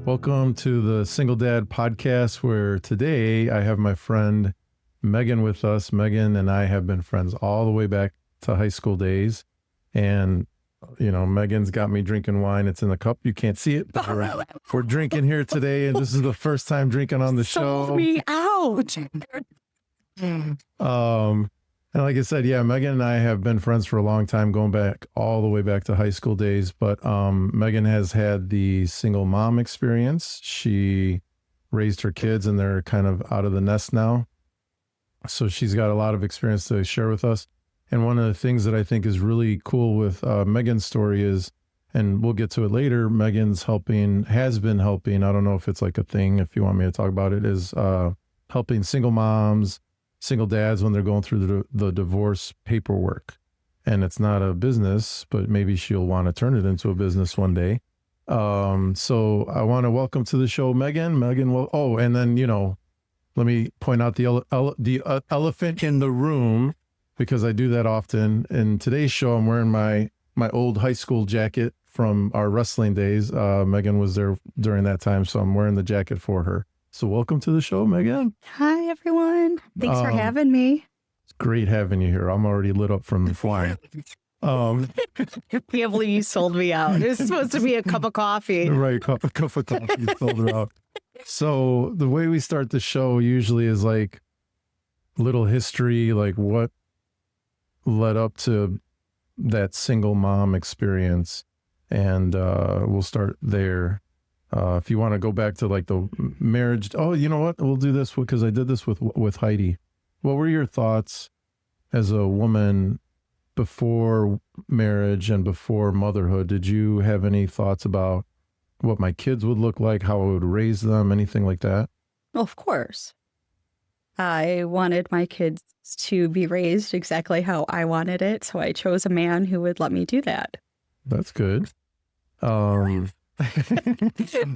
Welcome to the Single Dad podcast, where today I have my friend Megan with us. Megan and I have been friends all the way back to high school days. And, you know, Megan's got me drinking wine. It's in the cup. You can't see it, but we're drinking here today. And this is the first time drinking on the show. Sold me out. And like I said, yeah, Megan and I have been friends for a long time, going back all the way back to high school days. But Megan has had the single mom experience. She raised her kids and they're kind of out of the nest now. So she's got a lot of experience to share with us. And one of the things that I think is really cool with Megan's story is, and we'll get to it later, Megan's has been helping, I don't know if it's like a thing, if you want me to talk about it, is helping single moms, single dads when they're going through the divorce paperwork. And it's not a business, but maybe she'll want to turn it into a business one day. So I want to welcome to the show, Megan. And then, you know, let me point out the elephant in the room, because I do that often. In today's show, I'm wearing my old high school jacket from our wrestling days. Megan was there during that time, so I'm wearing the jacket for her. So welcome to the show, Megan. Hi, everyone. Thanks for having me. It's great having you here. I'm already lit up from the flying. I can't believe you sold me out. It was supposed to be a cup of coffee. Right, cup of coffee, sold her out. So the way we start the show usually is like little history, like what led up to that single mom experience. And we'll start there. If you want to go back to like the marriage, you know what? We'll do this because I did this with Heidi. What were your thoughts as a woman before marriage and before motherhood? Did you have any thoughts about what my kids would look like, how I would raise them, anything like that? Well, of course. I wanted my kids to be raised exactly how I wanted it. So I chose a man who would let me do that. That's good.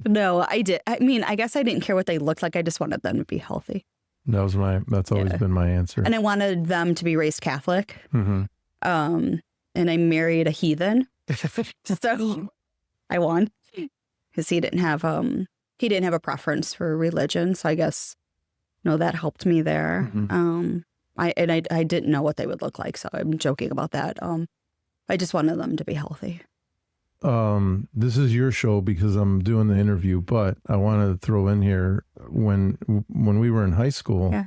No, I did. I mean, I guess I didn't care what they looked like. I just wanted them to be healthy. That's always been my answer. And I wanted them to be raised Catholic. Mm-hmm. And I married a heathen. So I won because he didn't have a preference for religion. So I guess, that helped me there. Mm-hmm. I didn't know what they would look like. So I'm joking about that. I just wanted them to be healthy. This is your show because I'm doing the interview, but I want to throw in here when we were in high school, yeah.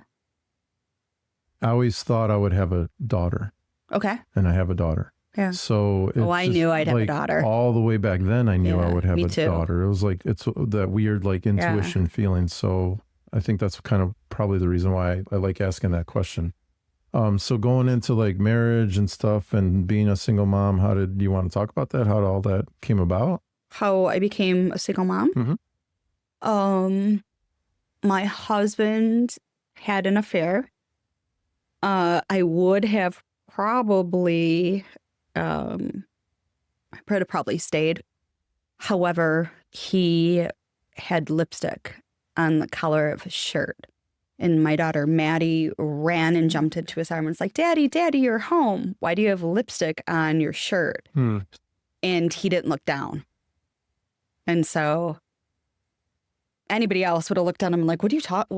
I always thought I would have a daughter. Okay. And I have a daughter. Yeah. So I knew I'd have a daughter. All the way back then, I knew I would have a daughter. It was like, it's that weird like intuition feeling. So I think that's kind of probably the reason why I like asking that question. So going into like marriage and stuff and being a single mom, how did you want to talk about that? How did all that came about? How I became a single mom? Mm-hmm. My husband had an affair. I would have probably, stayed. However, he had lipstick on the collar of his shirt. And my daughter, Maddie, ran and jumped into his arm and was like, Daddy, you're home. Why do you have lipstick on your shirt? And he didn't look down. And so anybody else would have looked at him and like, what do you talk?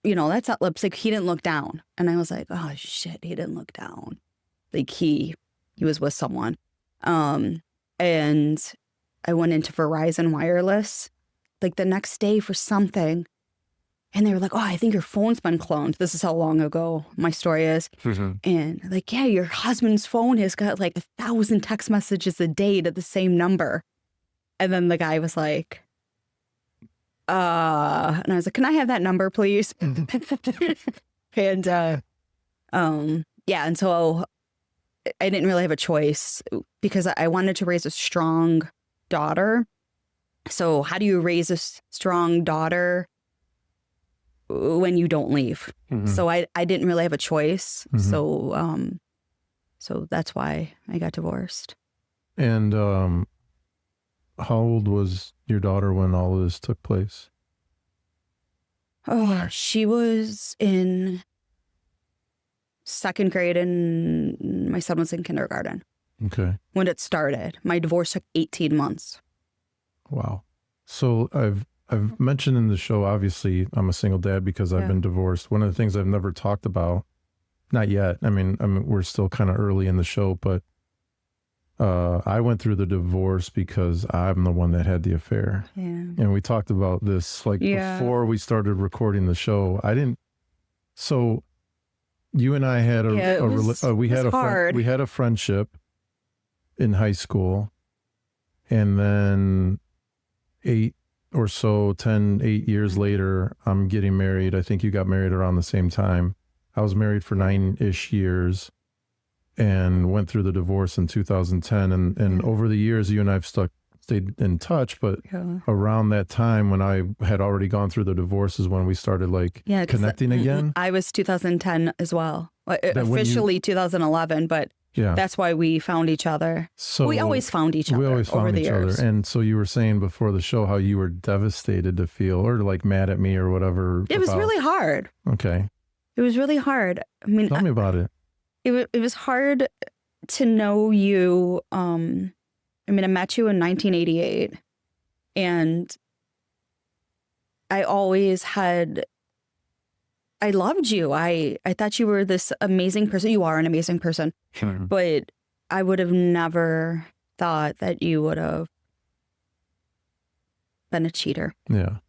That's not lipstick. He didn't look down. And I was like, oh, shit, he didn't look down. Like he was with someone. And I went into Verizon Wireless like the next day for something. And they were like, oh, I think your phone's been cloned. This is how long ago my story is. Mm-hmm. And like, yeah, your husband's phone has got like 1,000 text messages a day to the same number. And then the guy was like, and I was like, can I have that number, please? And and so I didn't really have a choice because I wanted to raise a strong daughter. So how do you raise a strong daughter when you don't leave? Mm-hmm. So I didn't really have a choice. Mm-hmm. So that's why I got divorced. And how old was your daughter when all of this took place? Oh, she was in second grade and my son was in kindergarten. Okay. When it started. My divorce took 18 months. Wow. So I've mentioned in the show, obviously, I'm a single dad because I've been divorced. One of the things I've never talked about, not yet. I mean, we're still kind of early in the show, but I went through the divorce because I'm the one that had the affair. Yeah. And we talked about this before we started recording the show. So you and I had we had a friendship in high school, and then 8 years later, I'm getting married. I think you got married around the same time. I was married for 9-ish years and went through the divorce in 2010. And over the years, you and I have stayed in touch, but around that time when I had already gone through the divorce is when we started connecting again. I was 2010 as well. Officially 2011, but that's why we found each other. So we always found each other over the years. And so you were saying before the show how you were devastated to feel, or mad at me or whatever. It was really hard. Okay. It was really hard. I mean, tell me about it. It was hard to know you. I met you in 1988, and I loved you. I thought you were this amazing person. You are an amazing person. But I would have never thought that you would have been a cheater. Yeah.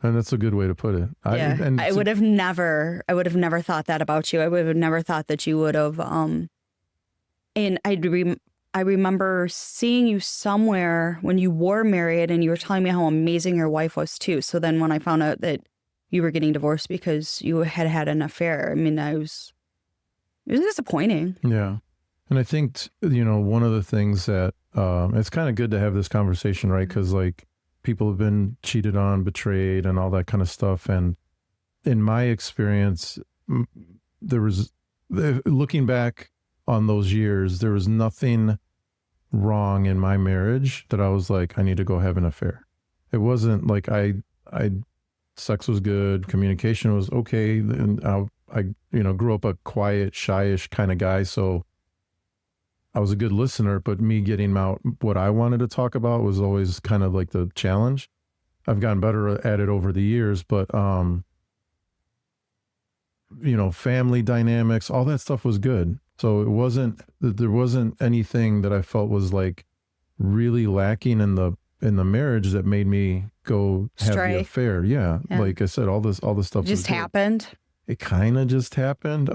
And that's a good way to put it. I would have never thought that about you. I would have never thought that you would have, and I remember seeing you somewhere when you were married and you were telling me how amazing your wife was too. So then when I found out that you were getting divorced because you had an affair, it was disappointing. Yeah. And I think, one of the things that, it's kind of good to have this conversation, right? Because people have been cheated on, betrayed, and all that kind of stuff. And in my experience, looking back on those years, there was nothing wrong in my marriage that I was like, I need to go have an affair. It wasn't like sex was good, communication was okay. And I grew up a quiet, shyish kind of guy. So I was a good listener, but me getting out what I wanted to talk about was always kind of the challenge. I've gotten better at it over the years, but, family dynamics, all that stuff was good. So there wasn't anything that I felt was really lacking in the marriage that made me go have the affair. Yeah. Like I said, all this stuff just happened. It kind of just happened.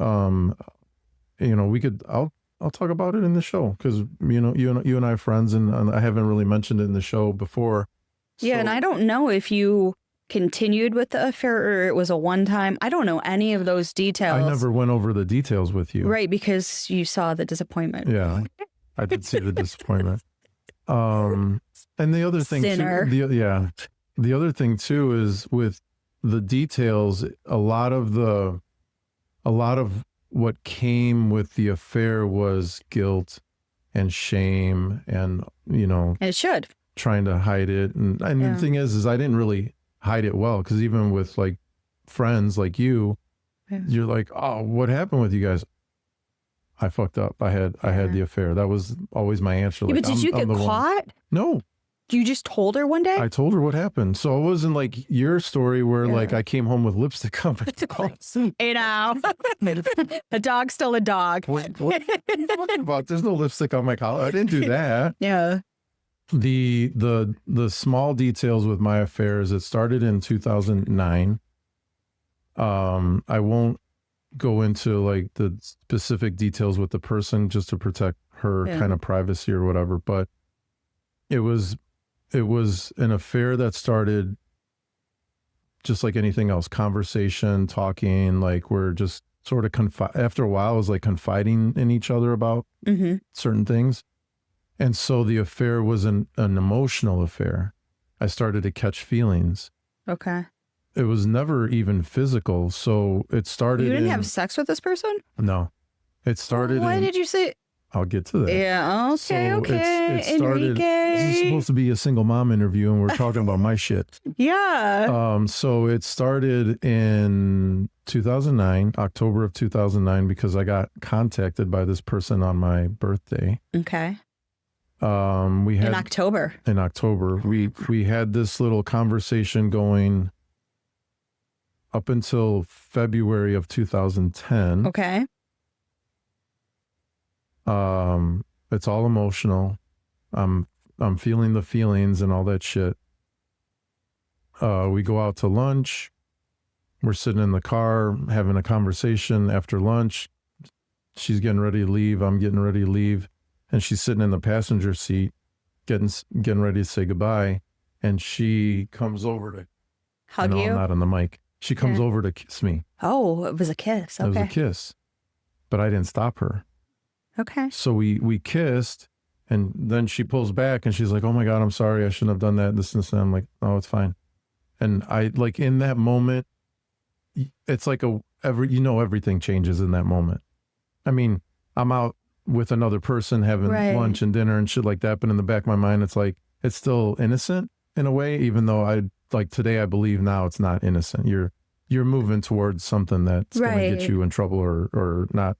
I'll talk about it in the show because, you and I are friends, and I haven't really mentioned it in the show before. Yeah, and I don't know if you continued with the affair or it was a one-time. I don't know any of those details. I never went over the details with you. Right, because you saw the disappointment. Yeah, I did see the disappointment. And the other thing too, the other thing too is with the details, a lot of what came with the affair was guilt and shame and, and it should. Trying to hide it. And the thing is I didn't really hide it well, because even with friends like you, you're like, oh, what happened with you guys? I fucked up. I had the affair. That was always my answer. Yeah, but did you get caught? No. You just told her one day? I told her what happened. So it wasn't like your story where I came home with lipstick on my toes. A dog's still a dog. What are you talking about? There's no lipstick on my collar. I didn't do that. Yeah. The small details with my affairs, it started in 2009. I won't go into the specific details with the person just to protect her kind of privacy or whatever, but it was an affair that started just like anything else, conversation, talking, we're just sort of after a while, it was confiding in each other about certain things. And so the affair was an emotional affair. I started to catch feelings. Okay. It was never even physical. So it started. You didn't have sex with this person? No. It started. Why did you say? I'll get to that. Yeah. Okay. So okay. It started. This is supposed to be a single mom interview, and we're talking about my shit. Yeah. So it started in 2009, October of 2009, because I got contacted by this person on my birthday. Okay. We had in October. In October, we had this little conversation going up until February of 2010. Okay. It's all emotional. I'm feeling the feelings and all that shit. We go out to lunch. We're sitting in the car having a conversation after lunch. She's getting ready to leave. I'm getting ready to leave. And she's sitting in the passenger seat, getting ready to say goodbye. And she comes over to hug you. I'm not on the mic. She comes over to kiss me. Oh, it was a kiss. Okay. It was a kiss, but I didn't stop her. Okay. So we kissed, and then she pulls back and she's like, "Oh my God, I'm sorry. I shouldn't have done that. This and this." And I'm like, "No, it's fine." And I like in that moment, it's like everything changes in that moment. I mean, I'm out with another person having lunch and dinner and shit like that, but in the back of my mind, it's like it's still innocent in a way, even though today I believe now it's not innocent. You're moving towards something that's going to get you in trouble or not.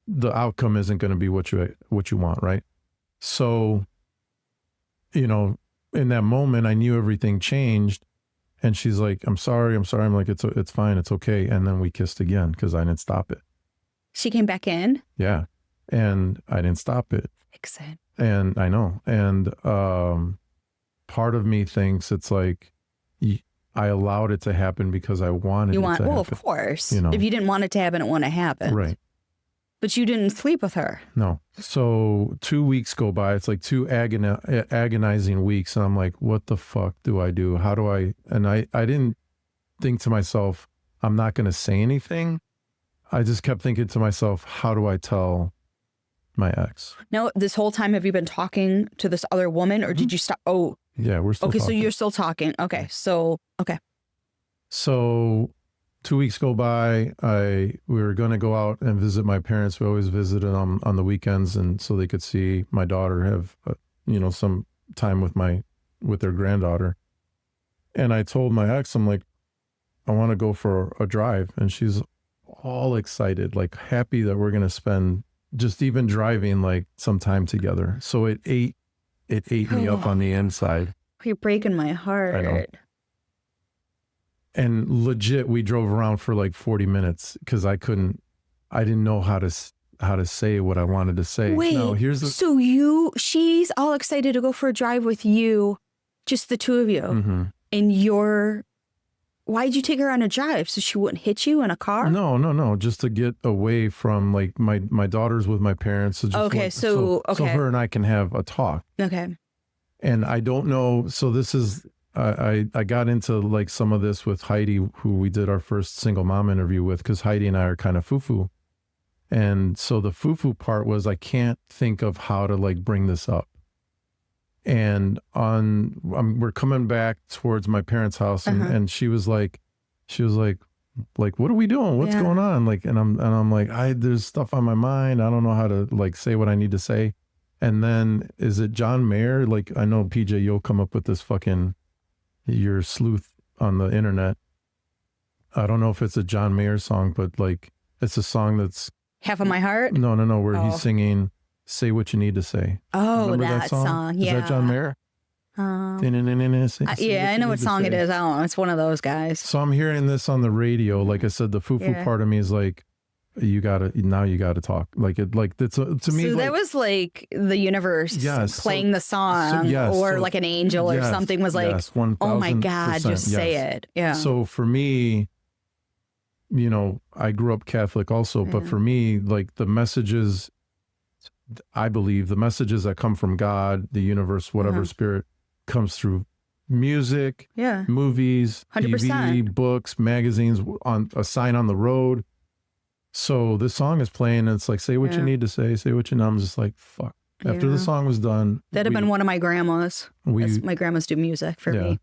The outcome isn't going to be what you want, right? So, in that moment, I knew everything changed, and she's like, "I'm sorry." I'm like, "It's fine. It's okay." And then we kissed again because I didn't stop it. She came back in? Yeah. And I didn't stop it. Excited. And I know. And part of me thinks it's like I allowed it to happen because I wanted it to happen. Well, of course. If you didn't want it to happen, it wouldn't have happened. Right. But you didn't sleep with her. No. So 2 weeks go by. It's like 2 agonizing weeks. And I'm like, what the fuck do I do? How do I? And I didn't think to myself, I'm not going to say anything. I just kept thinking to myself, how do I tell my ex? Now, this whole time, have you been talking to this other woman, or did you stop? Oh, yeah, we're still talking. So you're still talking. Okay. So 2 weeks go by. We were going to go out and visit my parents. We always visited them on the weekends, and so they could see my daughter have, some time with their granddaughter. And I told my ex, I'm like, I want to go for a drive, and she's all excited, like happy that we're going to spend just even driving like some time together. So it ate me up on the inside. You're breaking my heart. I know. And legit, we drove around for like 40 minutes because I didn't know how to say what I wanted to say. Wait, no, she's all excited to go for a drive with you, just the two of you. Mm-hmm. And why'd you take her on a drive? So she wouldn't hit you in a car? No. Just to get away from like my daughter's with my parents. So so her and I can have a talk. Okay. And I don't know. So this is, I got into like some of this with Heidi, who we did our first single mom interview with, because Heidi and I are kind of foo-foo. And so the foo-foo part was, I can't think of how to like bring this up. And we're coming back towards my parents' house, and she was like, what are we doing? What's going on? Like, and I'm like, there's stuff on my mind. I don't know how to like say what I need to say. And then is it John Mayer? Like, I know PJ, you'll come up with this you're a sleuth on the internet. I don't know if it's a John Mayer song, but like, it's a song that's Half of My Heart. No, where he's singing "Say What You Need to Say." Oh, that song. Yeah. Is that John Mayer? I know what song it is. I don't know. It's one of those guys. So I'm hearing this on the radio. Like I said, the foo-foo part of me is like, you gotta talk. It's to me. So that was like the universe playing the song, or like an angel or something was like, oh my God, just say it. Yeah. So for me, I grew up Catholic also, but for me, like the messages, I believe the messages that come from God, the universe, whatever spirit, comes through music, movies, 100%. TV, books, magazines, on a sign on the road. So this song is playing, and it's like, say what you need to say what you know. I'm just like, fuck. After the song was done. That'd have been one of my grandmas. My grandmas do music for me.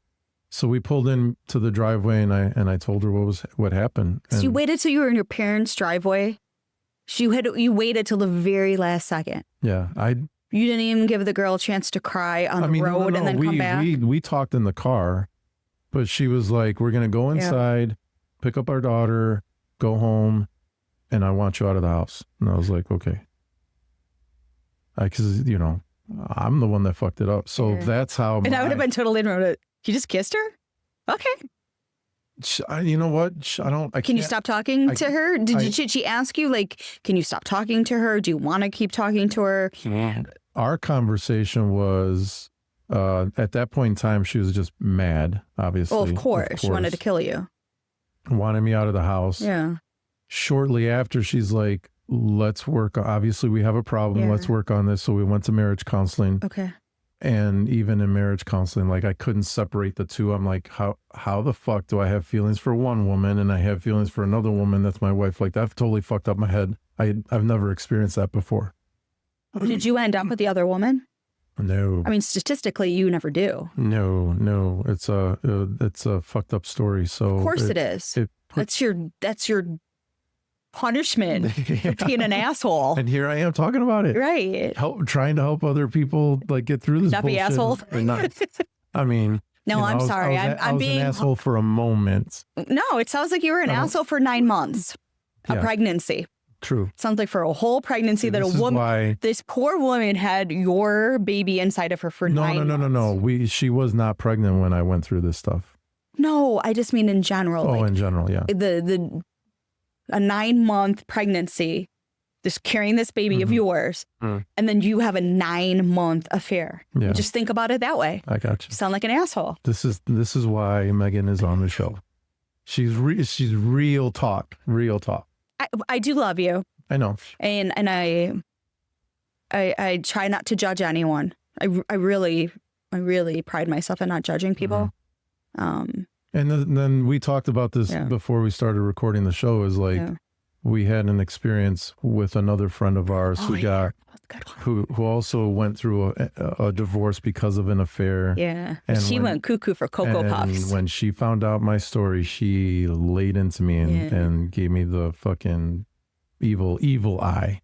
So we pulled into the driveway, and I told her what happened. So you waited till you were in your parents' driveway? You waited till the very last second? Yeah. You didn't even give the girl a chance to cry on the road and then come back? We talked in the car, but she was like, we're going to go inside, pick up our daughter, go home, and I want you out of the house. And I was like, okay. Because, I'm the one that fucked it up. So that's how. And I would have been totally ignorant. You just kissed her? Okay. You know what? Can you stop talking to her? Did she ask you, like, can you stop talking to her? Do you want to keep talking to her? Our conversation was, at that point in time, she was just mad, obviously. Oh, of course. She wanted to kill you. Wanted me out of the house. Yeah. Shortly after, she's like, let's work. Obviously, we have a problem. Yeah. Let's work on this. So we went to marriage counseling. Okay. And even in marriage counseling, like I couldn't separate the two. I'm like, how the fuck do I have feelings for one woman and I have feelings for another woman that's my wife? Like that totally fucked up my head. I've never experienced that before. Did you end up with the other woman? No. I mean, statistically, you never do. No. It's a fucked up story. So of course it is. That's your punishment for being an asshole. And here I am talking about it. Right. Trying to help other people like get through this Not bullshit. be assholes. I mean. No, I'm sorry. I'm being an asshole for a moment. No, it sounds like you were an asshole for 9 months. A pregnancy. True. Sounds like for a whole pregnancy that a woman, this poor woman had your baby inside of her for 9 months. No. She was not pregnant when I went through this stuff. No, I just mean in general. Oh, in general, yeah. A 9-month pregnancy, just carrying this baby of yours, and then you have a 9-month affair. Yeah. Just think about it that way. I got you. You sound like an asshole. This is why Megan is on the show. She's real talk. I do love you. I know. And I try not to judge anyone. I really pride myself in not judging people. And then we talked about this before we started recording the show. Is like we had an experience with another friend of ours who also went through a divorce because of an affair. Yeah, and she went cuckoo for Cocoa Puffs. And when she found out my story, she laid into me and gave me the fucking evil eye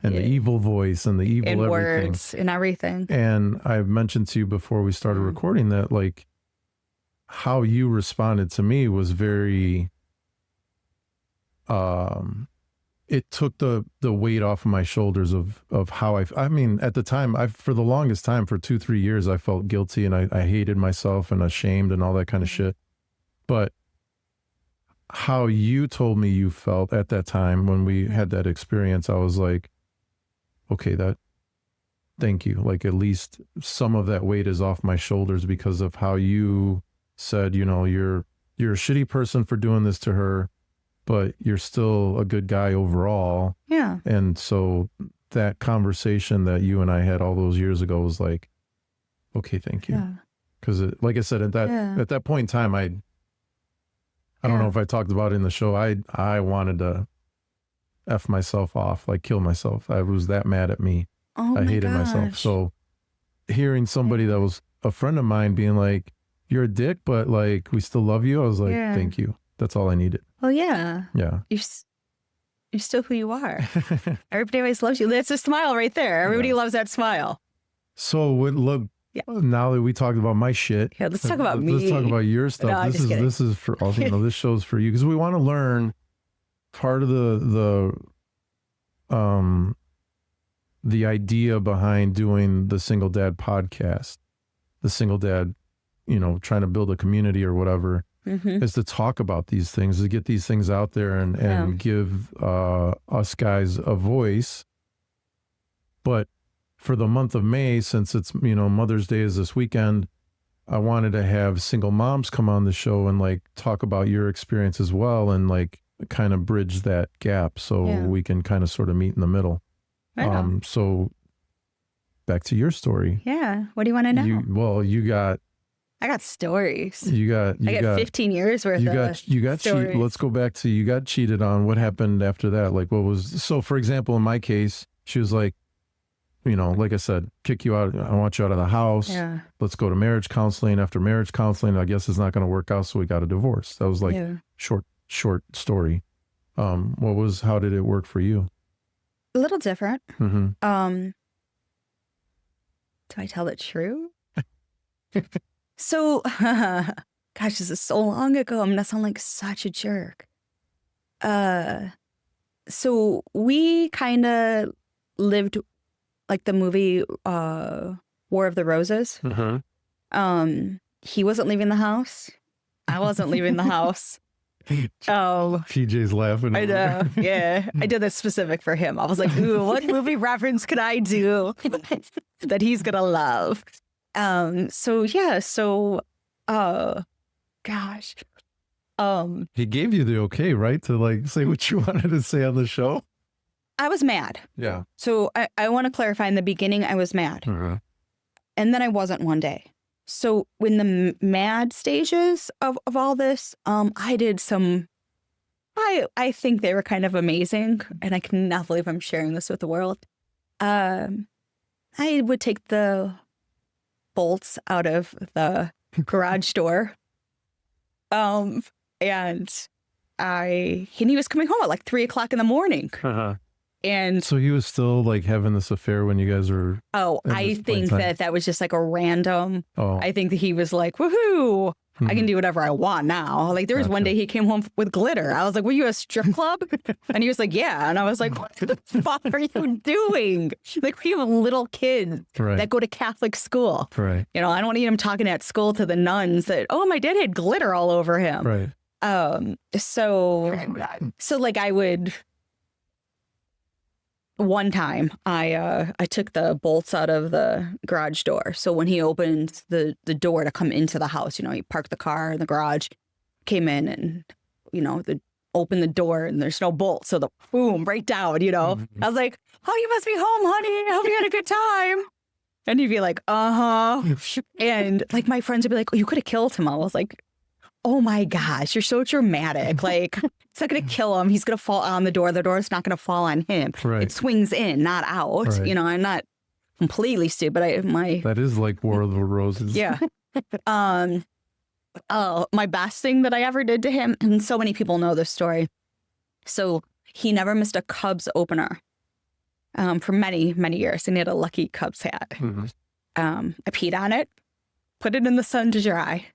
and the evil voice and the evil and everything. Words and everything. And I've mentioned to you before we started recording that like how you responded to me was very it took the weight off of my shoulders of how I mean at the time for the longest time for 2-3 years I felt guilty and I hated myself and ashamed and all that kind of shit. But how you told me you felt at that time when we had that experience, I was like, okay, thank you. Like at least some of that weight is off my shoulders because of how you said, you're a shitty person for doing this to her, but you're still a good guy overall. Yeah. And so that conversation that you and I had all those years ago was like, okay, thank you. Because like I said, at that point in time, I don't know if I talked about it in the show. I wanted to F myself off, like kill myself. I was that mad at me. Oh, I hated myself. So hearing somebody that was a friend of mine being like, you're a dick, but like, we still love you. I was like, thank you. That's all I needed. Well, yeah. Yeah. You're still who you are. Everybody always loves you. That's a smile right there. Everybody loves that smile. So look, now that we talked about my shit. Yeah, let's talk about me. Let's talk about your stuff. No, this is for all, this show's for you because we want to learn part of the idea behind doing the Single Dad podcast, the Single Dad, trying to build a community or whatever, is to talk about these things, to get these things out there and give us guys a voice. But for the month of May, since it's, Mother's Day is this weekend, I wanted to have single moms come on the show and like talk about your experience as well and like kind of bridge that gap so we can kind of sort of meet in the middle. Right so back to your story. Yeah. What do you want to know? I got stories. I got 15 years worth you got cheated. Let's go back to, you got cheated on. What happened after that? Like so for example, in my case, she was like, like I said, kick you out. I want you out of the house. Yeah. Let's go to marriage counseling. After marriage counseling, I guess it's not going to work out. So we got a divorce. That was like short story. How did it work for you? A little different. Mm-hmm. Do I tell the truth? So, gosh, this is so long ago. I'm going to sound like such a jerk. So we kind of lived like the movie War of the Roses. He wasn't leaving the house. I wasn't leaving the house. PJ's laughing. I know. Yeah. I did this specific for him. I was like, ooh, what movie reference could I do that he's going to love? Gosh. He gave you the okay, right? To like say what you wanted to say on the show? I was mad. Yeah. So I want to clarify, in the beginning, I was mad. And then I wasn't one day. So in the mad stages of all this, I did some, I think they were kind of amazing. And I cannot believe I'm sharing this with the world. I would take the bolts out of the garage door. And he was coming home at like 3 o'clock in the morning. And so he was still like having this affair when you guys were. Oh, I think that was just like a random. I think that he was like, woohoo, I can do whatever I want now. Like there was one day he came home with glitter. I was like, were you a strip club? And he was like, yeah. And I was like, what the fuck are you doing? Like we have little kids that go to Catholic school. Right. You know, I don't want him talking at school to the nuns that, oh, my dad had glitter all over him. Right. So like I would. One time, I took the bolts out of the garage door. So when he opened the door to come into the house, you know, he parked the car in the garage, came in, and you know, opened the door, and there's no bolt, so the boom right down. You know, I was like, "Oh, you must be home, honey. I hope you had a good time." And he'd be like, and like my friends would be like, "Oh, you could have killed him." I was like, oh my gosh, you're so dramatic. Like, it's not going to kill him. He's going to fall on the door. The door's not going to fall on him. Right. It swings in, not out. Right. You know, I'm not completely stupid. That is like War of the Roses. Yeah. My best thing that I ever did to him, and so many people know this story. So he never missed a Cubs opener for many, many years. And he had a Lucky Cubs hat. I peed on it, put it in the sun to dry.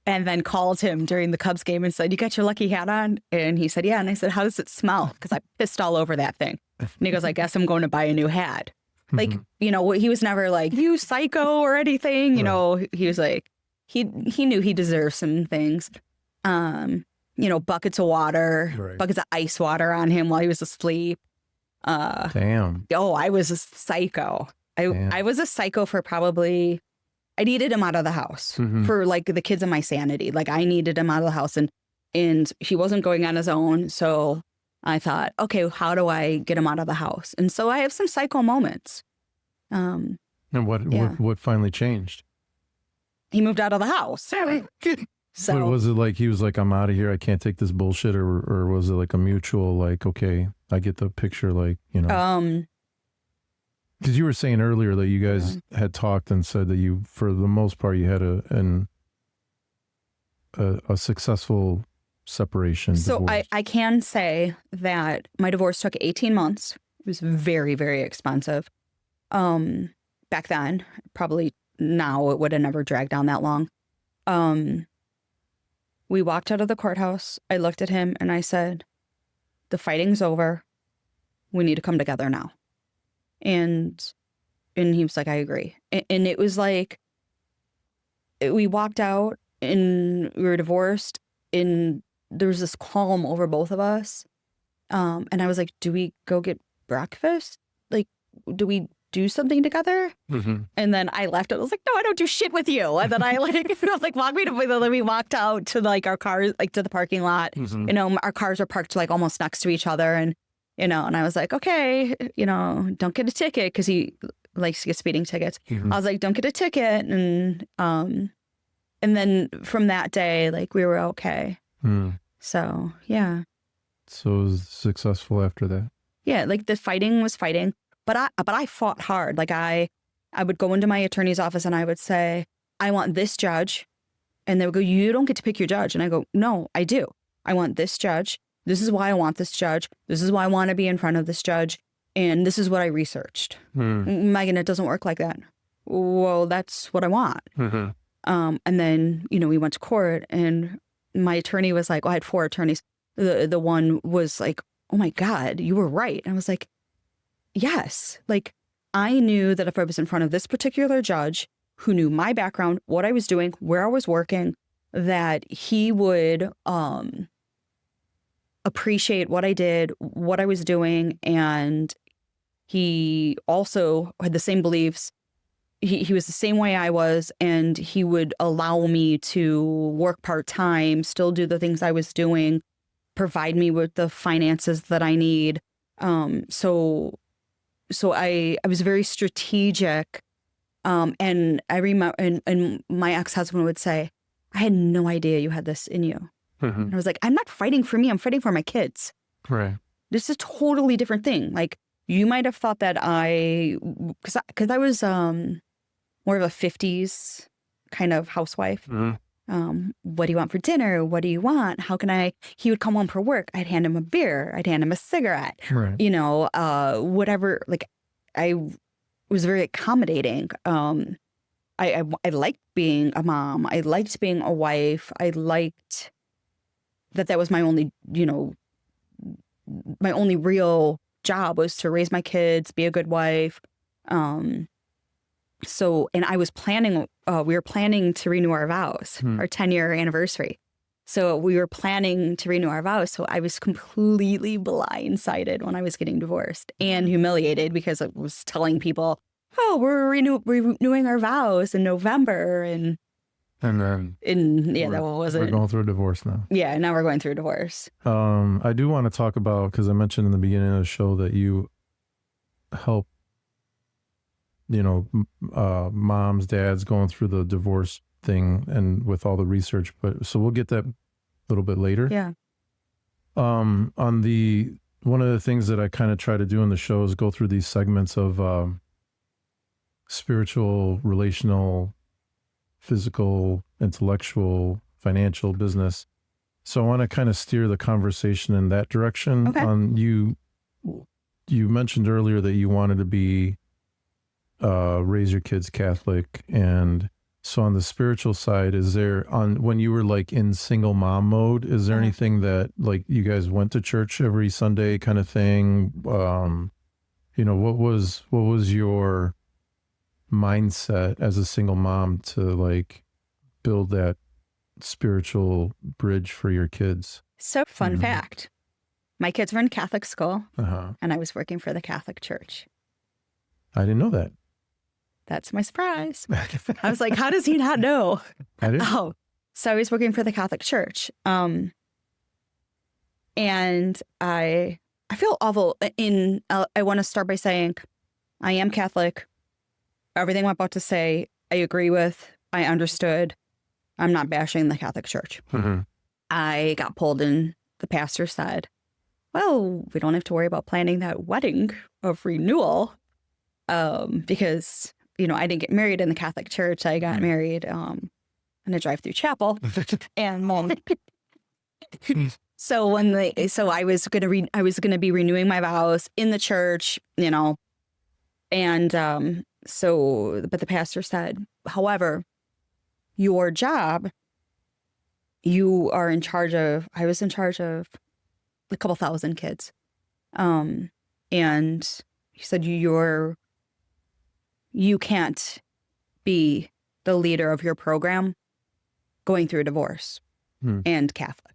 And then called him during the Cubs game and said, you got your lucky hat on? And he said, yeah. And I said, how does it smell? Because I pissed all over that thing. And he goes, I guess I'm going to buy a new hat. Like, you know, he was never like, you psycho or anything. You know, he was like, he knew he deserved some things. You know, buckets of water, buckets of ice water on him while he was asleep. Damn. Oh, I was a psycho. I was a psycho for probably... I needed him out of the house for like the kids and my sanity. Like I needed him out of the house and he wasn't going on his own. So I thought, okay, how do I get him out of the house? And so I have some psycho moments. And what finally changed? He moved out of the house. So but was it like, he was like, I'm out of here. I can't take this bullshit. Or was it like a mutual, like, okay, I get the picture, like, you know. Because you were saying earlier that you guys had talked and said that you, for the most part, you had a successful separation. So divorce. I can say that my divorce took 18 months. It was very, very expensive. Back then, probably now it would have never dragged on that long. We walked out of the courthouse. I looked at him and I said, the fighting's over. We need to come together now. And he was like, I agree. And it was like, we walked out and we were divorced and there was this calm over both of us. And I was like, do we go get breakfast? Like, do we do something together? And then I left. I was like, no, I don't do shit with you. And then I walked me to, then we walked out to like our cars, like to the parking lot. You know, our cars were parked like almost next to each other. And you know, and I was like, okay, you know, don't get a ticket because he likes to get speeding tickets. I was like, don't get a ticket. And then from that day, like we were okay. So, yeah. So it was successful after that? Yeah, like the fighting was fighting, but I fought hard. Like I would go into my attorney's office and I would say, I want this judge. And they would go, you don't get to pick your judge. And I go, no, I do. I want this judge. This is why I want this judge. This is why I want to be in front of this judge. And this is what I researched. Megan, it doesn't work like that. Well, that's what I want. And then, you know, we went to court and my attorney was like, well, I had 4 attorneys. The one was like, oh my God, you were right. And I was like, yes. Like, I knew that if I was in front of this particular judge who knew my background, what I was doing, where I was working, that he would appreciate what I did, what I was doing. And he also had the same beliefs. He was the same way I was, and he would allow me to work part-time, still do the things I was doing, provide me with the finances that I need. So I was very strategic. And I remember, and my ex-husband would say, I had no idea you had this in you. And I was like, I'm not fighting for me. I'm fighting for my kids. Right. This is a totally different thing. Like, you might have thought that because I was more of a 50s kind of housewife. What do you want for dinner? What do you want? How can I? He would come home from work. I'd hand him a beer. I'd hand him a cigarette. Right. Whatever. Like, I was very accommodating. I liked being a mom. I liked being a wife. I liked that was my only, my only real job was to raise my kids, be a good wife. And I was planning, we were planning to renew our vows, our 10-year anniversary. So we were planning to renew our vows. So I was completely blindsided when I was getting divorced and humiliated because I was telling people, oh, we're renewing our vows in November. And then that wasn't. We're going through a divorce now. Yeah, now we're going through a divorce. I do want to talk about, because I mentioned in the beginning of the show that you help, moms, dads going through the divorce thing and with all the research. But so we'll get that a little bit later. Yeah. One of the things that I kind of try to do in the show is go through these segments of spiritual, relational, physical, intellectual, financial, business. So I want to kind of steer the conversation in that direction. Okay. You mentioned earlier that you wanted to be raise your kids Catholic, and so on the spiritual side, when you were like in single mom mode, is there anything that like you guys went to church every Sunday kind of thing? What was your mindset as a single mom to like build that spiritual bridge for your kids? So fun fact, my kids were in Catholic school and I was working for the Catholic Church. I didn't know that. That's my surprise. I was like, how does he not know? I didn't. Oh, so I was working for the Catholic Church. And I feel awful. I want to start by saying I am Catholic. Everything I'm about to say, I agree with. I understood. I'm not bashing the Catholic Church. I got pulled in. The pastor said, well, we don't have to worry about planning that wedding of renewal because, I didn't get married in the Catholic Church. I got married in a drive-through chapel. And so I was gonna be renewing my vows in the church, and but the pastor said, however, your job, I was in charge of a couple thousand kids. And he said, you can't be the leader of your program going through a divorce and Catholic.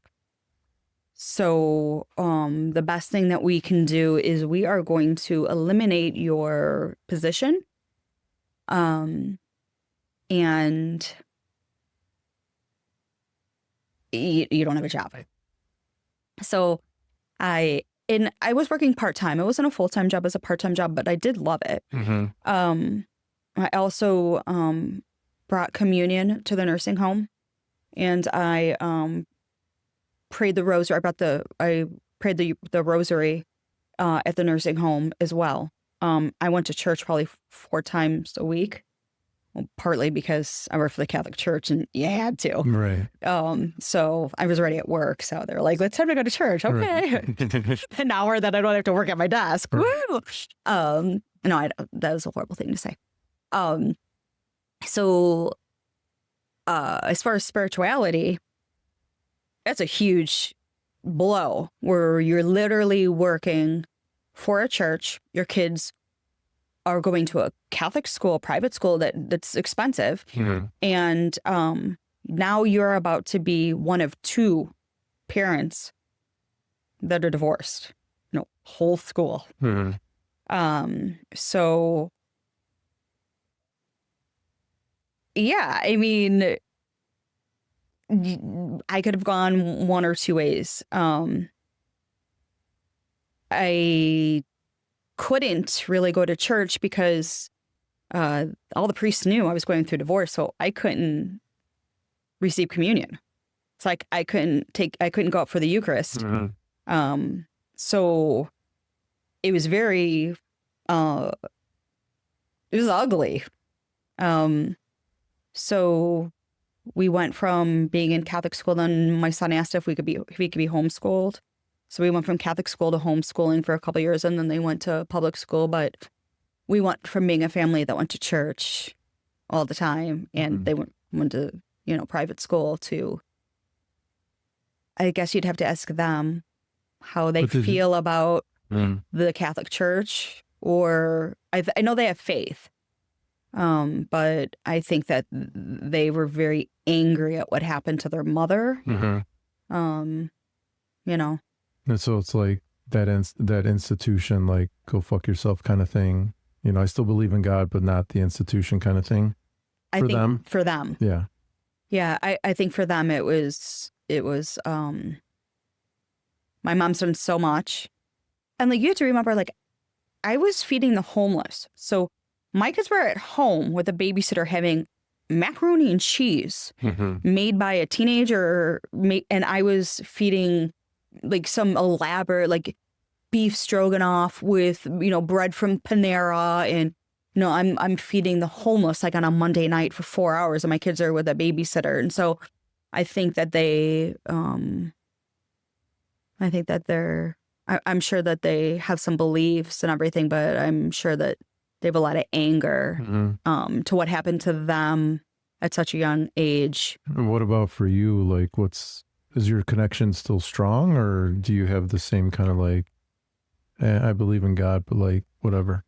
So the best thing that we can do is we are going to eliminate your position. And you don't have a job. So I was working part-time. It wasn't a full-time job, it was a part-time job, but I did love it. I also brought communion to the nursing home, and I prayed the rosary. I prayed the rosary at the nursing home as well. I went to church probably 4 times a week. Well, partly because I worked for the Catholic Church and you had to. Right. So I was already at work. So they were like, let's have to go to church. Okay. Right. An hour that I don't have to work at my desk. Right. Woo! That was a horrible thing to say. So as far as spirituality, that's a huge blow where you're literally working for a church. Your kids are going to a Catholic school, private school that's expensive. And now you're about to be one of 2 parents that are divorced. Whole school. So yeah, I mean, I could have gone one or 2 ways. I couldn't really go to church because all the priests knew I was going through divorce, so I couldn't receive communion. It's like I couldn't go up for the Eucharist. So it was very, it was ugly. So we went from being in Catholic school. Then my son asked if we could be homeschooled. So we went from Catholic school to homeschooling for a couple of years, and then they went to public school. But we went from being a family that went to church all the time, and they went to private school to. I guess you'd have to ask them how they feel about the Catholic Church, or I know they have faith, but I think that they were very angry at what happened to their mother. And so it's like that institution, like go fuck yourself kind of thing. I still believe in God, but not the institution kind of thing. I think for them. Yeah. Yeah. I think for them, it was, my mom's done so much. And like, you have to remember, like, I was feeding the homeless. So my kids were at home with a babysitter having macaroni and cheese made by a teenager. And I was feeding like some elaborate, like beef stroganoff with, bread from Panera. And, I'm feeding the homeless like on a Monday night for 4 hours, and my kids are with a babysitter. And so I think that I'm sure that they have some beliefs and everything, but I'm sure that they have a lot of anger to what happened to them at such a young age. And what about for you? Like, is your connection still strong, or do you have the same kind of like, I believe in God, but like whatever?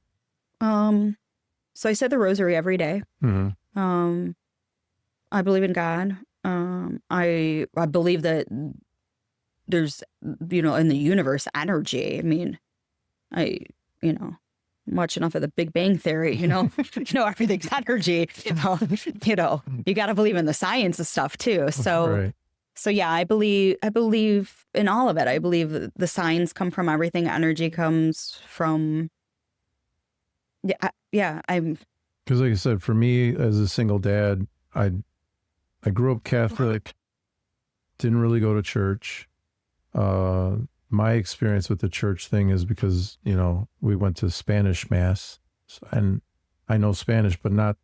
So I said the rosary every day. I believe in God. I believe that there's, in the universe, energy. I mean, watch enough of the Big Bang Theory, everything's energy, you got to believe in the science of stuff too. So, right. So yeah, I believe in all of it. I believe the signs come from everything. Energy comes from, I'm. Because like I said, for me as a single dad, I grew up Catholic, didn't really go to church. My experience with the church thing is because, we went to Spanish mass, and I know Spanish, but not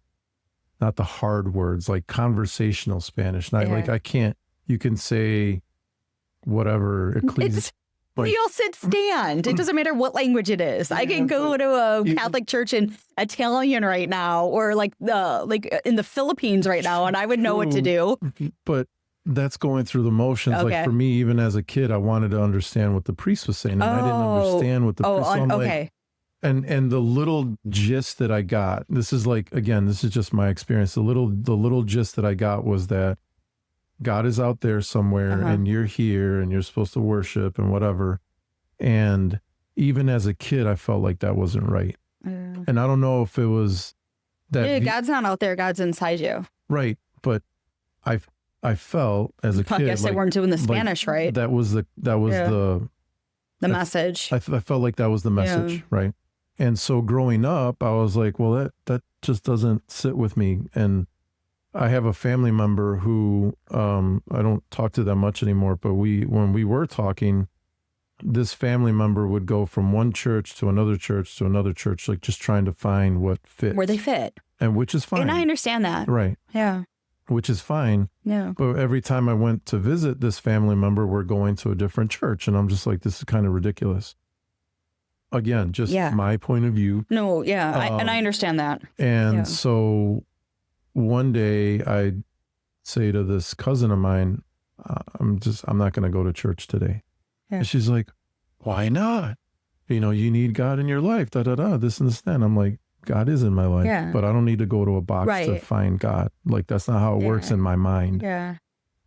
the hard words, like conversational Spanish. Not like I can't, you can say whatever. You'll sit stand. It doesn't matter what language it is. I can go to a Catholic church in Italian right now, or like in the Philippines right now, and I would know what to do. But that's going through the motions. Okay. Like for me, even as a kid, I wanted to understand what the priest was saying, and I didn't understand what the priest was saying. Okay. And the little gist that I got, this is like, again, this is just my experience. The little gist that I got was that God is out there somewhere, and you're here, and you're supposed to worship and whatever. And even as a kid, I felt like that wasn't right. And I don't know if it was that. God's not out there. God's inside you. Right. But I felt as a kid. I guess they weren't doing the Spanish right. That was the message. I felt like that was the message, right? And so growing up, I was like, well, that just doesn't sit with me. And I have a family member who I don't talk to that much anymore, but when we were talking, this family member would go from one church to another church to another church, like just trying to find what fits. Where they fit. And which is fine. And I understand that. Right. Yeah. Which is fine. Yeah. But every time I went to visit this family member, we're going to a different church. And I'm just like, this is kind of ridiculous. Again, just my point of view. No, yeah. And I understand that. And so one day I say to this cousin of mine, I'm not going to go to church today. Yeah. And she's like, why not? You need God in your life, this and this, that. And I'm like, God is in my life, Yeah. but I don't need to go to a box to Right. find God. Like, that's not how it works in my mind. Yeah.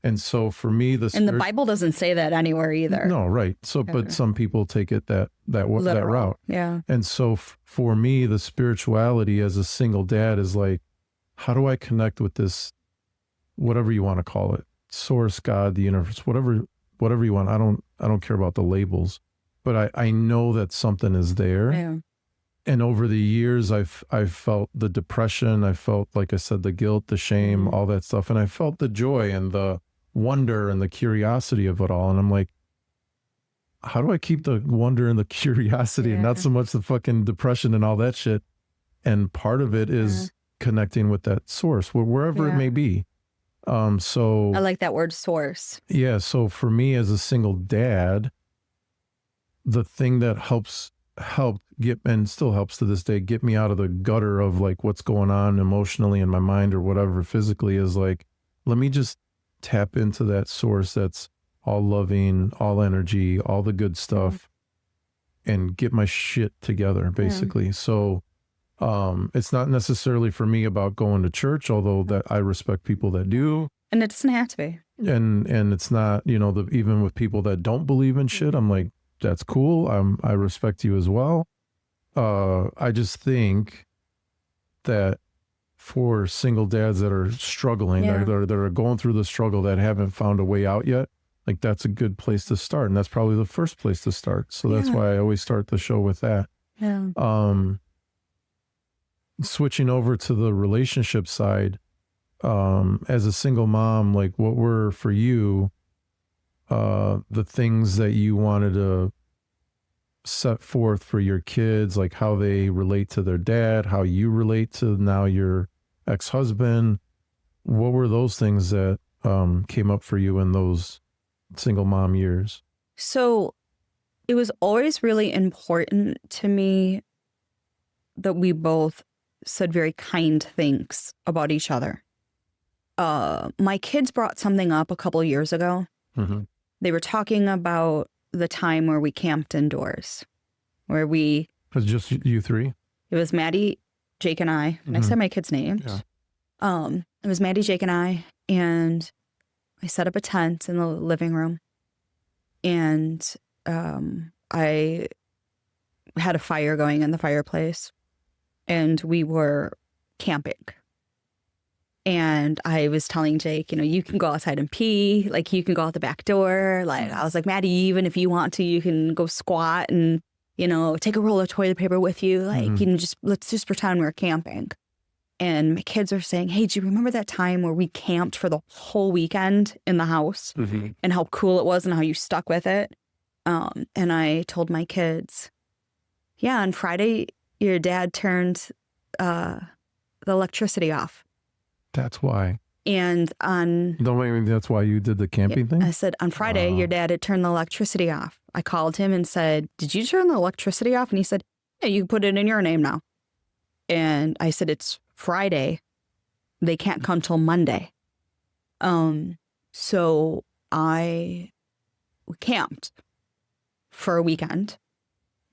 And so for me, And the Bible doesn't say that anywhere either. No, right. So, but some people take it that route. Yeah. And so for me, the spirituality as a single dad is like, how do I connect with this, whatever you want to call it, source, God, the universe, whatever you want. I don't care about the labels, but I know that something is there. Yeah. And over the years, I've felt the depression. I felt, like I said, the guilt, the shame, all that stuff. And I felt the joy and the wonder and the curiosity of it all. And I'm like, how do I keep the wonder and the curiosity and not so much the fucking depression and all that shit? And part of it is connecting with that source, wherever it may be. So I like that word, source. Yeah. So for me as a single dad, the thing that helped get, and still helps to this day, get me out of the gutter of like what's going on emotionally in my mind or whatever physically, is like, let me just tap into that source that's all loving, all energy, all the good stuff, and get my shit together, basically. So it's not necessarily for me about going to church, although that I respect people that do. And it doesn't have to be. And it's not, even with people that don't believe in shit, I'm like, that's cool. I respect you as well. I just think that for single dads that are struggling, that are going through the struggle, that haven't found a way out yet, like that's a good place to start. And that's probably the first place to start. So that's why I always start the show with that. Yeah. Switching over to the relationship side, as a single mom, like what were for you, the things that you wanted to set forth for your kids, like how they relate to their dad, how you relate to now your ex-husband? What were those things that came up for you in those single mom years? So it was always really important to me that we both said very kind things about each other. My kids brought something up a couple of years ago. They were talking about the time where we camped indoors, where it was just you three? It was Maddie, Jake, and I. And I said my kids' names. Yeah. It was Maddie, Jake, and I set up a tent in the living room. And I had a fire going in the fireplace. And we were camping. And I was telling Jake, you can go outside and pee. Like, you can go out the back door. Like, I was like, Maddie, even if you want to, you can go squat and, take a roll of toilet paper with you. Like, let's just pretend we're camping. And my kids are saying, hey, do you remember that time where we camped for the whole weekend in the house and how cool it was and how you stuck with it? And I told my kids, yeah, on Friday, your dad turned the electricity off. That's why. And that's why you did the camping thing? I said, on Friday, your dad had turned the electricity off. I called him and said, did you turn the electricity off? And he said, yeah, you can put it in your name now. And I said, it's Friday. They can't come till Monday. So I camped for a weekend.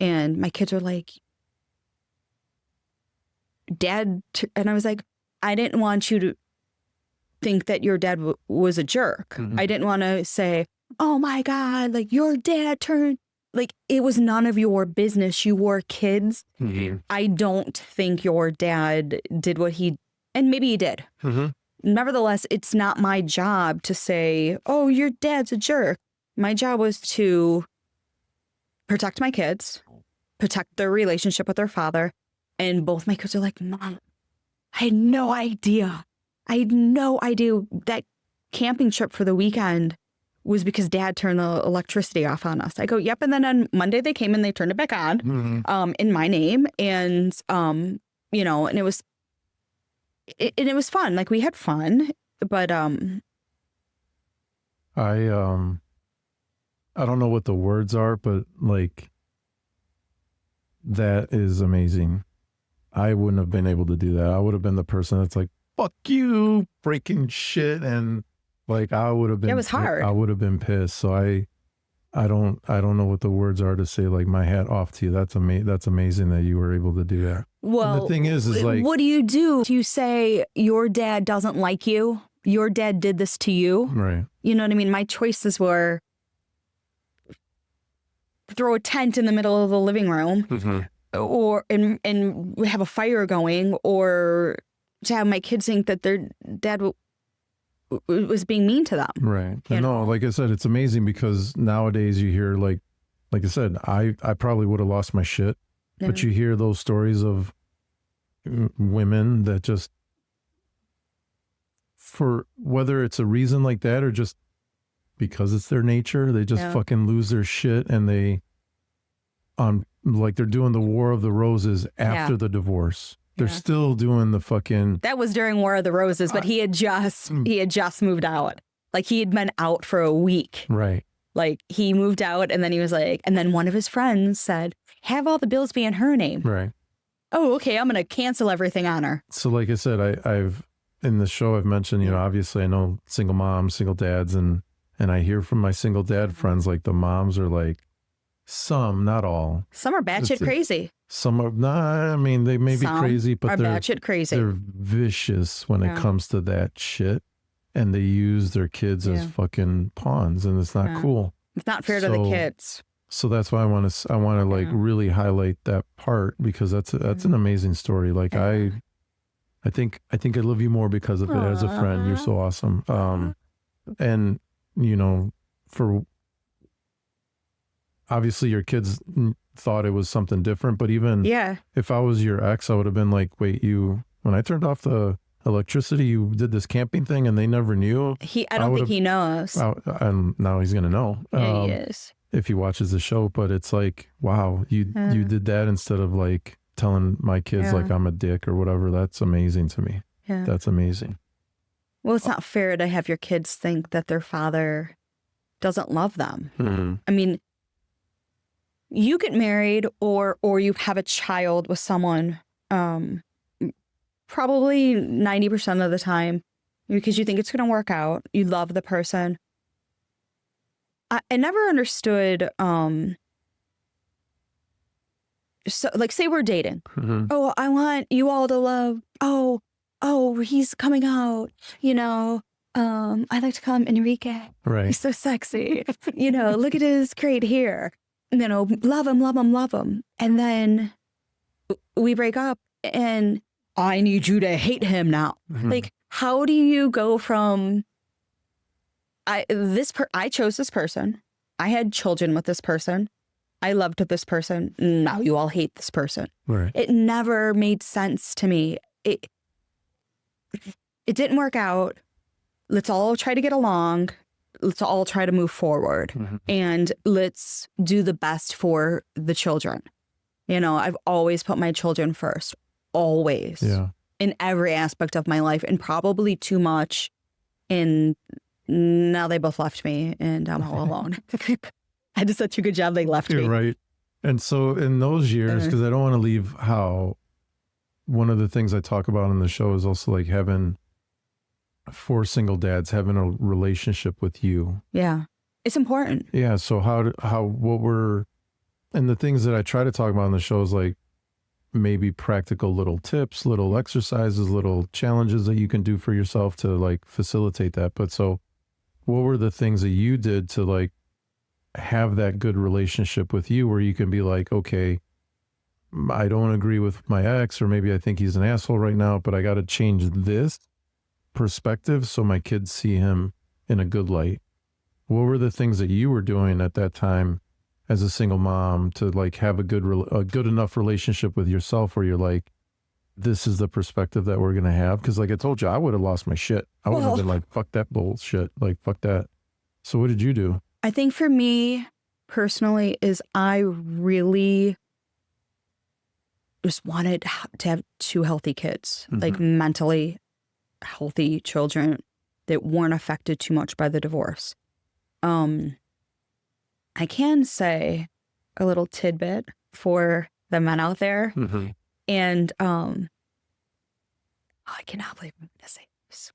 And my kids were like, Dad, and I was like, I didn't want you to think that your dad was a jerk. I didn't want to say, oh my God, like your dad turned, like it was none of your business. You were kids. I don't think your dad did what and maybe he did. Nevertheless, it's not my job to say, oh, your dad's a jerk. My job was to protect my kids, protect their relationship with their father. And both my kids are like, Mom, I had no idea. I had no idea that camping trip for the weekend was because Dad turned the electricity off on us. I go, yep. And then on Monday they came and they turned it back on in my name. And, and it was fun. Like we had fun, but I don't know what the words are, but like that is amazing. I wouldn't have been able to do that. I would have been the person that's like, fuck you, breaking shit. And like, I would have been, it was hard. I would have been pissed. So I don't know what the words are to say, like, my hat off to you. That's amazing that you were able to do that. Well, And the thing is like, what do? Do you say your dad doesn't like you? Your dad did this to you? right. You know what I mean? My choices were throw a tent in the middle of the living room or and have a fire going, or to have my kids think that their dad was being mean to them. Right. And no, like I said, it's amazing because nowadays you hear like I said, I probably would have lost my shit, but you hear those stories of women that just, for whether it's a reason like that or just because it's their nature, they just fucking lose their shit, and they like they're doing the War of the Roses after the divorce. They're still doing the fucking. That was during War of the Roses, but he had just moved out. Like he had been out for a week. Right. Like he moved out, and then he was like, and then one of his friends said, "Have all the bills be in her name." Right. Oh, okay. I'm gonna cancel everything on her. So, like I said, I've in the show I've mentioned, you know, obviously I know single moms, single dads, and I hear from my single dad friends, like the moms are like, some, not all. Some are batshit crazy. Some are not. I mean, they may be crazy, but they're batshit crazy. They're vicious when it comes to that shit, and they use their kids as fucking pawns, and it's not cool. It's not fair to the kids. So that's why I want to like really highlight that part, because that's an amazing story. Like I think I love you more because of it as a friend. You're so awesome. And you know, for obviously your kids thought it was something different, but even if I was your ex, I would have been like, wait, when I turned off the electricity, you did this camping thing and they never knew. I don't think he knows. And now he's going to know. Yeah, he is. If he watches the show, but it's like, wow, you did that instead of like telling my kids like I'm a dick or whatever. That's amazing to me. Yeah. That's amazing. Well, it's not fair to have your kids think that their father doesn't love them. Mm-hmm. I mean, you get married or you have a child with someone probably 90% of the time because you think it's going to work out. You love the person. I never understood, so like say we're dating. Mm-hmm. Oh, I want you all to love, oh, he's coming out, you know, I'd like to call him Enrique. Right. He's so sexy. You know, look at his great hair. You know, love him, love him, love him. And then we break up and I need you to hate him now. Mm-hmm. Like, how do you go from I chose this person. I had children with this person. I loved this person. Now you all hate this person. Right. It never made sense to me. It didn't work out. Let's all try to get along. Let's all try to move forward. Mm-hmm. And let's do the best for the children. You know, I've always put my children first. Always. Yeah. In every aspect of my life, and probably too much. And now they both left me and I'm all alone. I did such a good job they left me. Right. And so in those years, because I don't want to leave one of the things I talk about in the show is also like having, for single dads, having a relationship with you. Yeah. It's important. Yeah. So and the things that I try to talk about in the show is like maybe practical little tips, little exercises, little challenges that you can do for yourself to like facilitate that. But so what were the things that you did to like have that good relationship with you where you can be like, okay, I don't agree with my ex, or maybe I think he's an asshole right now, but I got to change this perspective so my kids see him in a good light. What were the things that you were doing at that time as a single mom to like have a good enough relationship with yourself where you're like, this is the perspective that we're going to have? Because like I told you, I would have lost my shit. I would have been like, fuck that bullshit. Like, fuck that. So what did you do? I think for me personally is I really just wanted to have two healthy kids, mm-hmm. like mentally healthy children that weren't affected too much by the divorce. I can say a little tidbit for the men out there. Mm-hmm. And I cannot believe I'm going to say this.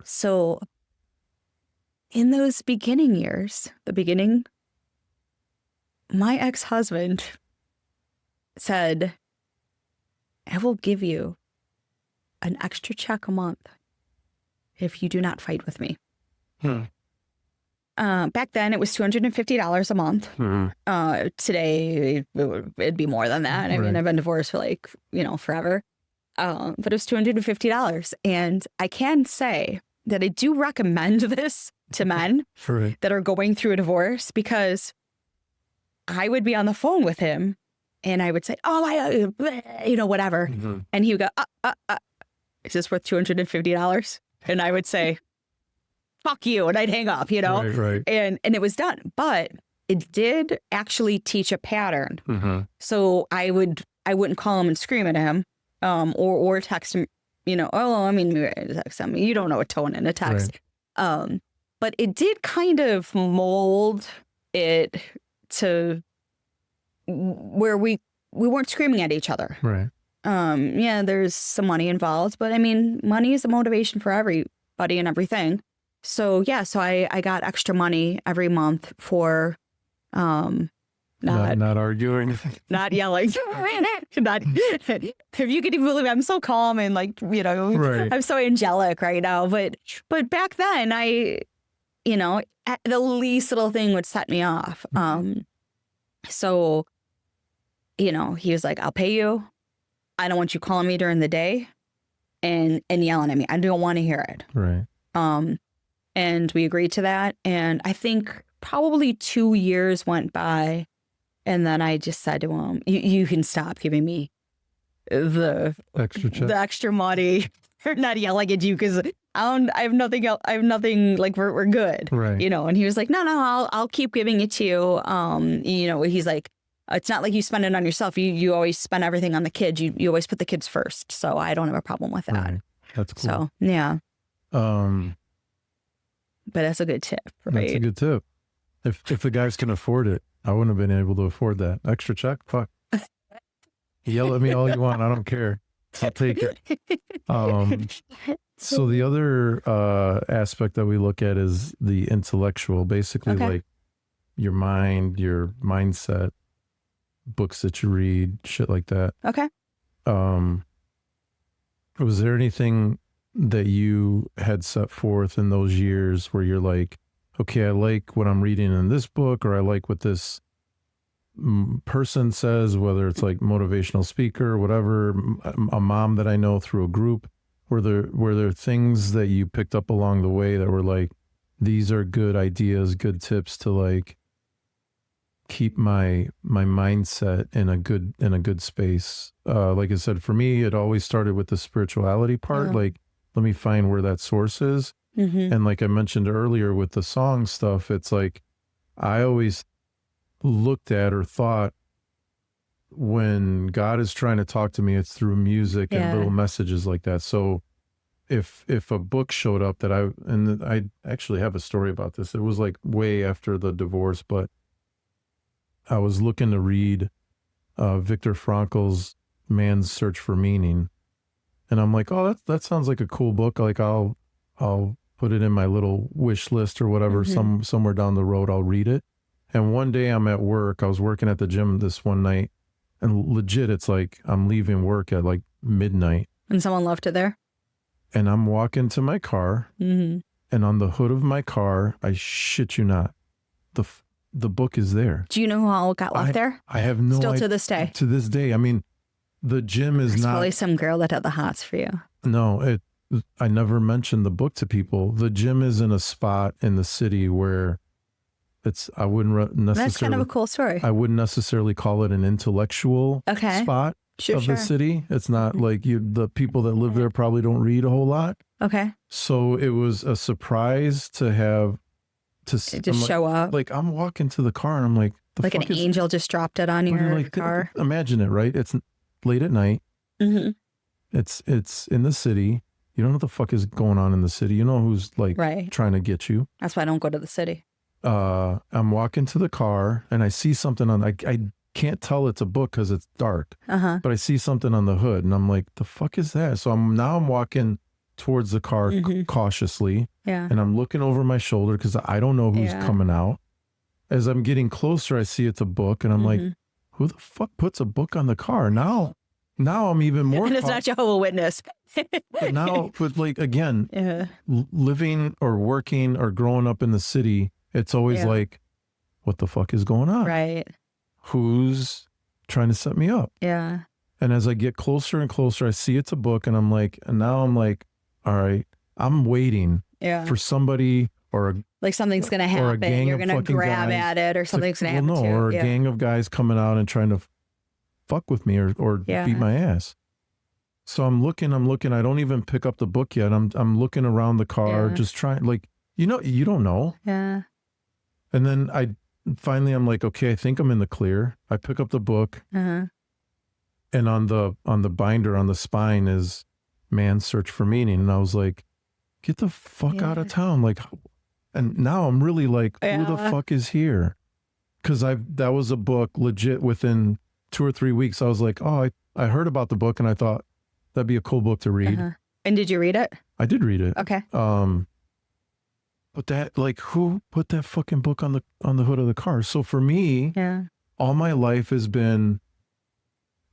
So in those beginning years, my ex-husband said, I will give you an extra check a month if you do not fight with me. Back then, it was $250 a month. Today, it'd be more than that. I mean, I've been divorced for like, forever. But it was $250. And I can say that I do recommend this to men that are going through a divorce, because I would be on the phone with him and I would say, oh, whatever. And he would go, is this worth $250? And I would say, fuck you. And I'd hang up, and it was done. But it did actually teach a pattern. So I wouldn't call him and scream at him, or text him, text him. You don't know a tone in a text. But it did kind of mold it to where we weren't screaming at each other. There's some money involved, but I mean, money is a motivation for everybody and everything. So I got extra money every month for not arguing, not yelling. If you could even believe it, I'm so calm and I'm so angelic right now. But back then, the least little thing would set me off. So he was like, I'll pay you. I don't want you calling me during the day and yelling at me. I don't want to hear it. And we agreed to that. And I think probably 2 years went by. And then I just said to him, you can stop giving me the extra money. Not yelling at you, because I have nothing else. I have nothing, like we're good. And he was like, no, I'll keep giving it to you. He's like, it's not like you spend it on yourself. You always spend everything on the kids. You always put the kids first. So I don't have a problem with that. That's cool. So, yeah. But that's a good tip, right? That's a good tip. If the guys can afford it, I wouldn't have been able to afford that. Extra check? Fuck. Yell at me all you want. I don't care. I'll take it. So the other aspect that we look at is the intellectual, basically like your mind, your mindset, books that you read, shit like that. Was there anything that you had set forth in those years where you're like, okay, I like what I'm reading in this book, or I like what this person says, whether it's like motivational speaker or whatever, a mom that I know through a group? Were there things that you picked up along the way that were like, these are good ideas, good tips to like keep my mindset in a good space? Like I said, for me, it always started with the spirituality part. Like, let me find where that source is. And like I mentioned earlier with the song stuff, it's like I always looked at or thought, when God is trying to talk to me, it's through music and little messages like that. So if a book showed up that I actually have a story about this. It was like way after the divorce, but I was looking to read Viktor Frankl's Man's Search for Meaning. And I'm like, oh, that sounds like a cool book. Like I'll put it in my little wish list or whatever. Somewhere down the road, I'll read it. And one day I'm at work. I was working at the gym this one night, and legit, it's like I'm leaving work at like midnight. And someone left it there? And I'm walking to my car, and on the hood of my car, I shit you not, the book is there. Do you know how it got left there? I have no idea. Still to this day? To this day. I mean, the gym is There's not... probably some girl that had the hots for you. No, I never mentioned the book to people. The gym is in a spot in the city where I wouldn't necessarily... That's kind of a cool story. I wouldn't necessarily call it an intellectual spot of the city. It's not like the people that live there probably don't read a whole lot. So it was a surprise to have show up. Like I'm walking to the car and I'm like, like an angel just dropped it on your car. Imagine it, right? It's late at night. It's in the city. You don't know what the fuck is going on in the city. You know who's like trying to get you. That's why I don't go to the city. I'm walking to the car and I see something I can't tell it's a book because it's dark, but I see something on the hood and I'm like, the fuck is that? So I'm walking towards the car cautiously, and I'm looking over my shoulder because I don't know who's coming out. As I'm getting closer, I see it's a book, and I'm like, who the fuck puts a book on the car? Now now I'm even more. And it's not Jehovah's Witness. But now, but like, again, living or working or growing up in the city, it's always like, what the fuck is going on? Right. Who's trying to set me up? Yeah. And as I get closer and closer, I see it's a book, and I'm like, and now I'm like, all right, I'm waiting for somebody or like something's going to happen. You're going to grab at it, or something's going to happen. No, or a gang of guys coming out and trying to fuck with me or beat my ass. So I'm looking. I don't even pick up the book yet. I'm looking around the car, just trying, like, you don't know. Yeah. And then I'm like, okay, I think I'm in the clear. I pick up the book, and on the binder on the spine is Man's Search for Meaning. And I was like, get the fuck out of town. Like, and now I'm really like, who the fuck is here? Because that was a book legit within 2 or 3 weeks. I was like, oh, I heard about the book, and I thought that'd be a cool book to read. And did you read it? I did read it. Okay. But that, like, who put that fucking book on the hood of the car? So for me, all my life has been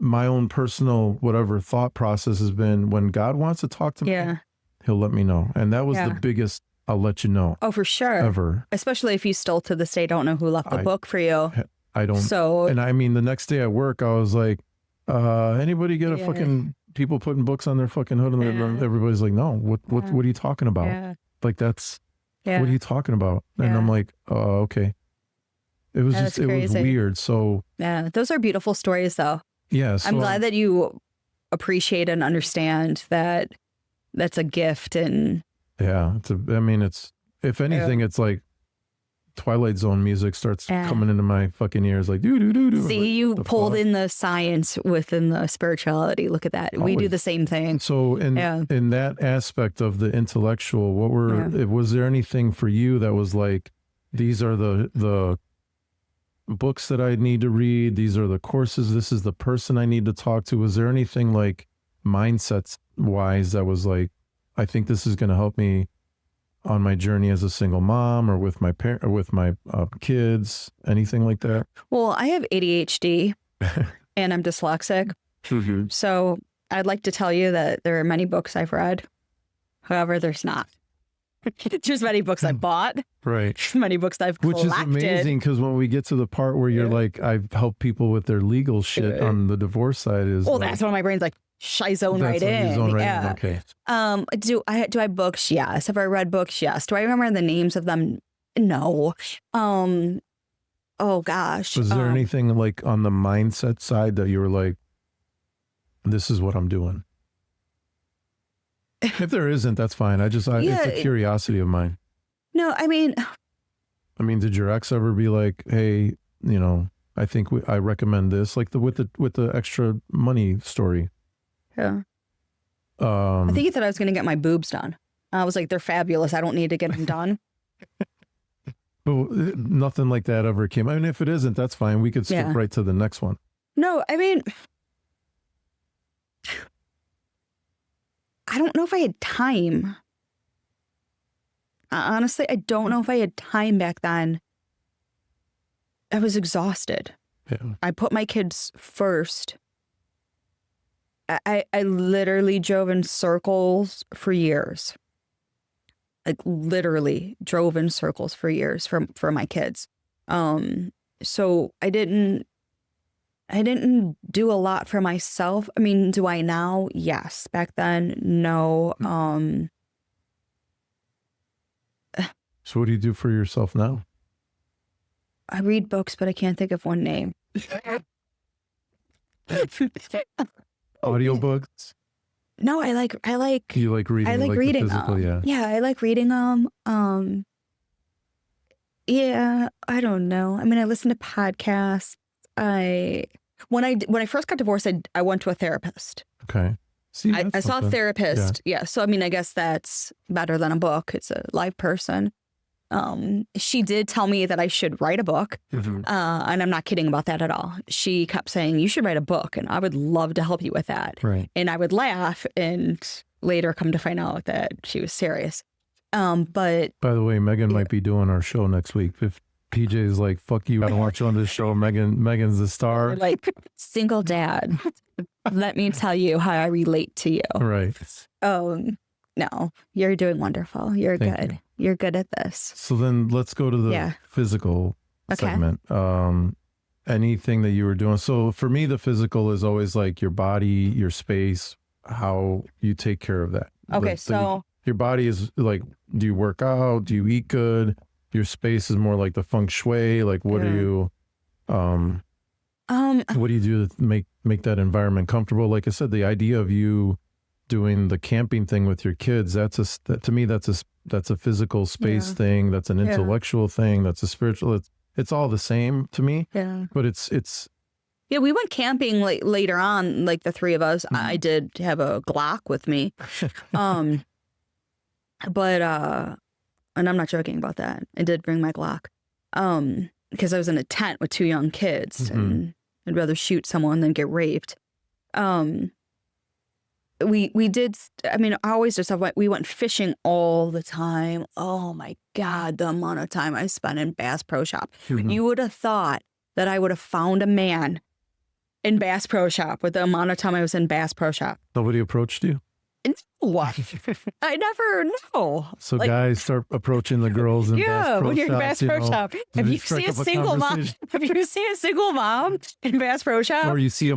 my own personal whatever thought process has been, when God wants to talk to me, he'll let me know. And that was the biggest, I'll let you know. Oh, for sure. Ever. Especially if you still to this day don't know who left the book for you. I don't. So, and I mean, the next day at work, I was like, anybody get a fucking people putting books on their fucking hood? And everybody's like, no, what are you talking about? Like, that's, what are you talking about? And I'm like, oh, okay. It was it was weird. So those are beautiful stories though. Yeah. So I'm glad that you appreciate and understand that that's a gift. And it's, if anything, it's like Twilight Zone music starts coming into my fucking ears, like do. See, like, you pulled in the science within the spirituality. Look at that. Always. We do the same thing. So in that aspect of the intellectual, was there anything for you that was like, these are the books that I need to read, these are the courses, this is the person I need to talk to? Was there anything like mindsets wise that was like, I think this is going to help me on my journey as a single mom, or with my parent, or with my kids, anything like that? Well, I have ADHD and I'm dyslexic. So I'd like to tell you that there are many books I've read. However, there's not. There's many books I've bought. Right. Many books I've collected. Which is amazing, because when we get to the part where you're like, I've helped people with their legal shit on the divorce side is. Well, that's when my brain's like, I zone right in. Okay. Do I have books? Yes. Have I read books? Yes. Do I remember the names of them? No. Oh gosh. Was there anything like on the mindset side that you were like, this is what I'm doing? If there isn't, that's fine. it's a curiosity of mine. No, I mean, did your ex ever be like, hey, I think I recommend this, like with the extra money story? Yeah. I think he thought I was going to get my boobs done. I was like, they're fabulous. I don't need to get them done. But nothing like that ever came. I mean, if it isn't, that's fine. We could skip right to the next one. No, I mean, I don't know if I had time. Honestly, I don't know if I had time back then. I was exhausted. Yeah. I put my kids first. I literally drove in circles for years. Like literally drove in circles for years for my kids. So I didn't do a lot for myself. I mean, do I now? Yes. Back then, no. So what do you do for yourself now? I read books, but I can't think of one name. Audiobooks? No, I like. You like reading? I like reading them. Yeah, I like reading them. Yeah, I don't know. I mean, I listen to podcasts. When I first got divorced, I went to a therapist. Okay. See, I saw a therapist. Yeah. So I mean, I guess that's better than a book. It's a live person. She did tell me that I should write a book. And I'm not kidding about that at all. She kept saying, you should write a book, and I would love to help you with that. Right. And I would laugh and later come to find out that she was serious. But by the way, Megan might be doing our show next week. PJ's like, fuck you, I don't want you on this show. Megan's the star. Like, single dad. Let me tell you how I relate to you. Right. No, you're doing wonderful. You're Thank good. you. You're good at this. So then let's go to the physical segment. Anything that you were doing. So for me, the physical is always like your body, your space, how you take care of that. Okay, Like, so your body is like, do you work out? Do you eat good? Your space is more like the feng shui. Like, what do you, what do you do to make that environment comfortable? Like I said, the idea of you doing the camping thing with your kids, to me, that's a physical space thing. That's an intellectual thing. That's a spiritual, it's all the same to me. Yeah. But it's. Yeah, we went camping later on, like the three of us. Mm-hmm. I did have a Glock with me. But and I'm not joking about that. I did bring my Glock. Because I was in a tent with two young kids and I'd rather shoot someone than get raped. We did, I mean, I always just we went fishing all the time. Oh my God, the amount of time I spent in Bass Pro Shop. Mm-hmm. You would have thought that I would have found a man in Bass Pro Shop with the amount of time I was in Bass Pro Shop. Nobody approached you? No. I never know. So like, guys start approaching the girls in Bass Pro when you're in Bass Pro Shop. If you see a single mom, in Bass Pro Shop, or you see a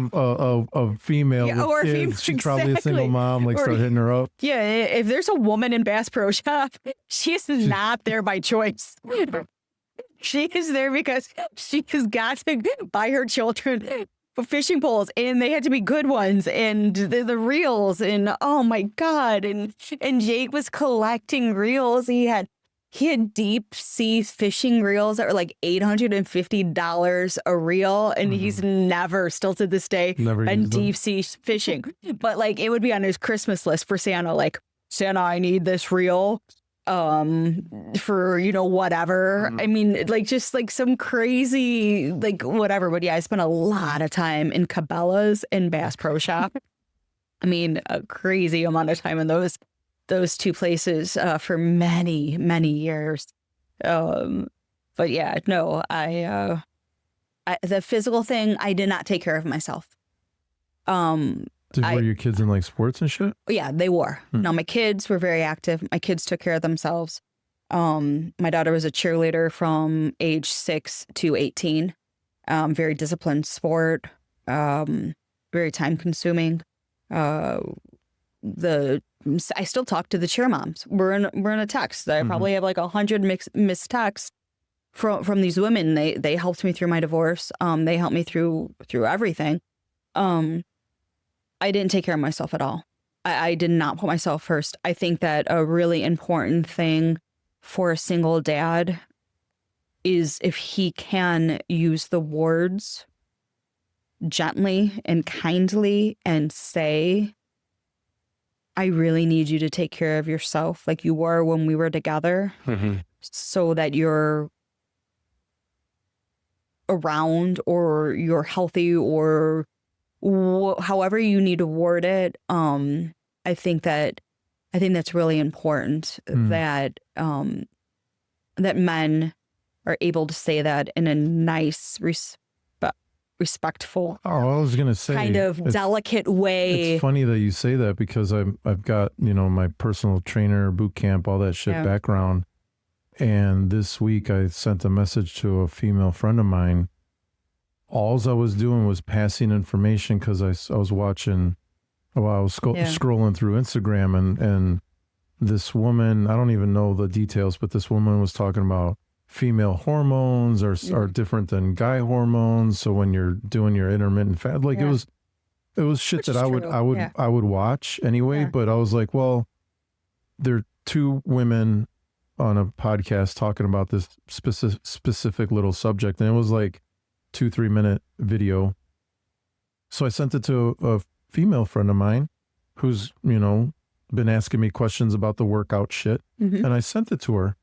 female with or kids, female, she's probably a single mom, like start hitting her up. Yeah, if there's a woman in Bass Pro Shop, she's not there by choice. She is there because she has got to buy her children fishing poles, and they had to be good ones, and the reels, and oh my God, and Jake was collecting reels. He had deep sea fishing reels that were like $850 a reel, and he's never, still to this day, been deep sea fishing. But like it would be on his Christmas list for Santa, like, Santa, I need this reel for, you know, whatever. I mean, like just like some crazy, like whatever. But yeah, I spent a lot of time in Cabela's and Bass Pro Shop. I mean, a crazy amount of time in those two places for many, many years. But yeah, no, I the physical thing, I did not take care of myself. Were your kids in like sports and shit? Yeah, they were. No, my kids were very active. My kids took care of themselves. My daughter was a cheerleader from age 6 to 18. Very disciplined sport. Very time consuming. I still talk to the cheer moms. We're in a text. I probably have like 100 missed texts from these women. They helped me through my divorce. They helped me through everything. I didn't take care of myself at all. I did not put myself first. I think that a really important thing for a single dad is if he can use the words gently and kindly and say, I really need you to take care of yourself like you were when we were together, so that you're around or you're healthy or however you need to word it. I think that's really important that that men are able to say that in a nice, respectful, I was gonna say, kind of delicate way. It's funny that you say that because I've got, you know, my personal trainer, boot camp, all that shit background, and this week I sent a message to a female friend of mine. Alls I was doing was passing information because I was watching, I was scrolling through Instagram, and this woman, I don't even know the details, but this woman was talking about female hormones are different than guy hormones. So when you're doing your intermittent fast, like it was shit Which that is I would watch anyway. But I was like, well, there are two women on a podcast talking about this specific little subject, and it was like 2-3 minute video. So I sent it to a female friend of mine who's, you know, been asking me questions about the workout shit. And I sent it to her,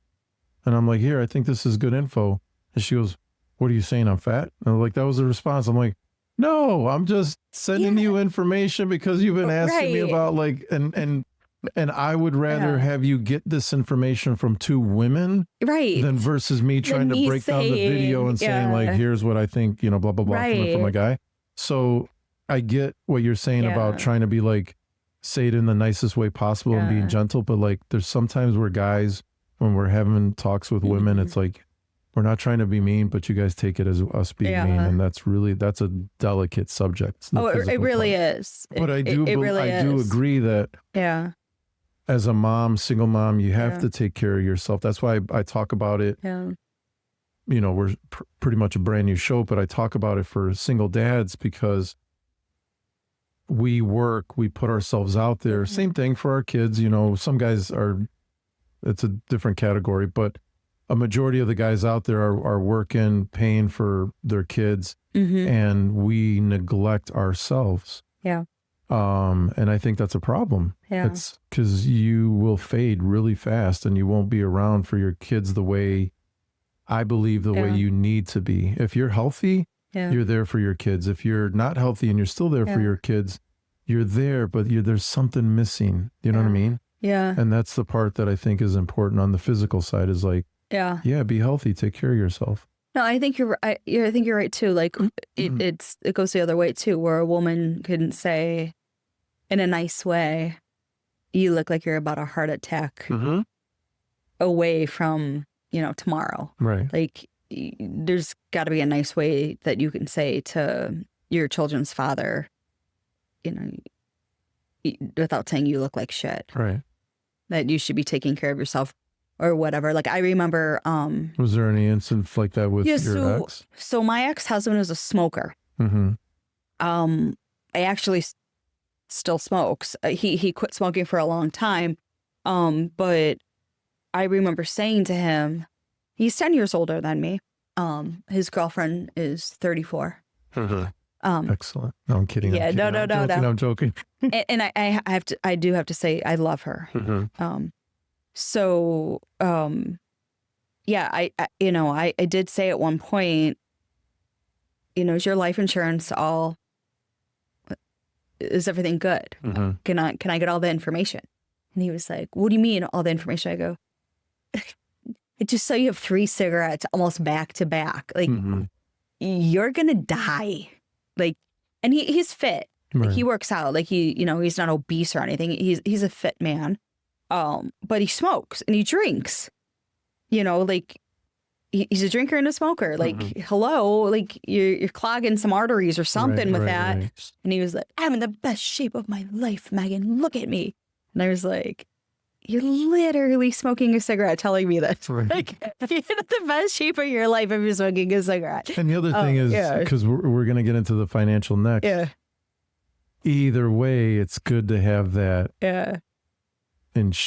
and I'm like, here, I think this is good info. And she goes, what are you saying, I'm fat? And I'm like, that was the response. I'm like, no, I'm just sending you information because you've been asking me about like, and And I would rather have you get this information from two women right than versus me trying to me break down the video and saying like, here's what I think, blah, blah, blah, coming from a guy. So I get what you're saying about trying to be like, say it in the nicest way possible and being gentle. But like, there's sometimes where guys, when we're having talks with women, it's like, we're not trying to be mean, but you guys take it as us being mean. And that's a delicate subject. It really is. But I do agree that as a mom, single mom, you have to take care of yourself. That's why I talk about it. Yeah. We're pretty much a brand new show, but I talk about it for single dads because we put ourselves out there. Same thing for our kids. Some guys it's a different category, but a majority of the guys out there are working, paying for their kids, and we neglect ourselves. Yeah. And I think that's a problem. Yeah. It's because you will fade really fast and you won't be around for your kids the way way you need to be. If you're healthy, you're there for your kids. If you're not healthy and you're still there for your kids, you're there, but there's something missing. You know what I mean? Yeah. And that's the part that I think is important on the physical side is like, be healthy, take care of yourself. No, I think you're right too. Like it goes the other way too, where a woman can say in a nice way, you look like you're about a heart attack away from, tomorrow. Right. Like there's got to be a nice way that you can say to your children's father, without saying you look like shit. Right. That you should be taking care of yourself or whatever. Like I remember was there any instance like that with your ex? So my ex-husband was a smoker. I actually still smokes. He quit smoking for a long time. But I remember saying to him, he's 10 years older than me. His girlfriend is 34. Excellent. No, I'm kidding. Yeah, no. I'm joking. And I do have to say I love her. I did say at one point, is your life insurance is everything good? Can I get all the information? And he was like, what do you mean all the information? I go, I just saw you have 3 cigarettes almost back to back. Like you're going to die. Like, and he's fit. Right. Like, he works out. Like he's not obese or anything. He's a fit man. But he smokes and he drinks, like he's a drinker and a smoker. Like, hello, like you're clogging some arteries or something with that. Right. And he was like, I'm in the best shape of my life, Megan. Look at me. And I was like, you're literally smoking a cigarette telling me this. Right. Like, you're in the best shape of your life if you're smoking a cigarette. And the other thing is, because we're going to get into the financial next. Yeah. Either way, it's good to have that. Yeah.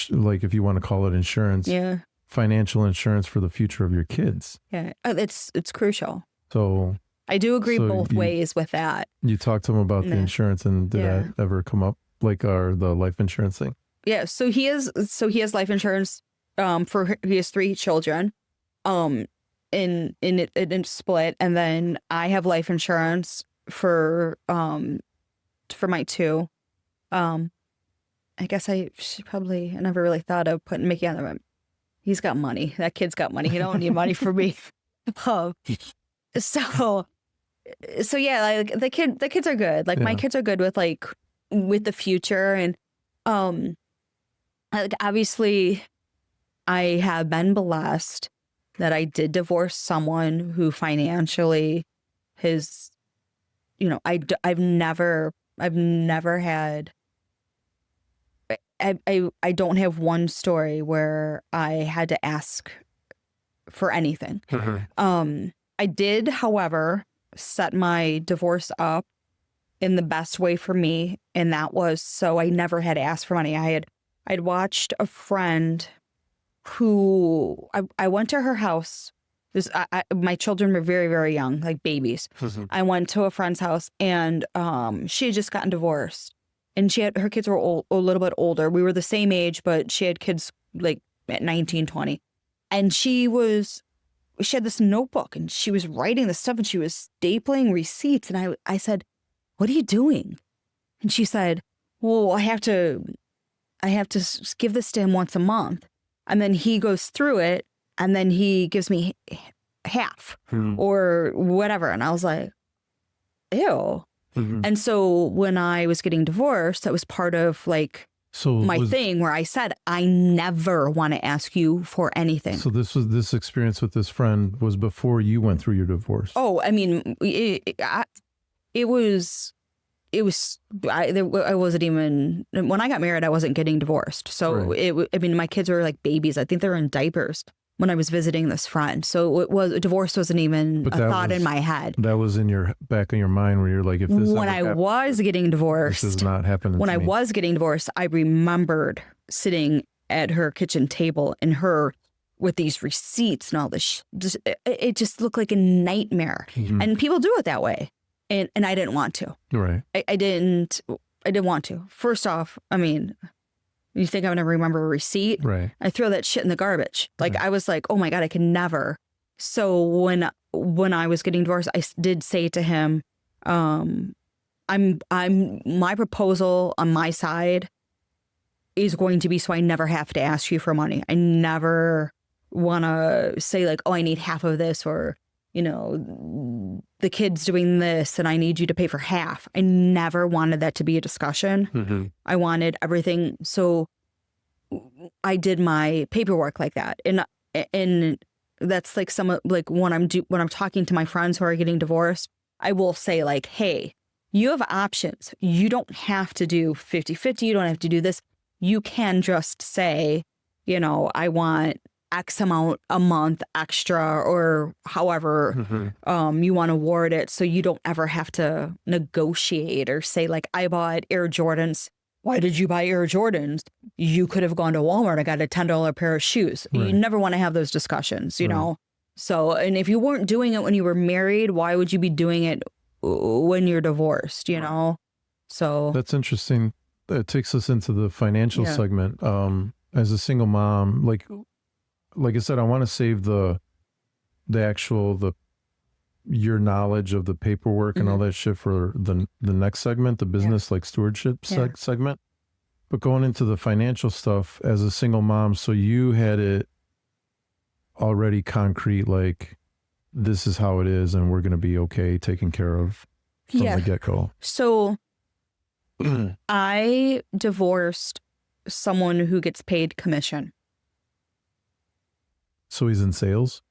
Like if you want to call it insurance. Yeah. Financial insurance for the future of your kids. Yeah. It's crucial. So I do agree both ways with that. You talked to him about the insurance, and did that ever come up, like the life insurance thing? Yeah. So he has life insurance. He has 3 children. In it split, and then I have life insurance for my 2. I guess I never really thought of putting Mickey on the. He's got money. That kid's got money. He don't need money for me. So yeah, like the kids are good. Like my kids are good with the future, and like obviously I have been blessed that I did divorce someone who financially has, I've never had. I don't have one story where I had to ask for anything. I did, however, set my divorce up in the best way for me, and that was so I never had to ask for money. I'd watched a friend who I went to her house. My children were very, very young, like babies. I went to a friend's house, and she had just gotten divorced. And her kids were a little bit older. We were the same age, but she had kids like at 19, 20. And she had this notebook, and she was writing this stuff, and she was stapling receipts. And I said, what are you doing? And she said, well, I have to I have to give this to him once a month. And then he goes through it and then he gives me half or whatever. And I was like, ew. And so when I was getting divorced, that was part of like my thing where I said, I never want to ask you for anything. So this experience with this friend was before you went through your divorce. Oh, I mean, I wasn't even, when I got married, I wasn't getting divorced. So right. I mean, my kids were like babies. I think they were in diapers when I was visiting this friend. So divorce wasn't even a thought in my head. That was in your back of your mind where you're like, if this when I was getting divorced, this is not happening. When I was getting divorced, I remembered sitting at her kitchen table and her with these receipts and all this. It just looked like a nightmare. And people do it that way. And I didn't want to. Right. I didn't want to. First off, I mean, you think I would never remember a receipt? Right. I throw that shit in the garbage. Like I was like, oh my God, I can never. So when I was getting divorced, I did say to him, my proposal on my side is going to be so I never have to ask you for money. I never want to say like, oh, I need half of this, or you know, the kid's doing this and I need you to pay for half. I never wanted that to be a discussion. I wanted everything. So I did my paperwork like that. And that's like when I'm talking to my friends who are getting divorced, I will say like, hey, you have options. You don't have to do 50-50. You don't have to do this. You can just say, you know, I want X amount a month extra, or however you want to word it, so you don't ever have to negotiate or say like, I bought Air Jordans. Why did you buy Air Jordans? You could have gone to Walmart and got a $10 pair of shoes. Right. You never want to have those discussions, you know? So, and if you weren't doing it when you were married, why would you be doing it when you're divorced, you know? So that's interesting. That takes us into the financial segment. As a single mom, like I said, I want to save your knowledge of the paperwork and all that shit for the next segment, the business like stewardship segment. But going into the financial stuff as a single mom, so you had it already concrete, like this is how it is and we're going to be okay, taken care of from the get-go. So I divorced someone who gets paid commission. So he's in sales?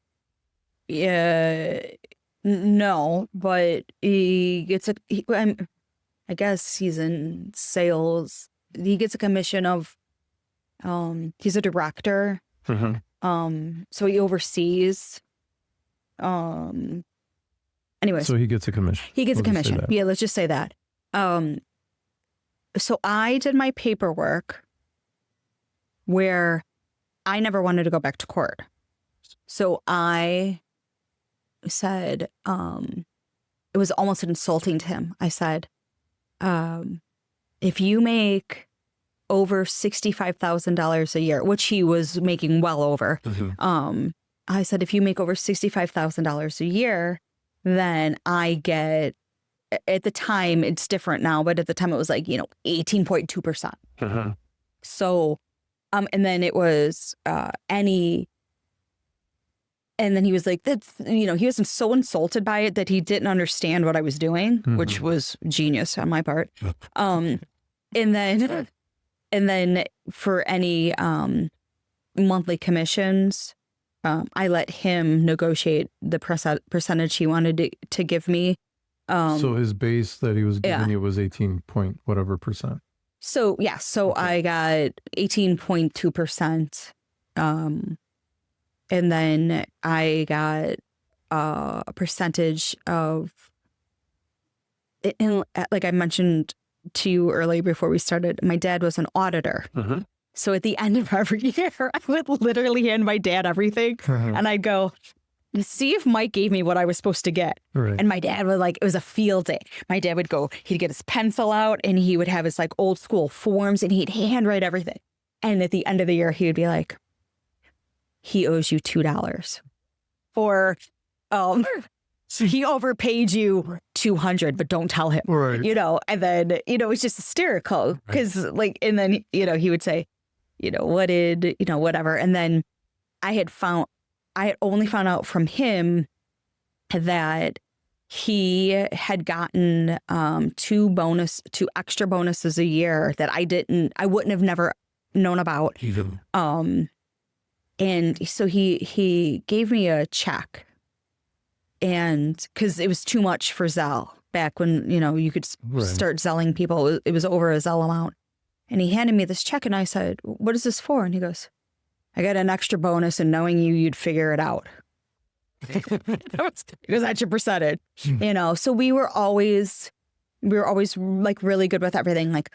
Yeah, no, but he gets I guess he's in sales. He gets a commission of, he's a director. So he oversees, anyway. So he gets a commission. He gets a commission. Yeah, let's just say that. So I did my paperwork where I never wanted to go back to court. So I said, it was almost insulting to him. I said, if you make over $65,000 a year, which he was making well over, I said, if you make over $65,000 a year, then I get, at the time, it's different now, but at the time it was like, 18.2%. So, and then it was and then he was like, that's, he wasn't so insulted by it that he didn't understand what I was doing, which was genius on my part. And then for any monthly commissions, I let him negotiate the percentage he wanted to give me. So his base that he was giving you was 18 point whatever percent. So okay. I got 18.2%. And then I got a percentage of, like I mentioned to you earlier before we started, my dad was an auditor. So at the end of every year, I would literally hand my dad everything. And I'd go, see if Mike gave me what I was supposed to get. Right. And my dad would it was a field day. My dad would go, he'd get his pencil out and he would have his old school forms and he'd handwrite everything. And at the end of the year, he would be like, he owes you $2 for he overpaid you 200, but don't tell him, Right. and then, it's just hysterical because and then, he would say, whatever. And then I had only found out from him that he had gotten two extra bonuses a year that I wouldn't have never known about. And so he gave me a check, and because it was too much for Zelle back when, you could start Zelling people. It was over a Zelle amount. And he handed me this check, and I said, "What is this for?" And he goes, "I got an extra bonus, and knowing you'd figure it out." Because that's your percentage, So we were always like really good with everything. Like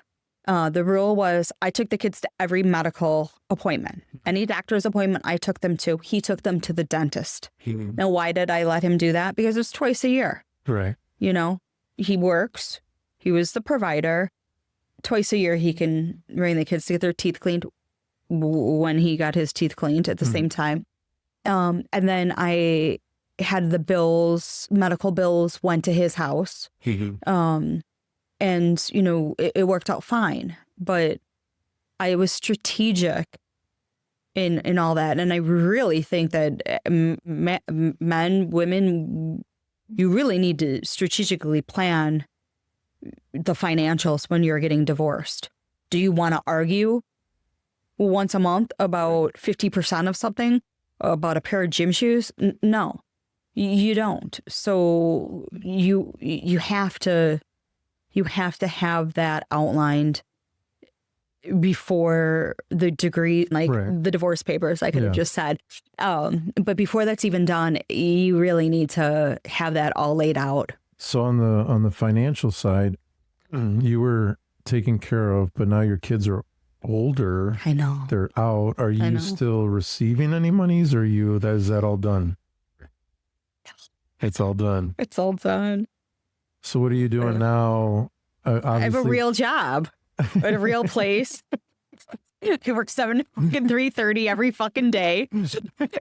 the rule was I took the kids to every medical appointment, any doctor's appointment I took them to. He took them to the dentist. Now, why did I let him do that? Because it's twice a year. Right. He works. He was the provider. Twice a year, he can bring the kids to get their teeth cleaned when he got his teeth cleaned at the same time. And then I had the medical bills went to his house. And, it worked out fine. But I was strategic in all that. And I really think that men, women, you really need to strategically plan the financials when you're getting divorced. Do you want to argue once a month about 50% of something, about a pair of gym shoes? No, you don't. So you have to have that outlined before the degree, like the divorce papers, I could have just said. But before that's even done, you really need to have that all laid out. So on the financial side, you were taken care of, but now your kids are older. I know. They're out. Are you still receiving any monies, or is that all done? It's all done. It's all done. So what are you doing now? I have a real job at a real place. I work 7 to 3:30 every fucking day.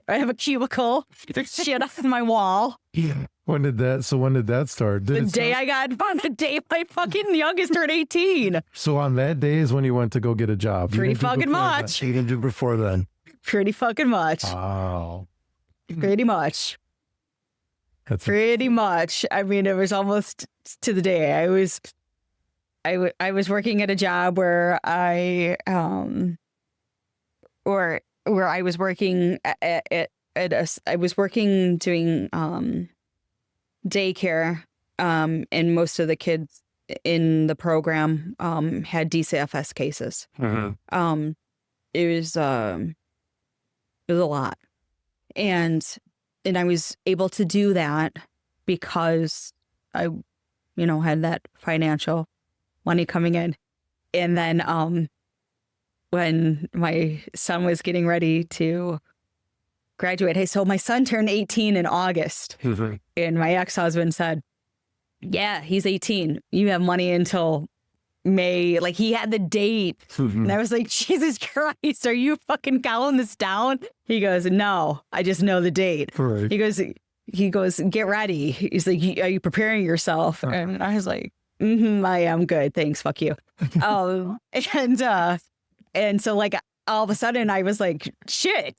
I have a cubicle. There's shit on my wall. Yeah. When did that start? The day my fucking youngest turned 18. So on that day is when you went to go get a job. Pretty fucking much. You didn't do before then. Pretty fucking much. Wow. Pretty much. Pretty much. I mean, it was almost to the day. I was working at a job where I was working I was working doing daycare, and most of the kids in the program had DCFS cases. It was a lot, and I was able to do that because I, had that financial money coming in. And then when my son was getting ready to graduate, so my son turned 18 in August. And my ex-husband said, "Yeah, he's 18. You have money until May." Like, he had the date. And I was like, Jesus Christ, are you fucking counting this down? He goes, "No, I just know the date." Right. He goes, "Get ready." He's like, "Are you preparing yourself?" And I was like, "I am good. Thanks. Fuck you." And so, like, all of a sudden I was like, shit.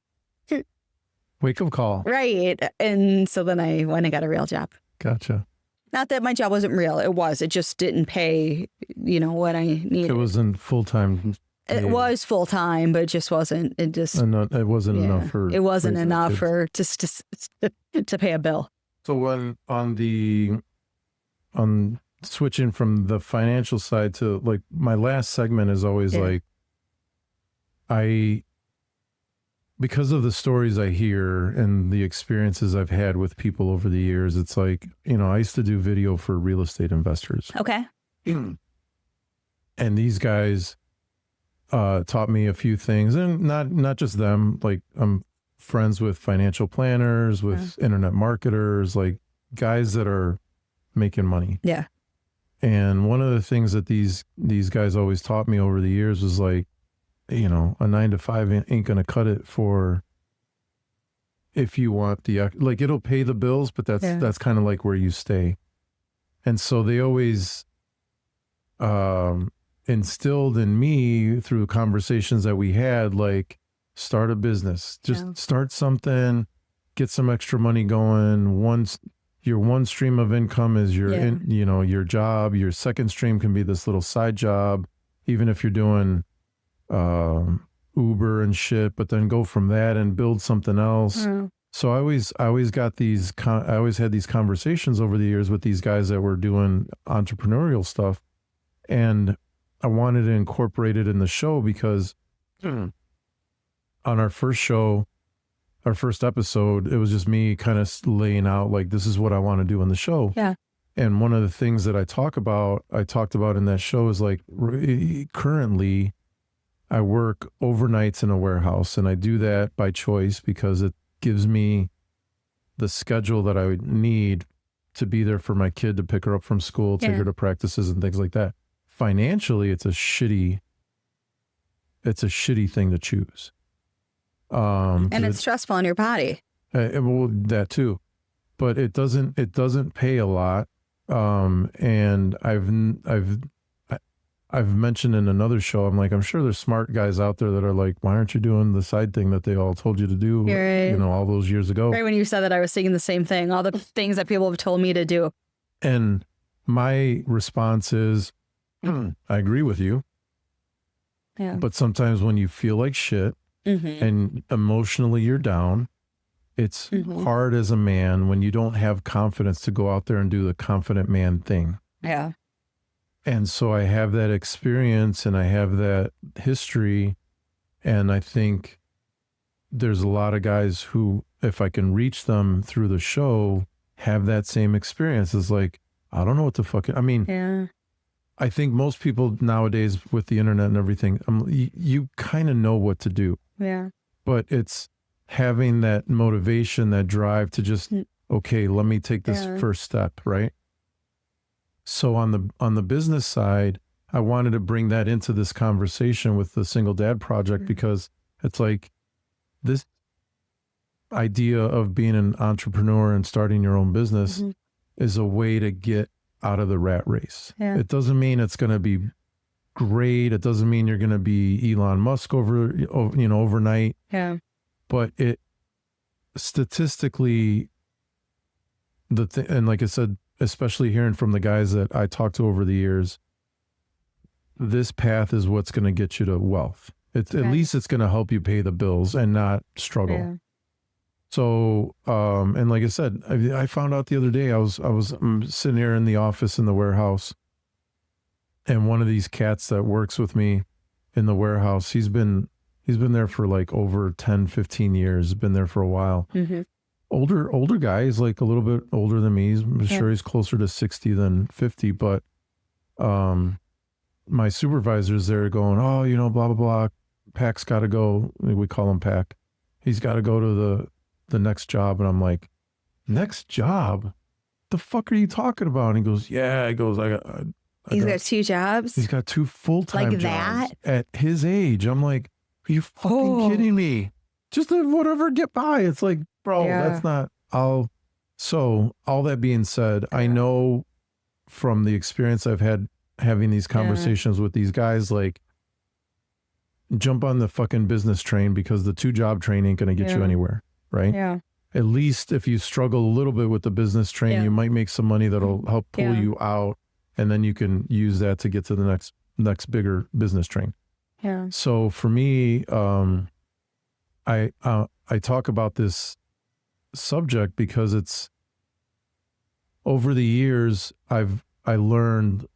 Wake up call. Right. And so then I went and got a real job. Gotcha. Not that my job wasn't real. It just didn't pay, what I needed. It wasn't full-time. It was full-time, but it just wasn't. It wasn't enough for. It wasn't enough for just to pay a bill. So when on switching from the financial side to, like, my last segment is always like, because of the stories I hear and the experiences I've had with people over the years, it's like, I used to do video for real estate investors. Okay. And these guys taught me a few things, and not just them. Like, I'm friends with financial planners, with internet marketers, like guys that are making money. Yeah. And one of the things that these guys always taught me over the years was like, a 9 to 5 ain't going to cut it for, if you want like it'll pay the bills, but that's kind of like where you stay. And so they always instilled in me through conversations that we had, like, start a business, just start something, get some extra money going. Your one stream of income is your your job. Your second stream can be this little side job, even if you're doing Uber and shit, but then go from that and build something else. So I always had these conversations over the years with these guys that were doing entrepreneurial stuff, and I wanted to incorporate it in the show because on our first show, our first episode, it was just me kind of laying out, like, this is what I want to do in the show. Yeah. And one of the things that I talked about in that show is, like, currently I work overnights in a warehouse, and I do that by choice because it gives me the schedule that I would need to be there for my kid, to pick her up from school, take her to practices and things like that. Financially, it's a shitty thing to choose. And it's stressful on your body. Well, that too, but it doesn't pay a lot. And I've mentioned in another show, I'm like, I'm sure there's smart guys out there that are like, why aren't you doing the side thing that they all told you to do, right. All those years ago? Right when you said that, I was thinking the same thing, all the things that people have told me to do. And my response is, I agree with you. Yeah. But sometimes when you feel like shit and emotionally you're down, it's hard as a man when you don't have confidence to go out there and do the confident man thing. Yeah. And so I have that experience and I have that history. And I think there's a lot of guys who, if I can reach them through the show, have that same experience. It's like, I don't know what to I think most people nowadays with the internet and everything, you kind of know what to do. Yeah. But it's having that motivation, that drive to just, okay, let me take this first step, right? So on the business side, I wanted to bring that into this conversation with the Single Dad Project because it's like this idea of being an entrepreneur and starting your own business is a way to get out of the rat race. Yeah. It doesn't mean it's going to be great. It doesn't mean you're going to be Elon Musk overnight. Yeah. But it statistically, and like I said, especially hearing from the guys that I talked to over the years, this path is what's going to get you to wealth. At least it's going to help you pay the bills and not struggle. Yeah. So, and like I said, I found out the other day, I was sitting here in the office in the warehouse, and one of these cats that works with me in the warehouse, he's been there for like over 10, 15 years, been there for a while. Older guy, he's like a little bit older than me. I'm sure he's closer to 60 than 50, but my supervisor's there going, oh, blah, blah, blah. Pac's got to go. We call him Pac. He's got to go to the next job. And I'm like, next job? The fuck are you talking about? And he goes, yeah. He goes, He's got 2 jobs? He's got 2 full-time like jobs that? At his age. I'm like, are you fucking kidding me? Just whatever, get by. It's like, bro, that's not, so all that being said, I know from the experience I've had having these conversations with these guys, like, jump on the fucking business train because the 2-job train ain't going to get you anywhere, right? Yeah. At least if you struggle a little bit with the business train, you might make some money that'll help pull you out, and then you can use that to get to the next bigger business train. Yeah. So for me, I talk about this subject because it's over the years I learned,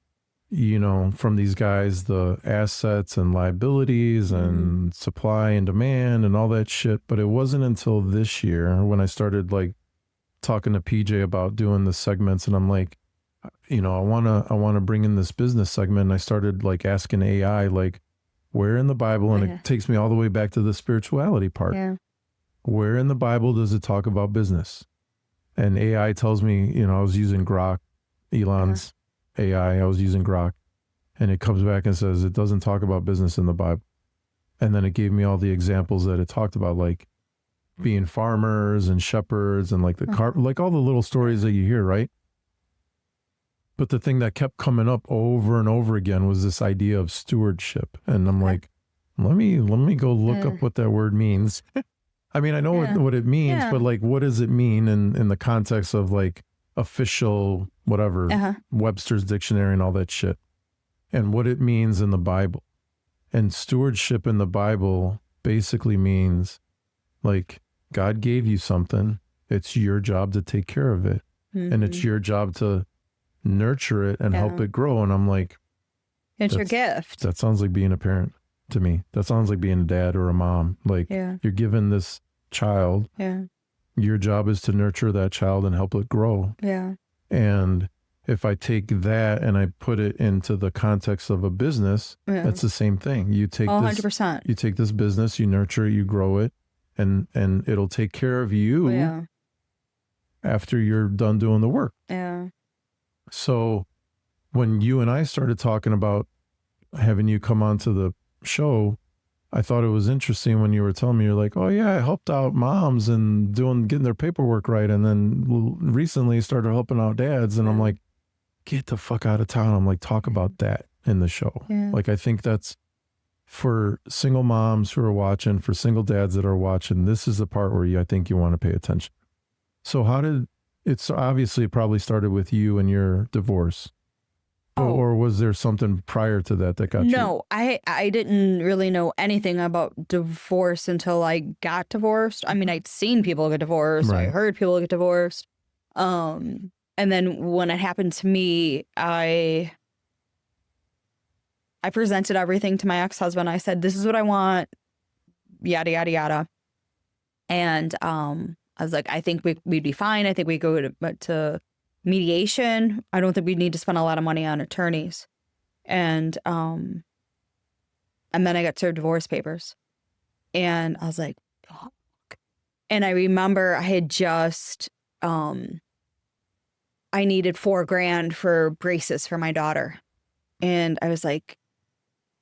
from these guys, the assets and liabilities and supply and demand and all that shit. But it wasn't until this year when I started like talking to PJ about doing the segments, and I'm like, I want to bring in this business segment. And I started like asking AI, like, where in the Bible, and it takes me all the way back to the spirituality part. Yeah. Where in the Bible does it talk about business? And AI tells me, I was using Grok, Elon's AI, I was using Grok, and it comes back and says it doesn't talk about business in the Bible. And then it gave me all the examples that it talked about, like being farmers and shepherds and like like all the little stories that you hear, right? But the thing that kept coming up over and over again was this idea of stewardship. And I'm like, let me go look up what that word means. I mean, I know what it means, but like, what does it mean in the context of like official, whatever, Webster's dictionary and all that shit, and what it means in the Bible. And stewardship in the Bible basically means like God gave you something. It's your job to take care of it. And it's your job to nurture it and help it grow. And I'm like, it's your gift. That sounds like being a parent to me. That sounds like being a dad or a mom. Like you're given this child. Your job is to nurture that child and help it grow. And if I take that and I put it into the context of a business, that's the same thing. You take 100%. You take this business, you nurture it, you grow it, and it'll take care of you after you're done doing the work. So when you and I started talking about having you come onto the show, I thought it was interesting when you were telling me, you're like, oh yeah, I helped out moms and getting their paperwork right. And then recently started helping out dads. And I'm like, get the fuck out of town. I'm like, talk about that in the show. Like, I think that's for single moms who are watching, for single dads that are watching, this is the part where I think you want to pay attention. So it's obviously probably started with you and your divorce. Or was there something prior to that got you? No, I didn't really know anything about divorce until I got divorced. I mean, I'd seen people get divorced. I heard people get divorced. And then when it happened to me, I presented everything to my ex-husband. I said, this is what I want, yada, yada, yada. And I was like, I think we'd be fine. I think we go to mediation. I don't think we'd need to spend a lot of money on attorneys. And then I got served divorce papers. And I was like, fuck. And I remember I had just, I needed $4,000 for braces for my daughter. And I was like,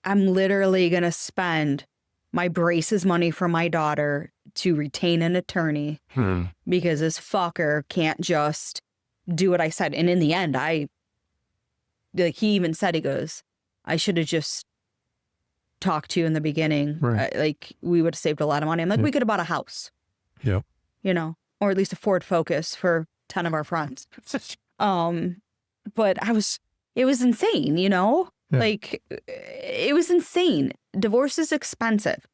I'm literally going to spend my braces money for my daughter to retain an attorney because this fucker can't just do what I said. And in the end, he even said, he goes, I should have just talked to you in the beginning. Like, we would have saved a lot of money. I'm like, we could have bought a house. You know, or at least a Ford Focus for 10 of our friends. But it was insane, you know? Like, it was insane. Divorce is expensive.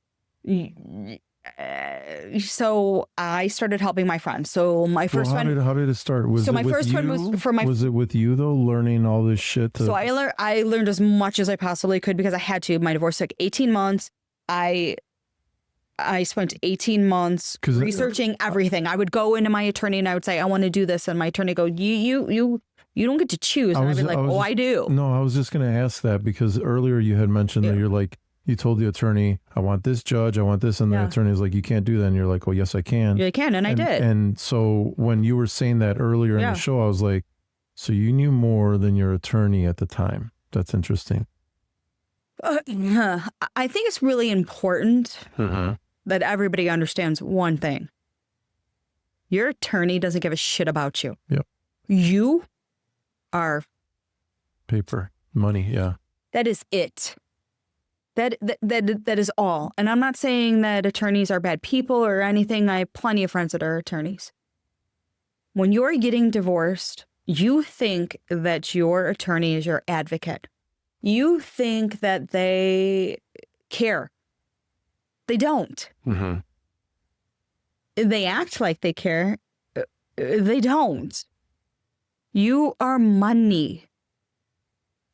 So I started helping my friends. So my first friend. How did it start? Was it with you though, learning all this shit? So I learned as much as I possibly could because I had to. My divorce took 18 months. I spent 18 months researching everything. I would go into my attorney and I would say, I want to do this, and my attorney go, you don't get to choose. And I'd be like, I do. No, I was just going to ask that because earlier you had mentioned that you're like, you told the attorney, I want this judge, I want this. And the attorney's like, you can't do that. And you're like, well, yes, I can. Yeah, I can. And I did. And so when you were saying that earlier in the show, I was like, so you knew more than your attorney at the time. That's interesting. I think it's really important that everybody understands one thing. Your attorney doesn't give a shit about you. You are paper, money. That is it. That is all. And I'm not saying that attorneys are bad people or anything. I have plenty of friends that are attorneys. When you're getting divorced, you think that your attorney is your advocate. You think that they care. They don't. They act like they care. They don't. You are money.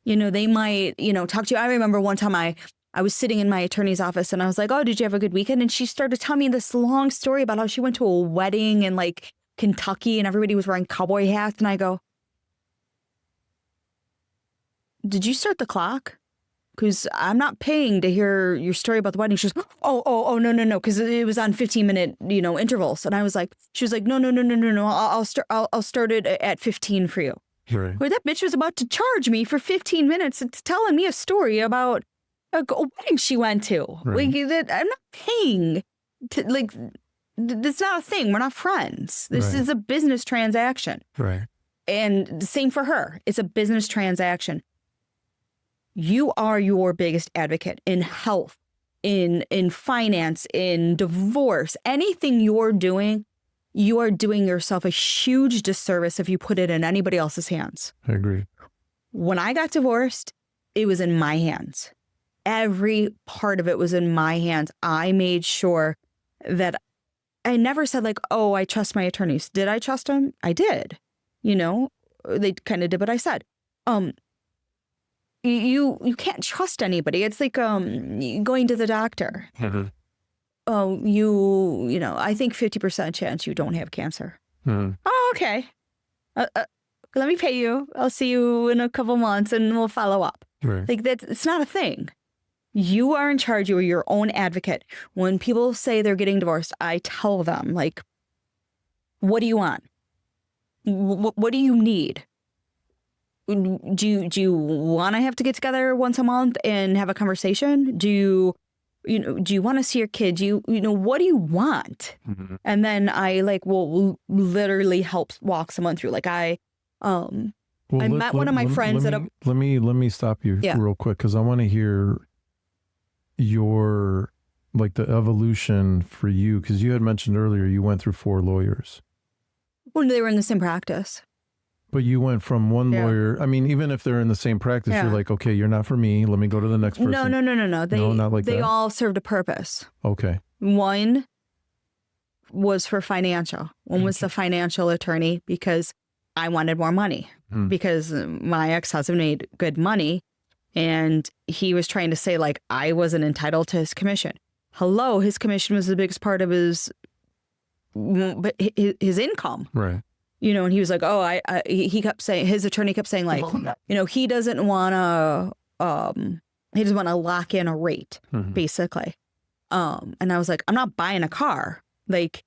You know, they might, talk to you. I remember one time I was sitting in my attorney's office and I was like, oh, did you have a good weekend? And she started telling me this long story about how she went to a wedding in like Kentucky and everybody was wearing cowboy hats. And I go, did you start the clock? Because I'm not paying to hear your story about the wedding. She goes, oh, no. Because it was on 15-minute, intervals. And I was like, she was like, no. I'll start it at 15 for you. Right. Where that bitch was about to charge me for 15 minutes. It's telling me a story about a wedding she went to. Right. Like, that I'm not paying to, like, That's not a thing. We're not friends. This Right. is a business transaction. Right. And the same for her. It's a business transaction. You are your biggest advocate in health, in finance, in divorce. Anything you're doing, you are doing yourself a huge disservice if you put it in anybody else's hands. I agree. When I got divorced, it was in my hands. Every part of it was in my hands. I made sure that I never said like, oh, I trust my attorneys. Did I trust them? I did. You know, they kind of did what I said. You can't trust anybody. It's like going to the doctor. Mm-hmm. Oh, you know, I think 50% chance you don't have cancer. Mm-hmm. Oh, okay. Let me pay you. I'll see you in a couple months and we'll follow up. Right. Like it's not a thing. You are in charge. You are your own advocate. When people say they're getting divorced, I tell them like, what do you want? What do you need? Do you want to have to get together once a month and have a conversation? Do you want to see your kid? What do you want? Mm-hmm. And then I will literally help walk someone through. Like I met one of my friends at a. Let me stop you real quick because I want to hear your the evolution for you, because you had mentioned earlier you went through 4 lawyers. Well, they were in the same practice. But you went from one lawyer. I mean, even if they're in the same practice, you're like, okay, you're not for me. Let me go to the next person. No. No, not like they that. all served a purpose. Okay. One was for financial. One was the financial attorney because I wanted more money because my ex-husband made good money and he was trying to say like I wasn't entitled to his commission. Hello, his commission was the biggest part of his income. Right. You know, and he was like, oh, he kept saying, his attorney kept saying like, he doesn't want to lock in a rate, basically. And I was like, I'm not buying a car. Like,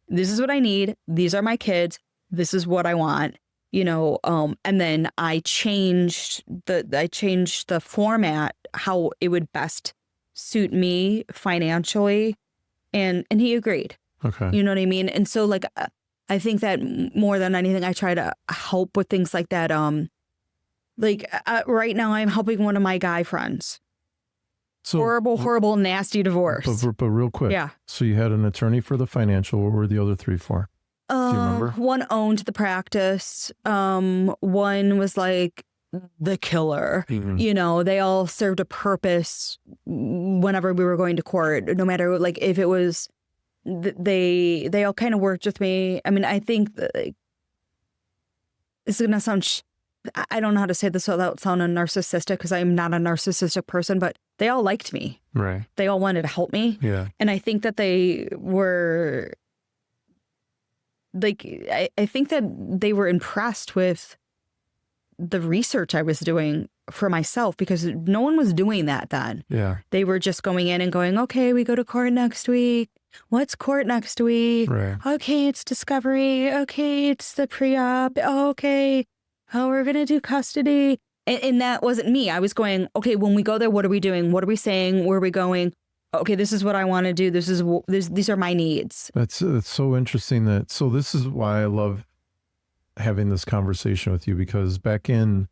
this is what I need. These are my kids. This is what I want, and then I changed the format, how it would best suit me financially. And he agreed. Okay. You know what I mean? And so I think that more than anything, I try to help with things like that. Right now I'm helping one of my guy friends. So horrible, nasty divorce. But real quick. Yeah. So you had an attorney for the financial. What were the other 3 for? Do you remember? One owned the practice. One was like the killer. Mm-hmm. They all served a purpose whenever we were going to court, no matter if it was. They all kind of worked with me. I mean, I think that, it's going to sound, I don't know how to say this without sounding narcissistic because I'm not a narcissistic person, but they all liked me. Right. They all wanted to help me. Yeah. And I think that they were, I think that they were impressed with the research I was doing for myself because no one was doing that then. Yeah. They were just going in and going, okay, we go to court next week. What's court next week? Right. Okay, it's discovery. Okay, it's the pre-op. Okay, we're going to do custody. And that wasn't me. I was going, okay, when we go there, what are we doing? What are we saying? Where are we going? Okay, this is what I want to do. These are my needs. That's so interesting. So this is why I love having this conversation with you, because back I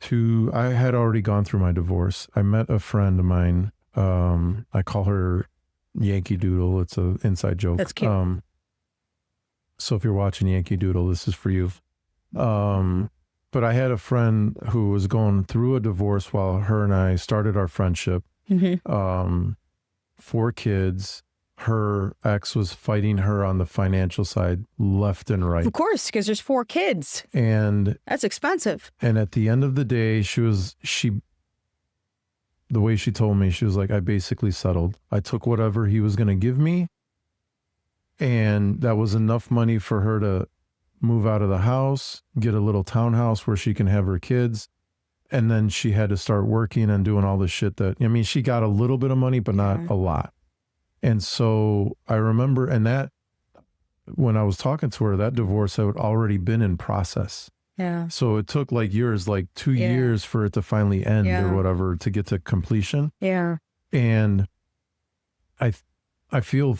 had already gone through my divorce. I met a friend of mine. I call her Yankee Doodle. It's an inside joke. That's cute. So if you're watching Yankee Doodle, this is for you. But I had a friend who was going through a divorce while her and I started our friendship. Mm-hmm. 4 kids. Her ex was fighting her on the financial side left and right. Of course, because there's 4 kids. And that's expensive. And at the end of the day, the way she told me, she was like, I basically settled. I took whatever he was going to give me. And that was enough money for her to move out of the house, get a little townhouse where she can have her kids. And then she had to start working and doing all the shit she got a little bit of money, but not a lot. And so I remember, and that when I was talking to her, that divorce had already been in process. Yeah. So it took years, 2 years for it to finally end or whatever, to get to completion. Yeah. And I feel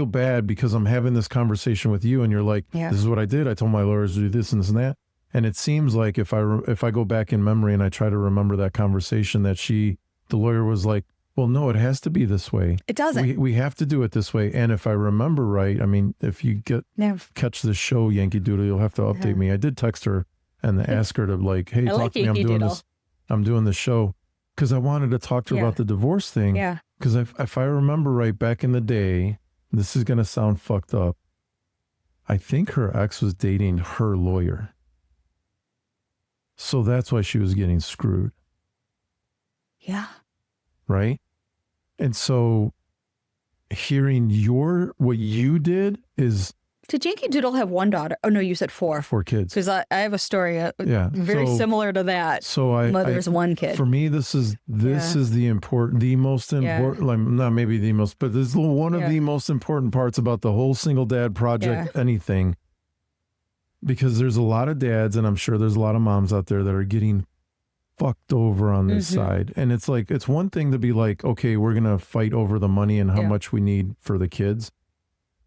bad because I'm having this conversation with you and you're like, Yeah. this is what I did. I told my lawyers to do this and this and that. And it seems like if I go back in memory and I try to remember that conversation that the lawyer was like, well, no, it has to be this way. It doesn't. We have to do it this way. And if I remember right, I mean, if you catch this show, Yankee Doodle, you'll have to update me. I did text her and ask her to like, hey, talk to me. I'm doing this show. Because I wanted to talk to her about the divorce thing. Yeah. Because if I remember right, back in the day, this is going to sound fucked up. I think her ex was dating her lawyer. So that's why she was getting screwed. Yeah. Right? And so hearing what you did is... Did Yankee Doodle have one daughter? Oh, no, you said 4. 4 kids. Because I have a story very similar to that. So Mother's 1 kid. For me, this is the most important, like not maybe the most, but this is one of the most important parts about the whole single dad project, anything. Because there's a lot of dads, and I'm sure there's a lot of moms out there that are getting fucked over on this side. And it's like, it's one thing to be like, okay, we're going to fight over the money and how much we need for the kids.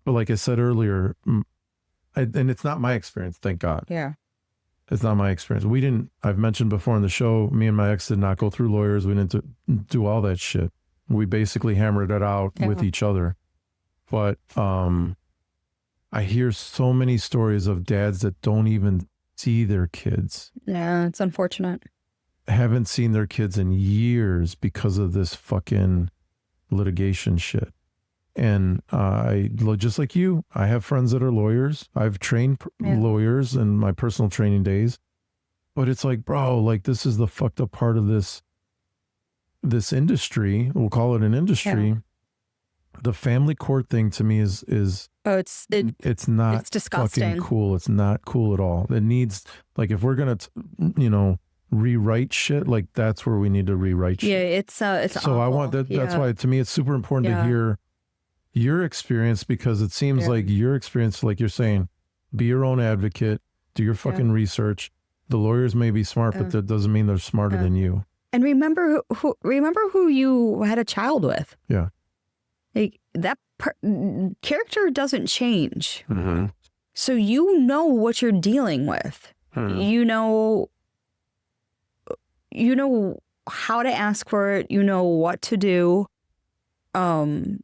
But like I said earlier, and it's not my experience, thank God. Yeah. It's not my experience. I've mentioned before in the show, me and my ex did not go through lawyers. We didn't do all that shit. We basically hammered it out with each other. But I hear so many stories of dads that don't even see their kids. Yeah, it's unfortunate. Haven't seen their kids in years because of this fucking litigation shit. And I, just like you, I have friends that are lawyers. I've trained lawyers in my personal training days. But it's like, bro, like this is the fucked up part of this industry. We'll call it an industry. Yeah. The family court thing to me is it's not disgusting. Fucking cool. It's not cool at all. It needs, like, if we're going to, rewrite shit, like that's where we need to rewrite shit. Yeah, it's so awful. I want that. That's why to me it's super important to hear your experience, because it seems like your experience, like you're saying, be your own advocate, do your fucking research. The lawyers may be smart, but that doesn't mean they're smarter than you. And remember who you had a child with. Yeah. Like that character doesn't change. Mm-hmm. So you know what you're dealing with. Mm-hmm. You know how to ask for it. You know what to do. And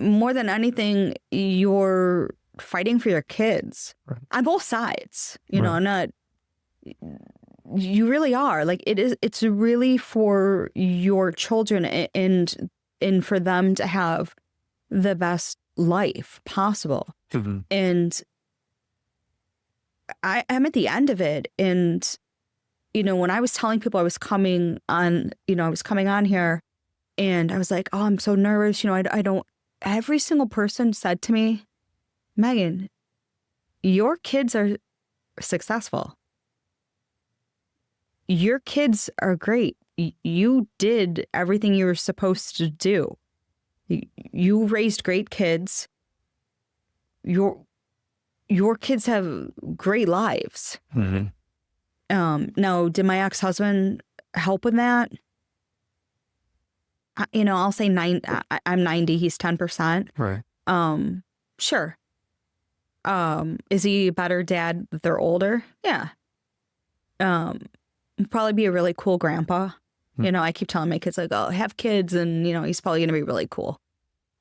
more than anything, you're fighting for your kids on both sides. You know, you really are. Like it's really for your children and for them to have the best life possible. Mm-hmm. And I'm at the end of it. And, when I was telling people I was coming on here, and I was like, oh, I'm so nervous. Every single person said to me, Megan, your kids are successful. Your kids are great. You did everything you were supposed to do. You raised great kids. Your kids have great lives. Mm-hmm. Now, did my ex-husband help with that? I'll say I'm 90, he's 10%. Right. Sure. Is he a better dad that they're older? Yeah. Probably be a really cool grandpa. I keep telling my kids, like, oh, have kids, and, he's probably going to be really cool.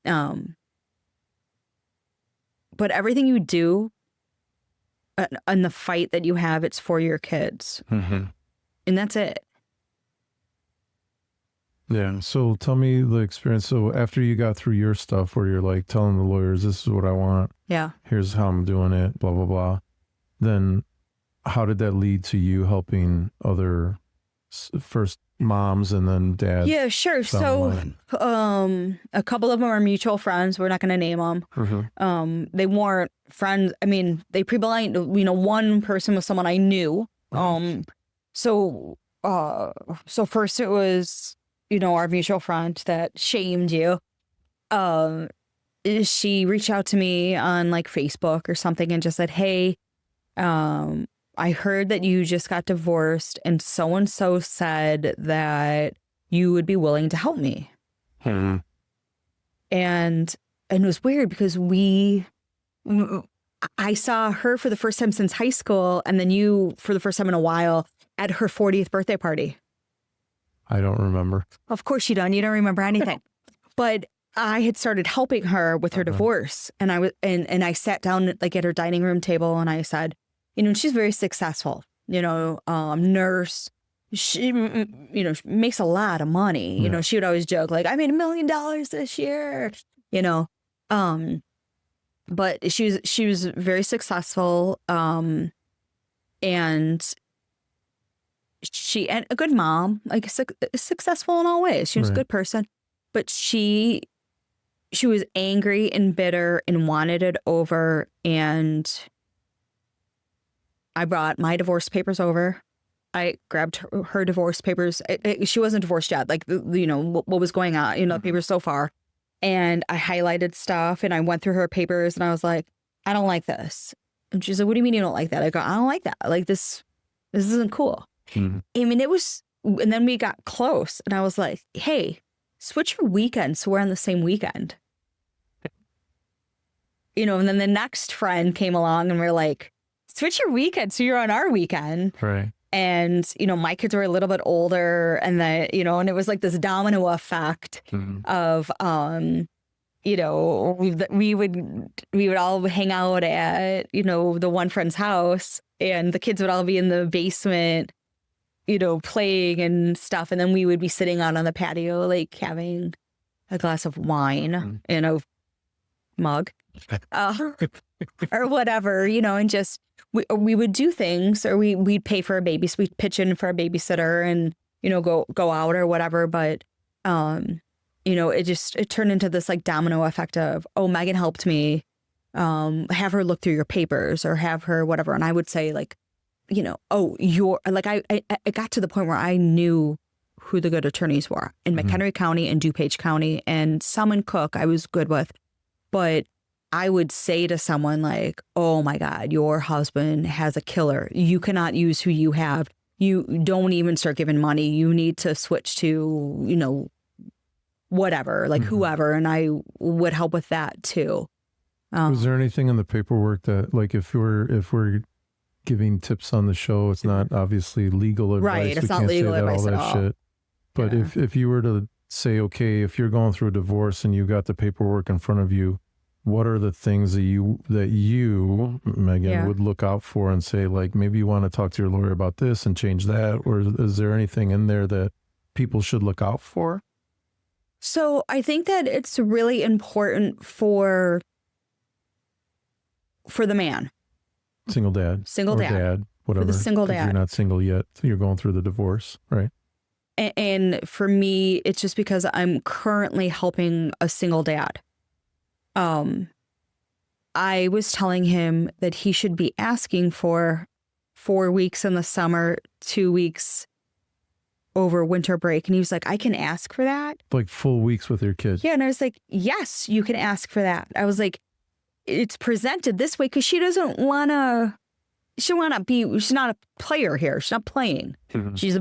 But everything you do and the fight that you have, it's for your kids. Mm-hmm. And that's it. Yeah. So tell me the experience. So after you got through your stuff where you're like telling the lawyers, this is what I want. Yeah. Here's how I'm doing it, blah, blah, blah. Then how did that lead to you helping other first moms and then dads? Yeah, sure. So a couple of them are mutual friends. We're not going to name them. Mm-hmm. They weren't friends. I mean, they pre-blind, one person was someone I knew. So first it was, our mutual friend that shamed you. She reached out to me on like Facebook or something and just said, hey, I heard that you just got divorced and so said that you would be willing to help me. Mm-hmm. And it was weird because I saw her for the first time since high school, and then you for the first time in a while at her 40th birthday party. I don't remember. Of course you don't. You don't remember anything. But I had started helping her with her divorce, and I sat down like at her dining room table, and I said, she's very successful, nurse. She, makes a lot of money. Yeah. She would always joke like, I made $1 million this year, but she was very successful, and and a good mom, like successful in all ways. She was a good person, but she was angry and bitter and wanted it over. And I brought my divorce papers over. I grabbed her divorce papers. She wasn't divorced yet. Like, what was going on, the papers so far. And I highlighted stuff and I went through her papers and I was like, I don't like this. And she's like, what do you mean you don't like that? I go, I don't like that. Like this isn't cool. Mm-hmm. I mean, and then we got close and I was like, hey, switch your weekend so we're on the same weekend. And then the next friend came along and we're like, switch your weekend so you're on our weekend. Right. And, my kids were a little bit older and and it was like this domino effect of, we would all hang out at, the one friend's house and the kids would all be in the basement, playing and stuff. And then we would be sitting out on the patio, like having a glass of wine in a mug or whatever, and just, we would do things, or we'd pay for we'd pitch in for a babysitter and, go out or whatever. But, it turned into this like domino effect of, oh, Megan helped me, have her look through your papers or have her whatever. And I would say like, oh, I got to the point where I knew who the good attorneys were in McHenry County and DuPage County, and some in Cook I was good with, but I would say to someone like, oh my God, your husband has a killer. You cannot use who you have. You don't even start giving money. You need to switch to, whatever, like whoever. And I would help with that too. Was there anything in the paperwork that, like, if we're giving tips on the show, it's not obviously legal advice. Right, it's we not can't legal say that, advice all at that all. shit. But if you were to say, okay, if you're going through a divorce and you got the paperwork in front of you, what are the things that you Megan, would look out for and say, like, maybe you want to talk to your lawyer about this and change that? Or is there anything in there that people should look out for? So I think that it's really important for the man. Single dad. Single or dad. Whatever. For the single 'cause dad. You're not single yet. So you're going through the divorce, right? And for me, it's just because I'm currently helping a single dad. I was telling him that he should be asking for 4 weeks in the summer, 2 weeks over winter break. And he was like, I can ask for that? Like full weeks with your kid. Yeah. And I was like, yes, you can ask for that. I was like, it's presented this way because she's not a player here. She's not playing. She's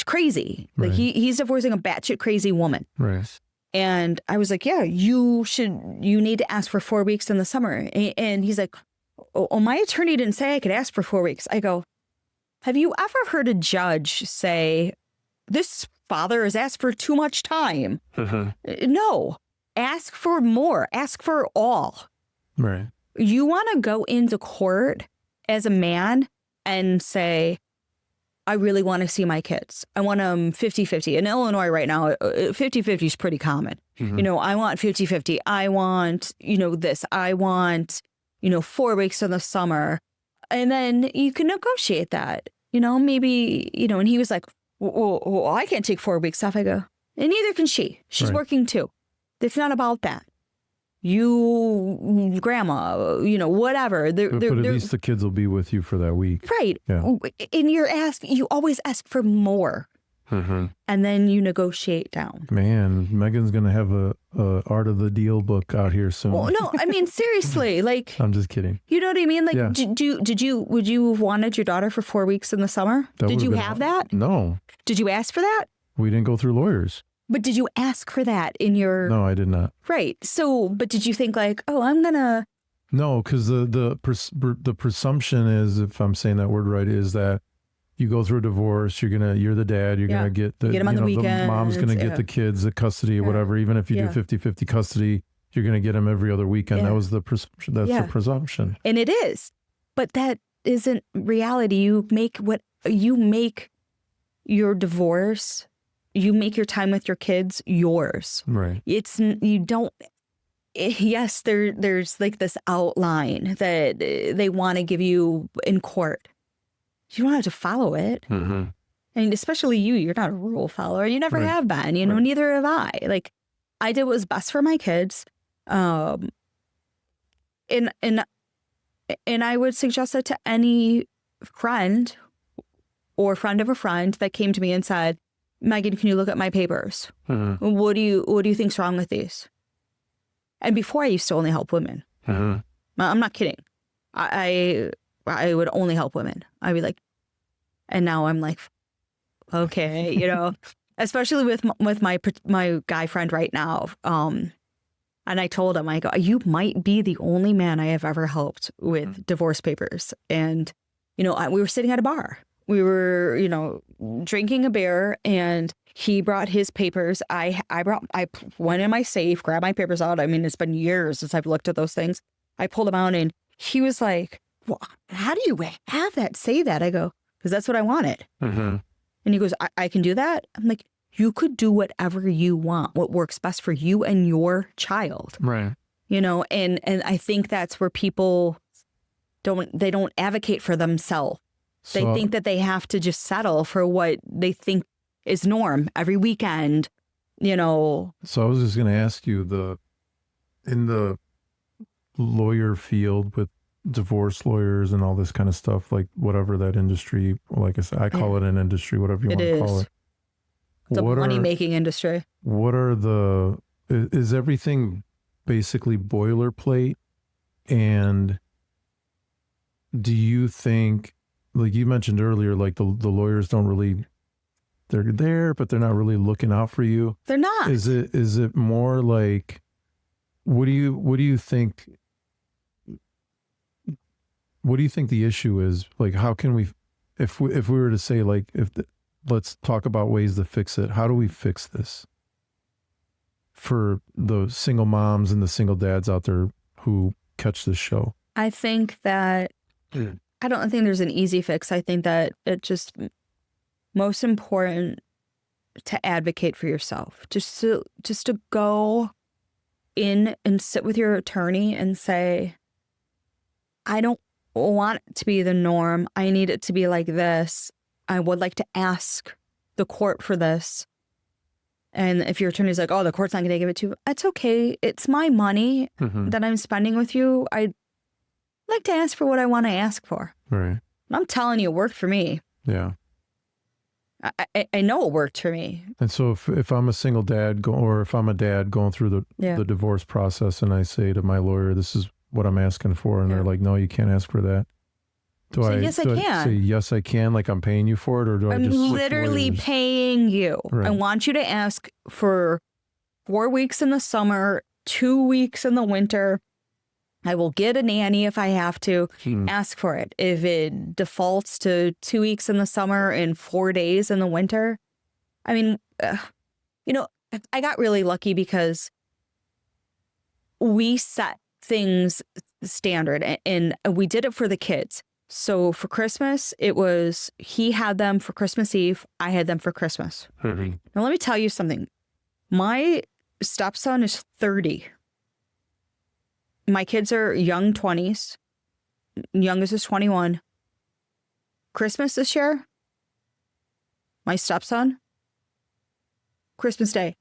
crazy. Like he's divorcing a batshit crazy woman. Right. And I was like, yeah, you need to ask for 4 weeks in the summer. And he's like, oh, my attorney didn't say I could ask for 4 weeks. I go, have you ever heard a judge say, this father has asked for too much time? No, ask for more, ask for all. Right. You want to go into court as a man and say, I really want to see my kids. I want them 50-50. In Illinois right now, 50-50 is pretty common. I want 50-50. I want, this. I want, 4 weeks in the summer. And then you can negotiate that, maybe, and he was like, well, I can't take 4 weeks off. I go, and neither can she. She's working too. It's not about that. You, grandma, whatever. But at least the kids will be with you for that week. Right. Yeah. And you always ask for more. And then you negotiate down. Man, Megan's going to have a Art of the Deal book out here soon. Well, no, I mean, seriously, like. I'm just kidding. You know what I mean? Like, yeah. would you have wanted your daughter for 4 weeks in the summer? Did you have that? No. Did you ask for that? We didn't go through lawyers. But did you ask for that in your... No, I did not. Right. So, but did you think like, oh, I'm going to... No, because the presumption is, if I'm saying that word right, is that you go through a divorce, you're the dad, you're gonna get the, get them on the the weekends, mom's gonna get the kids, the custody or whatever. Even if you do 50-50 custody, you're gonna get them every other weekend. That was the presumption. That's the presumption. And it is, but that isn't reality. You make your divorce, you make your time with your kids yours. Right. You don't. Yes, there's like this outline that they want to give you in court. You don't have to follow it. Mm-hmm. And especially you're not a rule follower. You never have been, you know, neither have I. Like, I did what was best for my kids. And I would suggest that to any friend or friend of a friend that came to me and said, Megan, can you look at my papers? Mm-hmm. What do you think's wrong with these? And before, I used to only help women. Mm-hmm. I'm not kidding. I would only help women. I'd be like, and now I'm like, okay, you know, especially with my guy friend right now. And I told him, I go, you might be the only man I have ever helped with divorce papers. And, you know, we were sitting at a bar. We were, you know, drinking a beer, and he brought his papers. I went in my safe, grabbed my papers out. I mean, it's been years since I've looked at those things. I pulled them out, and he was like, well, how do you have that, say that? I go, because that's what I wanted. Mm-hmm. And he goes, I can do that? I'm like, you could do whatever you want, what works best for you and your child. Right. You know, and I think that's where people don't advocate for themselves. They think that they have to just settle for what they think is norm every weekend, you know. So I was just going to ask you, in the lawyer field with divorce lawyers and all this kind of stuff, like whatever that industry, like I said, I call it an industry, whatever you want to call it. It's a money-making industry. Is everything basically boilerplate? And do you think, like you mentioned earlier, like the lawyers don't really, they're there, but they're not really looking out for you? They're not. Is it more like, what do you think? What do you think the issue is? Like, how can we, if we were to say, like, let's talk about ways to fix it. How do we fix this for the single moms and the single dads out there who catch this show? I think that, I don't think there's an easy fix. I think that it's just most important to advocate for yourself. Just to go in and sit with your attorney and say, I don't want it to be the norm. I need it to be like this. I would like to ask the court for this. And if your attorney's like, oh, the court's not going to give it to you, that's okay. It's my money that I'm spending with you. I'd like to ask for what I want to ask for. Right. I'm telling you, it worked for me. Yeah. I know it worked for me. And so if I'm a single dad or if I'm a dad going through the divorce process, and I say to my lawyer, this is what I'm asking for, and they're like, no, you can't ask for that. Yes, I can. Say, yes, I can, like I'm paying you for it, or do I I'm just literally paying you. Right. I want you to ask for 4 weeks in the summer, 2 weeks in the winter. I will get a nanny if I have to. Ask for it. If it defaults to 2 weeks in the summer and 4 days in the winter, I mean, you know, I got really lucky because we set things standard, and we did it for the kids. So for Christmas, it was, he had them for Christmas Eve. I had them for Christmas. Now, let me tell you something. My stepson is 30. My kids are young 20s. Youngest is 21. Christmas this year, my stepson, Christmas Day,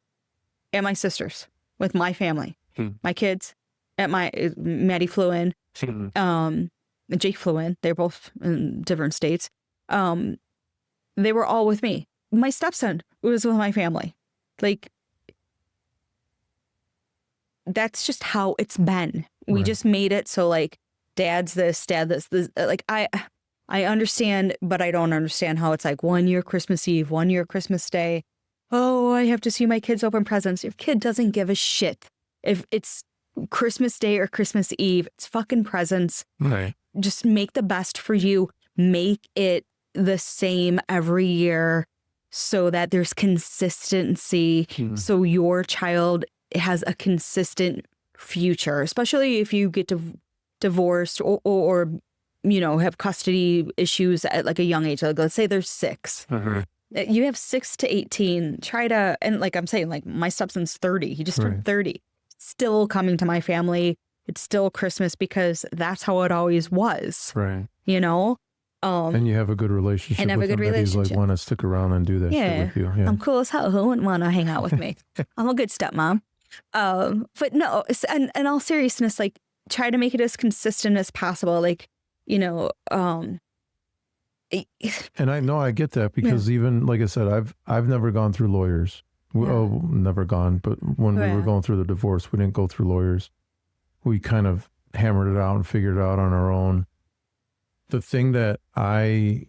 and my sisters with my family. My kids, Maddie flew in. Jake flew in. They're both in different states. They were all with me. My stepson was with my family. Like, that's just how it's been. We just made it so, like, dad's this, dad this. Like, I understand, but I don't understand how it's like 1 year Christmas Eve, 1 year Christmas Day. oh, I have to see my kids open presents. Your kid doesn't give a shit if it's Christmas Day or Christmas Eve. It's fucking presents. Right. Just make the best for you. Make it the same every year so that there's consistency. So your child has a consistent future, especially if you get divorced or you know, have custody issues at like a young age. Like, let's say they're 6. You have 6 to 18. Try to, and like I'm saying, like my stepson's 30. He just turned 30. Still coming to my family. It's still Christmas because that's how it always was. Right. You know? And you have a good relationship with him that he's like want to stick around and do that shit with you. Yeah. I'm cool as hell. Who wouldn't want to hang out with me? I'm a good stepmom. But no, and in all seriousness, like try to make it as consistent as possible. Like, you know, and I know I get that because even like I said, I've never gone through lawyers. Oh, never gone. But when we were going through the divorce, we didn't go through lawyers. We kind of hammered it out and figured it out on our own. The thing that I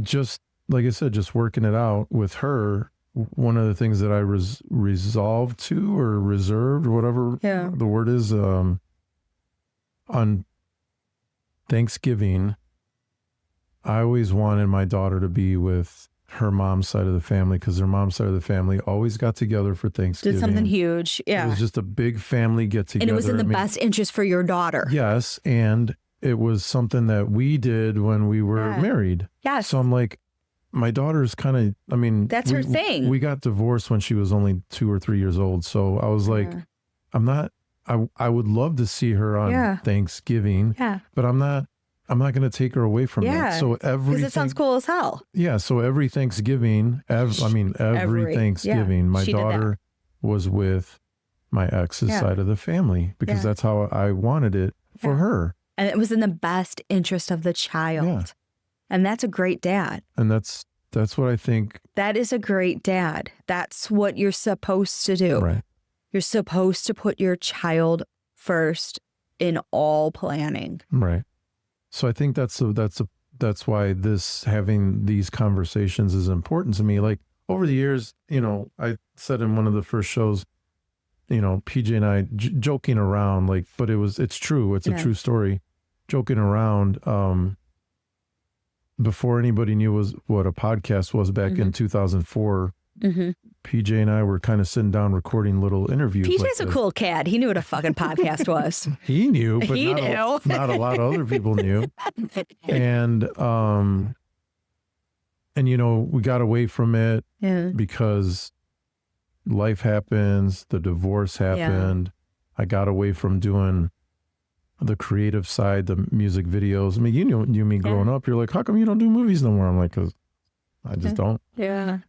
just, like I said, just working it out with her, one of the things that I resolved to or reserved, or whatever the word is, on Thanksgiving, I always wanted my daughter to be with her mom's side of the family because her mom's side of the family always got together for Thanksgiving. Did something huge. Yeah. It was just a big family get together. And it was in the best interest for your daughter. Yes. And it was something that we did when we were married. Yes. So I'm like, my daughter's kind of, I mean, that's her thing. We got divorced when she was only 2 or 3 years old. So I was like, I would love to see her on Thanksgiving, but I'm not going to take her away from that. So because it sounds cool as hell. Yeah. So every Thanksgiving, every Thanksgiving, my daughter was with my ex's side of the family because that's how I wanted it for her. And it was in the best interest of the child. Yeah. And that's a great dad. And that's what I think. That is a great dad. That's what you're supposed to do. Right. You're supposed to put your child first in all planning. Right. So I think that's why having these conversations is important to me. Like over the years, you know, I said in one of the first shows, you know, PJ and I joking around, like, but it's true. It's a true story. Joking around, before anybody knew what a podcast was back in 2004, PJ and I were kind of sitting down recording little interviews. PJ's a cool cat. He knew what a fucking podcast was. He knew, but not a lot of other people knew. And you know, we got away from it because life happens, the divorce happened. I got away from doing the creative side, the music videos. I mean, you knew me growing up. You're like, how come you don't do movies no more? I'm like, because I just don't. Yeah.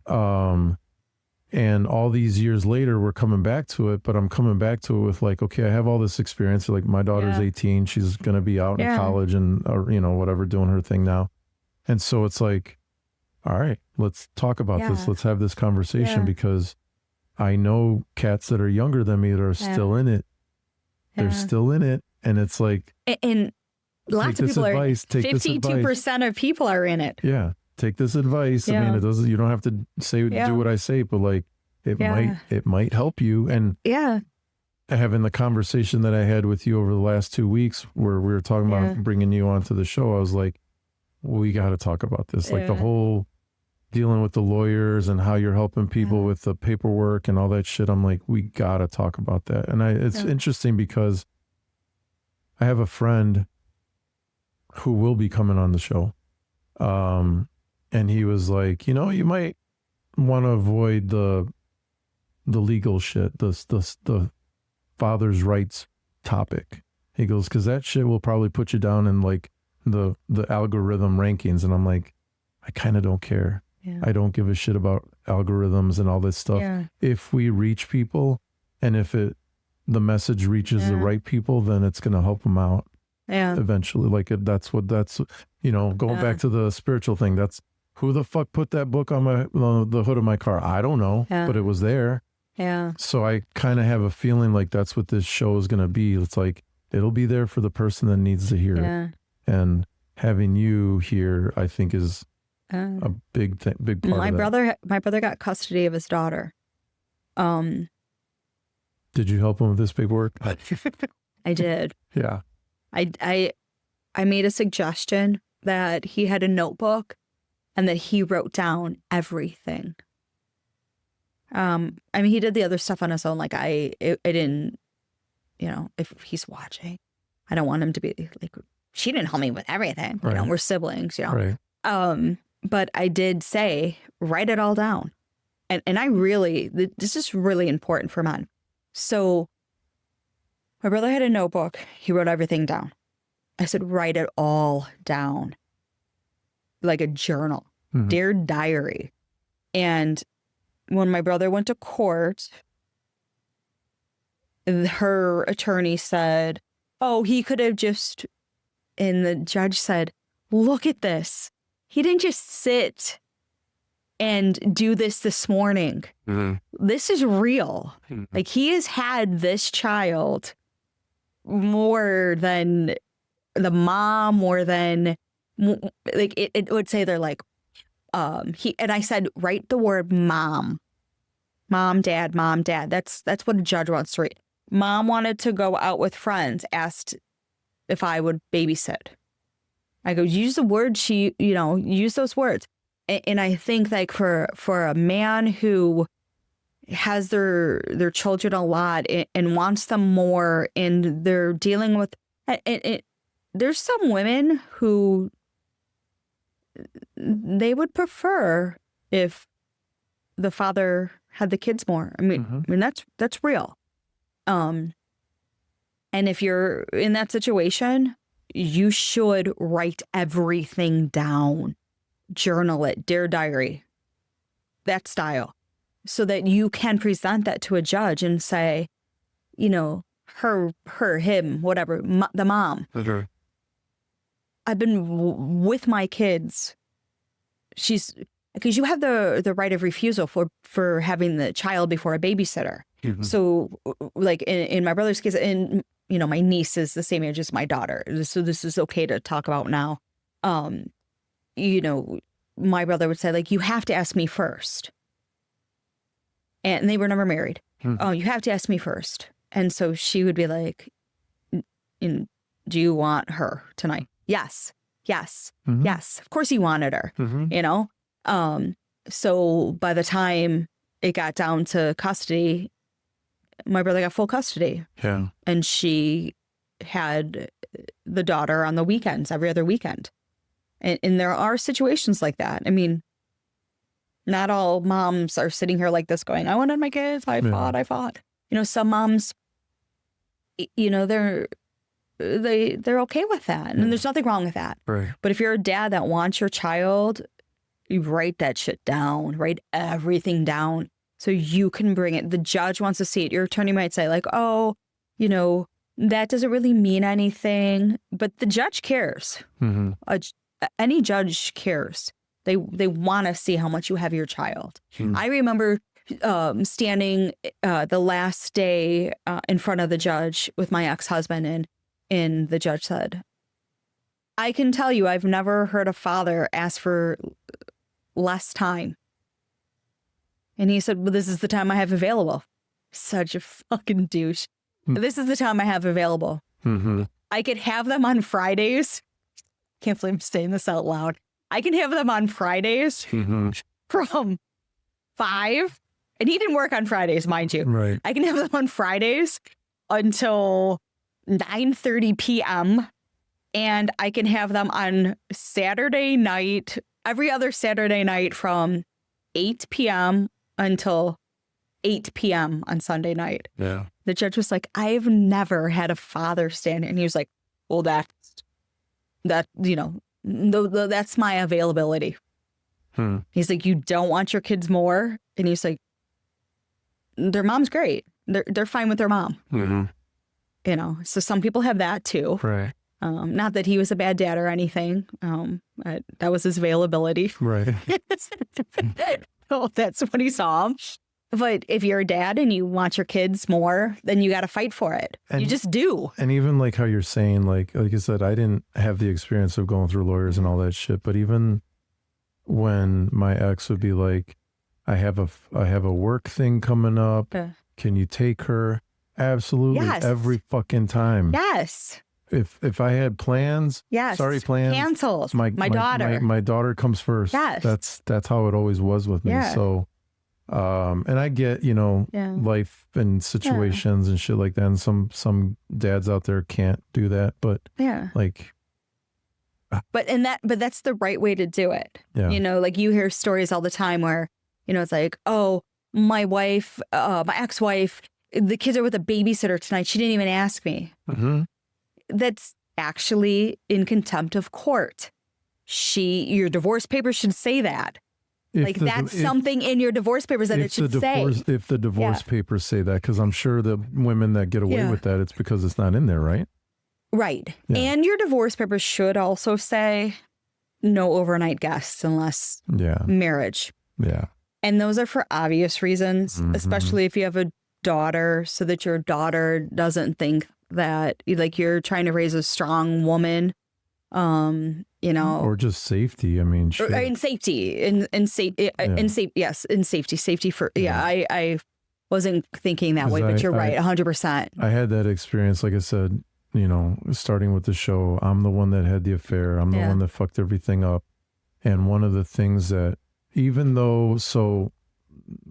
And all these years later, we're coming back to it, but I'm coming back to it with like, okay, I have all this experience. Like my daughter's 18. She's going to be out in college and, or, you know, whatever, doing her thing now. And so it's like, all right, let's talk about this. Let's have this conversation because I know cats that are younger than me that are still in it. They're still in it. And it's like, and lots of people are, 52% of people are in it. Yeah. Take this advice. I mean, it doesn't, you don't have to do what I say, but like it might help you. And having the conversation that I had with you over the last 2 weeks where we were talking about bringing you onto the show, I was like, we got to talk about this. Like the whole dealing with the lawyers and how you're helping people with the paperwork and all that shit. I'm like, we got to talk about that. And it's interesting because I have a friend who will be coming on the show. And he was like, you know, you might want to avoid the legal shit, the father's rights topic. He goes, because that shit will probably put you down in like the algorithm rankings. And I'm like, I kind of don't care. Yeah. I don't give a shit about algorithms and all this stuff. Yeah. If we reach people and if the message reaches the right people, then it's going to help them out. Yeah. Eventually. Like that's, you know, going back to the spiritual thing, that's who the fuck put that book on the hood of my car? I don't know, but it was there. Yeah. So I kind of have a feeling like that's what this show is going to be. It's like, it'll be there for the person that needs to hear it. And having you here, I think is a big thing, big part My of that. my brother got custody of his daughter. Did you help him with this paperwork? I did. Yeah. I made a suggestion that he had a notebook and that he wrote down everything. I mean, he did the other stuff on his own. Like I didn't, if he's watching, I don't want him to be like, she didn't help me with everything. Right. We're siblings, Right. But I did say, write it all down. And I really, this is really important for men. So my brother had a notebook. He wrote everything down. I said, write it all down. Like a journal, Dear Diary. And when my brother went to court, her attorney said, oh, he could have just, and the judge said, look at this. He didn't just sit and do this morning. This is real. Like he has had this child more than the mom, more than like it would say they're like, and I said, write the word mom, dad. That's what a judge wants to read. Mom wanted to go out with friends, asked if I would babysit. I go, use the word use those words. And I think like for a man who has their children a lot and wants them more, and they're dealing with, there's some women who they would prefer if the father had the kids more. I mean, that's real. And if you're in that situation, you should write everything down, journal it, Dear Diary, that style, so that you can present that to a judge and say, her, him, whatever, the mom. Okay. I've been with my kids. Because you have the right of refusal for having the child before a babysitter. So like in my brother's case, and my niece is the same age as my daughter. So this is okay to talk about now. My brother would say, like, you have to ask me first. And they were never married. Oh, you have to ask me first. And so she would be like, do you want her tonight? Yes. Yes. Yes. Of course he wanted her, So by the time it got down to custody, my brother got full custody. Yeah. And she had the daughter on the weekends, every other weekend. And there are situations like that. I mean, not all moms are sitting here like this going, I wanted my kids. I fought. Some moms, they're okay with that. And there's nothing wrong with that. Right. But if you're a dad that wants your child, you write that shit down, write everything down so you can bring it. The judge wants to see it. Your attorney might say like, oh, that doesn't really mean anything, but the judge cares. Any judge cares. They want to see how much you have your child. I remember standing the last day in front of the judge with my ex-husband, and the judge said, I can tell you I've never heard a father ask for less time. And he said, well, this is the time I have available. Such a fucking douche. This is the time I have available. I could have them on Fridays. Can't believe I'm saying this out loud. I can have them on Fridays from 5. And he didn't work on Fridays, mind you. Right. I can have them on Fridays until 9:30 p.m. And I can have them on Saturday night, every other Saturday night from 8 p.m. until 8 p.m. on Sunday night. Yeah. The judge was like, I've never had a father stand here. And he was like, well, that's my availability. He's like, you don't want your kids more? And he's like, their mom's great. They're fine with their mom. So some people have that too. Right. Not that he was a bad dad or anything. That was his availability. Right. Oh, that's when he saw him. But if you're a dad and you want your kids more, then you got to fight for it. You just do. And even like how you're saying, like I said, I didn't have the experience of going through lawyers and all that shit. But even when my ex would be like, I have a work thing coming up. Can you take her? Absolutely. Yes. Every fucking time. Yes. If I had plans, Yes. sorry, plans. Canceled. My daughter. My daughter comes first. Yes. That's how it always was with me. Yeah. So, and I get, life and situations and shit like that. And some dads out there can't do that, but like, but that's the right way to do it. Yeah. Like you hear stories all the time where, it's like, oh, my wife, my ex-wife, the kids are with a babysitter tonight. She didn't even ask me. Mm-hmm. That's actually in contempt of court. Your divorce papers should say that. That's something in your divorce papers that it should say. If the divorce papers say that, because I'm sure the women that get away with that, it's because it's not in there, right? Right. Yeah. And your divorce papers should also say no overnight guests unless marriage. Yeah. And those are for obvious reasons, especially if you have a daughter, so that your daughter doesn't think that you're trying to raise a strong woman, or just safety. I mean, shit. In safety, in safety for, I wasn't thinking that way, but you're right. 100%. I had that experience. Like I said, starting with the show, I'm the one that had the affair. I'm the one that fucked everything up. And one of the things that, even though,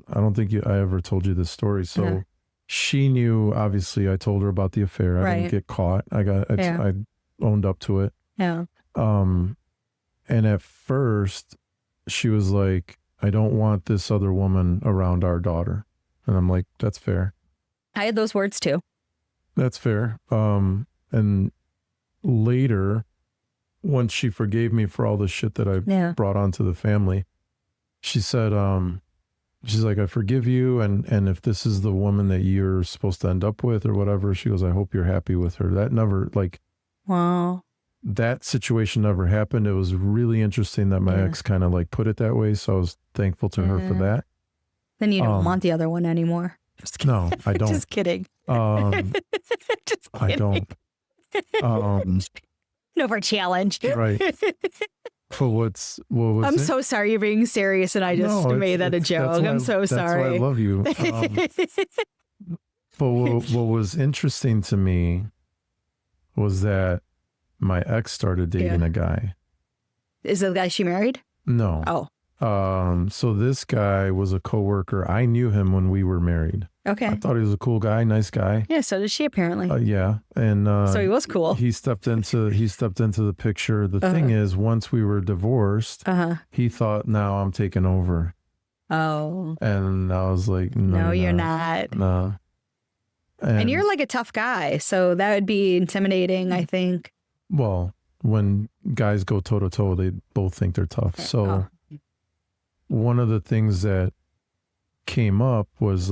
I don't think I ever told you this story. So she knew, obviously I told her about the affair. I didn't get caught. I owned up to it. Yeah. And at first she was like, I don't want this other woman around our daughter. And I'm like, that's fair. I had those words too. That's fair. And later, once she forgave me for all the shit that I brought onto the family, she said, she's like, I forgive you. And if this is the woman that you're supposed to end up with or whatever, she goes, I hope you're happy with her. That never, wow. That situation never happened. It was really interesting that my ex kind of put it that way. So I was thankful to her for that. Then you don't want the other one anymore. Just kidding. No, I don't. Just kidding. Just kidding. I don't. No more challenge. Right. But I'm so sorry you're being serious and I just made that a joke. I'm so sorry. That's why I love you. But what was interesting to me was that my ex started dating a guy. Is the guy she married? No. Oh. So this guy was a coworker. I knew him when we were married. Okay. I thought he was a cool guy, nice guy. Yeah, so did she apparently. Yeah. And so he was cool. He stepped into the picture. The thing is, once we were divorced, he thought, now I'm taking over. Oh. And I was like, no, you're not. No. And you're a tough guy, so that would be intimidating, I think. Well, when guys go toe to toe, they both think they're tough. So one of the things that came up was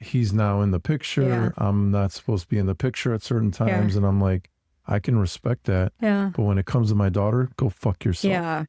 he's now in the picture. Yeah. I'm not supposed to be in the picture at certain times. And I'm like, I can respect that. Yeah. But when it comes to my daughter, go fuck yourself. Yeah.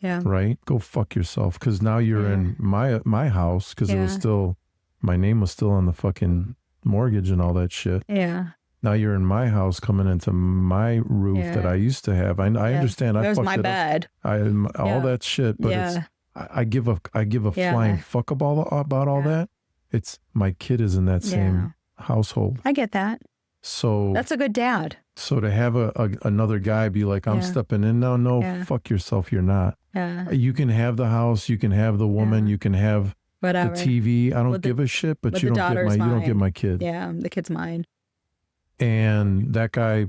Yeah. Right? Go fuck yourself. Because now you're in my house, because it was still, my name was still on the fucking mortgage and all that shit. Yeah. Now you're in my house, coming into my roof that I used to have. I understand. It was my bed. All that shit, but it's, I give a flying fuck about all that. It's my kid is in that same household. I get that. So that's a good dad. So to have another guy be like, I'm stepping in now. No, fuck yourself. You're not. Yeah. You can have the house. You can have the woman. You can have whatever. The TV. I don't give a shit. But you don't get my kid. Yeah, the kid's mine. And that guy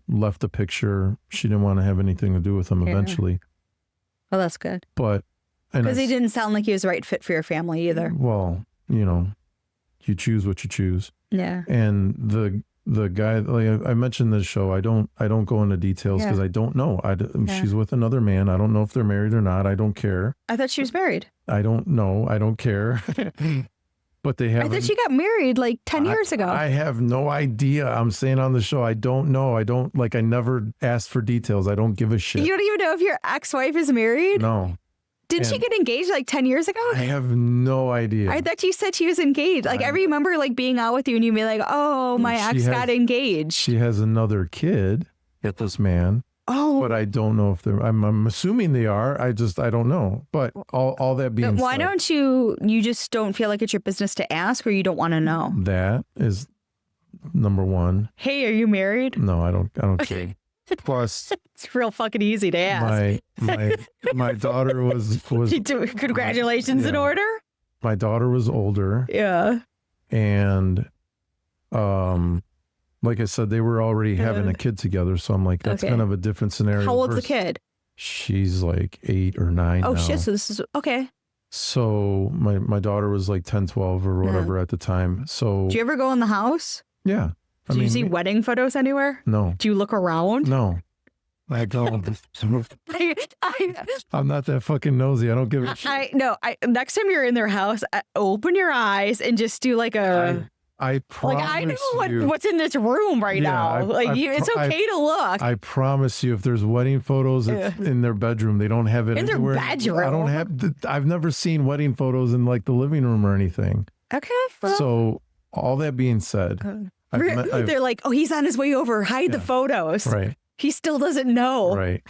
left the picture. She didn't want to have anything to do with him eventually. Well, that's good. But because he didn't sound like he was the right fit for your family either. Well, you choose what you choose. Yeah. And the guy, I mentioned this show, I don't go into details because I don't know. She's with another man. I don't know if they're married or not. I don't care. I thought she was married. I don't know. I don't care. But they have. I thought she got married 10 years ago. I have no idea. I'm saying on the show, I don't know. I never asked for details. I don't give a shit. You don't even know if your ex-wife is married? No. Didn't she get engaged 10 years ago? I have no idea. I thought you said she was engaged. I remember being out with you and you'd be like, oh, my ex got engaged. She has another kid with this man. Oh, but I don't know if they're, I'm assuming they are. I don't know. But all that being why said, don't you just don't feel like it's your business to ask, or you don't want to know? that is number one. Hey, are you married? No, I don't care. Plus, It's real fucking easy to ask. my daughter was Congratulations in Yeah. order. my daughter was older, Yeah. and like I said, they were already having a kid together. So I'm like, that's Okay. kind of a different scenario. How old's the versus- kid? She's like 8 or 9 Oh now. shit! So this is okay. So my daughter was like 10, 12 or whatever at the time. So Do you ever go in the house? yeah. Do you see wedding photos anywhere? No. Do you look around? No. I don't. I'm not that fucking nosy. I don't give a shit. Next time you're in their house, open your eyes and just do like a. I promise I know you. what's in this room right now. It's okay to look. I promise you, if there's wedding photos in their bedroom, they don't have it In their anywhere. bedroom? I don't have. I've never seen wedding photos in like the living room or anything. Okay. Well, So all that being said, they're like, oh, he's on his way over. Hide the photos. right, He still doesn't know. right.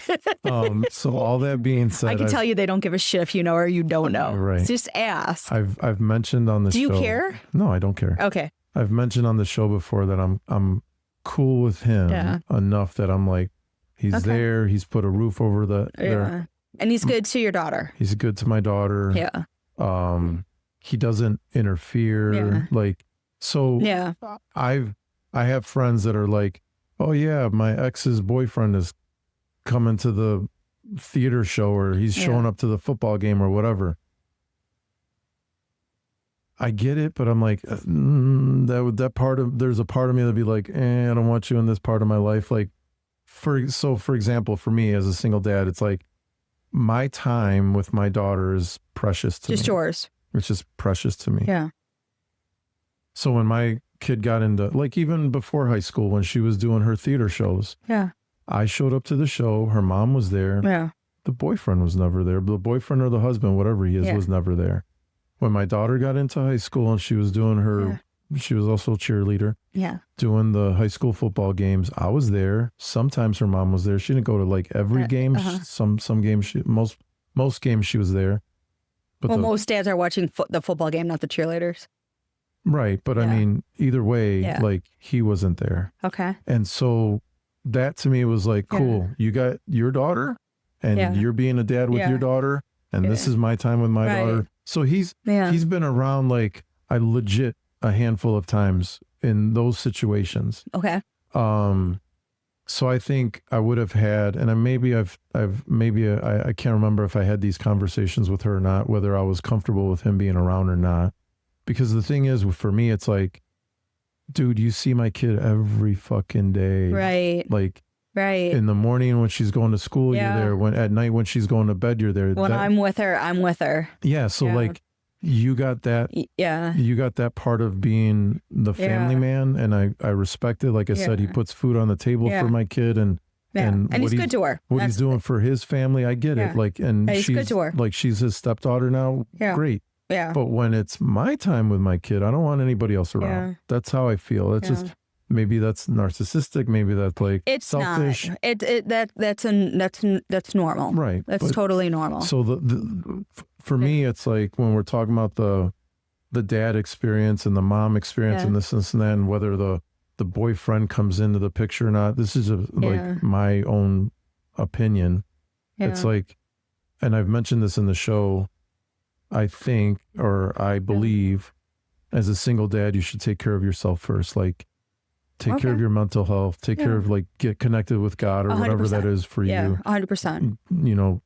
So all that being said, I can tell you they don't give a shit if you know or you don't know. Right. Just ask. I've mentioned on the show. Do you care? No, I don't care. Okay. I've mentioned on the show before that I'm cool with him enough that I'm like, he's there. He's put a roof over there. And he's good to your daughter. He's good to my daughter. Yeah. He doesn't interfere. Yeah. Like, so Yeah. I have friends that are like, oh yeah, my ex's boyfriend is coming to the theater show, or he's showing up to the football game or whatever. I get it, but I'm like, that part of, there's a part of me that'd be like, I don't want you in this part of my life. Like, for example, for me as a single dad, it's like my time with my daughter is precious to me. Just yours. It's just precious to me. Yeah. So when my kid got into, like, even before high school, when she was doing her theater shows, Yeah. I showed up to the show. Her mom was there. Yeah. The boyfriend was never there. The boyfriend or the husband, whatever he is, was never there. When my daughter got into high school and she was doing her, she was also a cheerleader. Yeah. Doing the high school football games. I was there. Sometimes her mom was there. She didn't go to like every game. Some games, most games she was there. But most dads are watching the football game, not the cheerleaders. Right. But I mean, either way, like he wasn't there. Okay. And so that to me was like, cool. You got your daughter and you're being a dad with your daughter. And this is my time with my daughter. So he's been around like I legit a handful of times in those situations. Okay. So I think I would have had, and I can't remember if I had these conversations with her or not, whether I was comfortable with him being around or not. Because the thing is, for me, it's like, dude, you see my kid every fucking day. Right. Like, right. In the morning when she's going to school, you're there. When at night when she's going to bed, you're there. When I'm with her, I'm with her. Yeah. So like, you got that. Yeah. You got that part of being the family man, and I respect it. Like I said, he puts food on the table for my kid, and he's good to her. What he's doing for his family, I get it. Like, and he's good to her. Like, she's his stepdaughter now. Yeah. Great. Yeah. But when it's my time with my kid, I don't want anybody else around. Yeah. That's how I feel. It's just, maybe that's narcissistic. Maybe that's like it's selfish. Not. That's normal. Right. That's totally normal. So for me, it's like when we're talking about the dad experience and the mom experience and this and that, and whether the boyfriend comes into the picture or not. This is like my own opinion. Yeah. It's like, and I've mentioned this in the show, I think, or I believe, as a single dad, you should take care of yourself first. Like, take care of your mental health, take care of, like, get connected with God or 100%. Whatever that is for you. 100%. You know,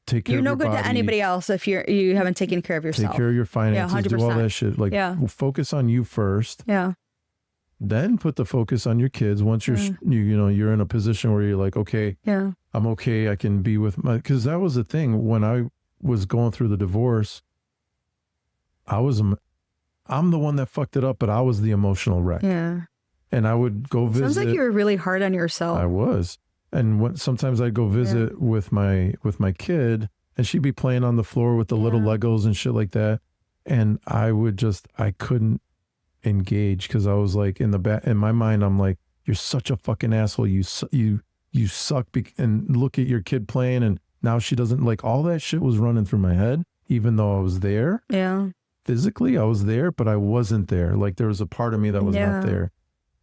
take care of your body. You're no good to anybody else if you haven't taken care of yourself. Take care of your finances, 100%. do all that shit. Like, focus on you first. Yeah. Then put the focus on your kids. Once you're, you're in a position where you're like, okay, I'm okay. I can be with my, because that was the thing when I was going through the divorce. I'm the one that fucked it up, but I was the emotional wreck. Yeah. And I would go visit. Sounds like you were really hard on yourself. I was. And sometimes I'd go visit with my kid, and she'd be playing on the floor with the little Legos and shit like that. And I couldn't engage because I was like in my mind, I'm like, you're such a fucking asshole. You you suck and look at your kid playing and now she doesn't, like, all that shit was running through my head, even though I was there. Yeah. Physically, I was there, but I wasn't there. Like, there was a part of me that was not there.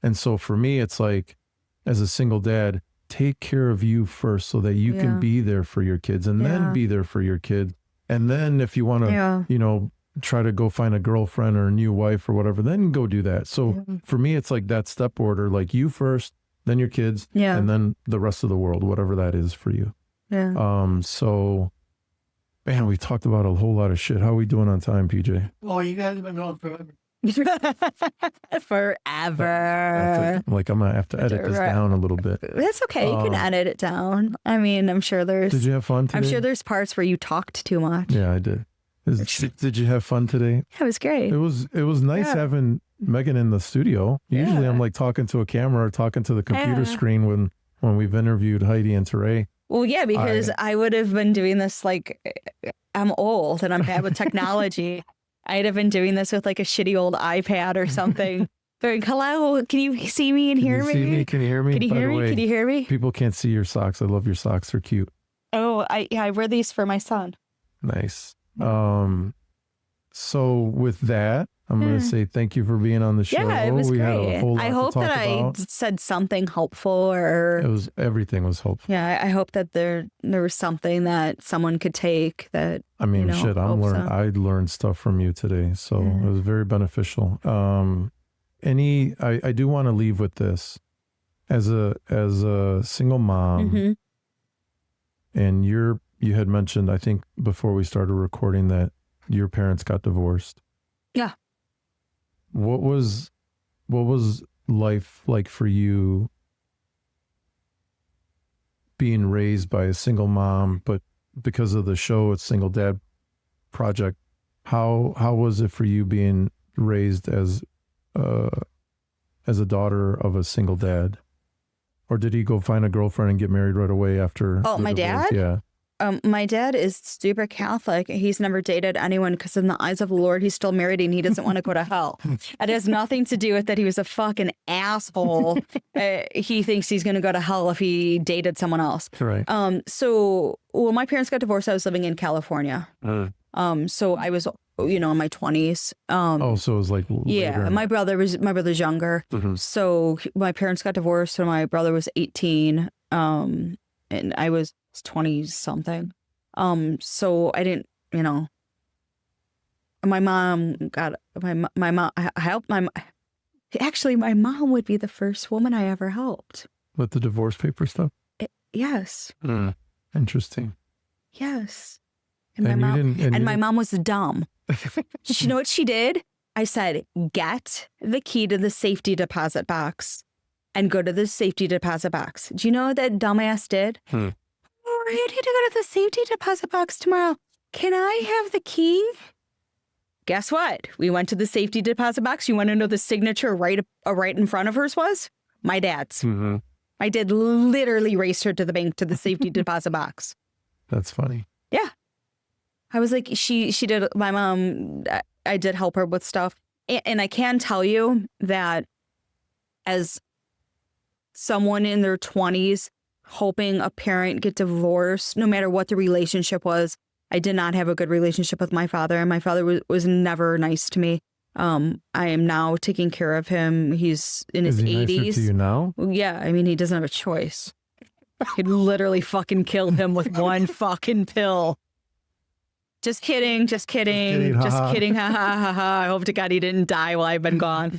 And so for me, it's like, as a single dad, take care of you first so that you can be there for your kids and then be there for your kids. And then if you want to, you know, try to go find a girlfriend or a new wife or whatever, then go do that. So for me, it's like that step order, like you first, then your kids, and then the rest of the world, whatever that is for you. Yeah. So, man, we talked about a whole lot of shit. How are we doing on time, PJ? Oh, you guys have been going forever. Forever. Like, I'm gonna have to edit this down a little bit. That's okay. You can edit it down. I mean, I'm sure there's. Did you have fun today? I'm sure there's parts where you talked too much. Yeah, I did. Did you have fun today? Yeah, it was great. It was nice having Megan in the studio. Usually, I'm like talking to a camera or talking to the computer screen when we've interviewed Heidi and Teray. Well, yeah, because I would have been doing this like I'm old and I'm bad with technology. I'd have been doing this with like a shitty old iPad or something. Going, hello, can you see me and hear me? Can you see me? Can you hear me? Can you hear me? Can you hear me? People can't see your socks. I love your socks. They're cute. Oh, I wear these for my son. Nice. So with that, I'm going to say thank you for being on the show. Yeah, it was great. Had a whole lot I hope to talk that about. I said something helpful, or everything was hopeful. Yeah, I hope that there was something that someone could take that. I mean, shit, I learned stuff from you today, so it was very beneficial. I do want to leave with this as a single mom, and you had mentioned, I think before we started recording, that your parents got divorced. Yeah. What was life like for you being raised by a single mom, but because of the show, it's Single Dad Project, how was it for you being raised as a daughter of a single dad? Or did he go find a girlfriend and get married right away after? Oh, my dad? Yeah. My dad is super Catholic. He's never dated anyone because in the eyes of the Lord, he's still married and he doesn't want to go to hell. It has nothing to do with that he was a fucking asshole. He thinks he's going to go to hell if he dated someone else. Right. So when my parents got divorced, I was living in California. So I was, in my 20s. So it was like later. My brother's younger. So my parents got divorced when my brother was 18. And I was 20 something. So I didn't, my mom got my mom. I helped my mom would be the first woman I ever helped With the divorce paper stuff? Yes. Interesting. Yes. And my mom was dumb. You know what she did? I said, get the key to the safety deposit box and go to the safety deposit box. Do you know what that dumbass did? Oh, I need to go to the safety deposit box tomorrow. Can I have the key? Guess what? We went to the safety deposit box. You want to know the signature right in front of hers was? My dad's. My dad literally raced her to the bank to the safety deposit box. That's funny. Yeah. I was like, she did, my mom, I did help her with stuff. And I can tell you that as someone in their 20s, hoping a parent get divorced, no matter what the relationship was, I did not have a good relationship with my father, and my father was never nice to me. I am now taking care of him. He's in his 80s. Nicer to you now? Yeah, I mean, he doesn't have a choice. He'd literally fucking kill him with one fucking pill. Just kidding. Ha ha ha. I hope to God he didn't die while I've been gone.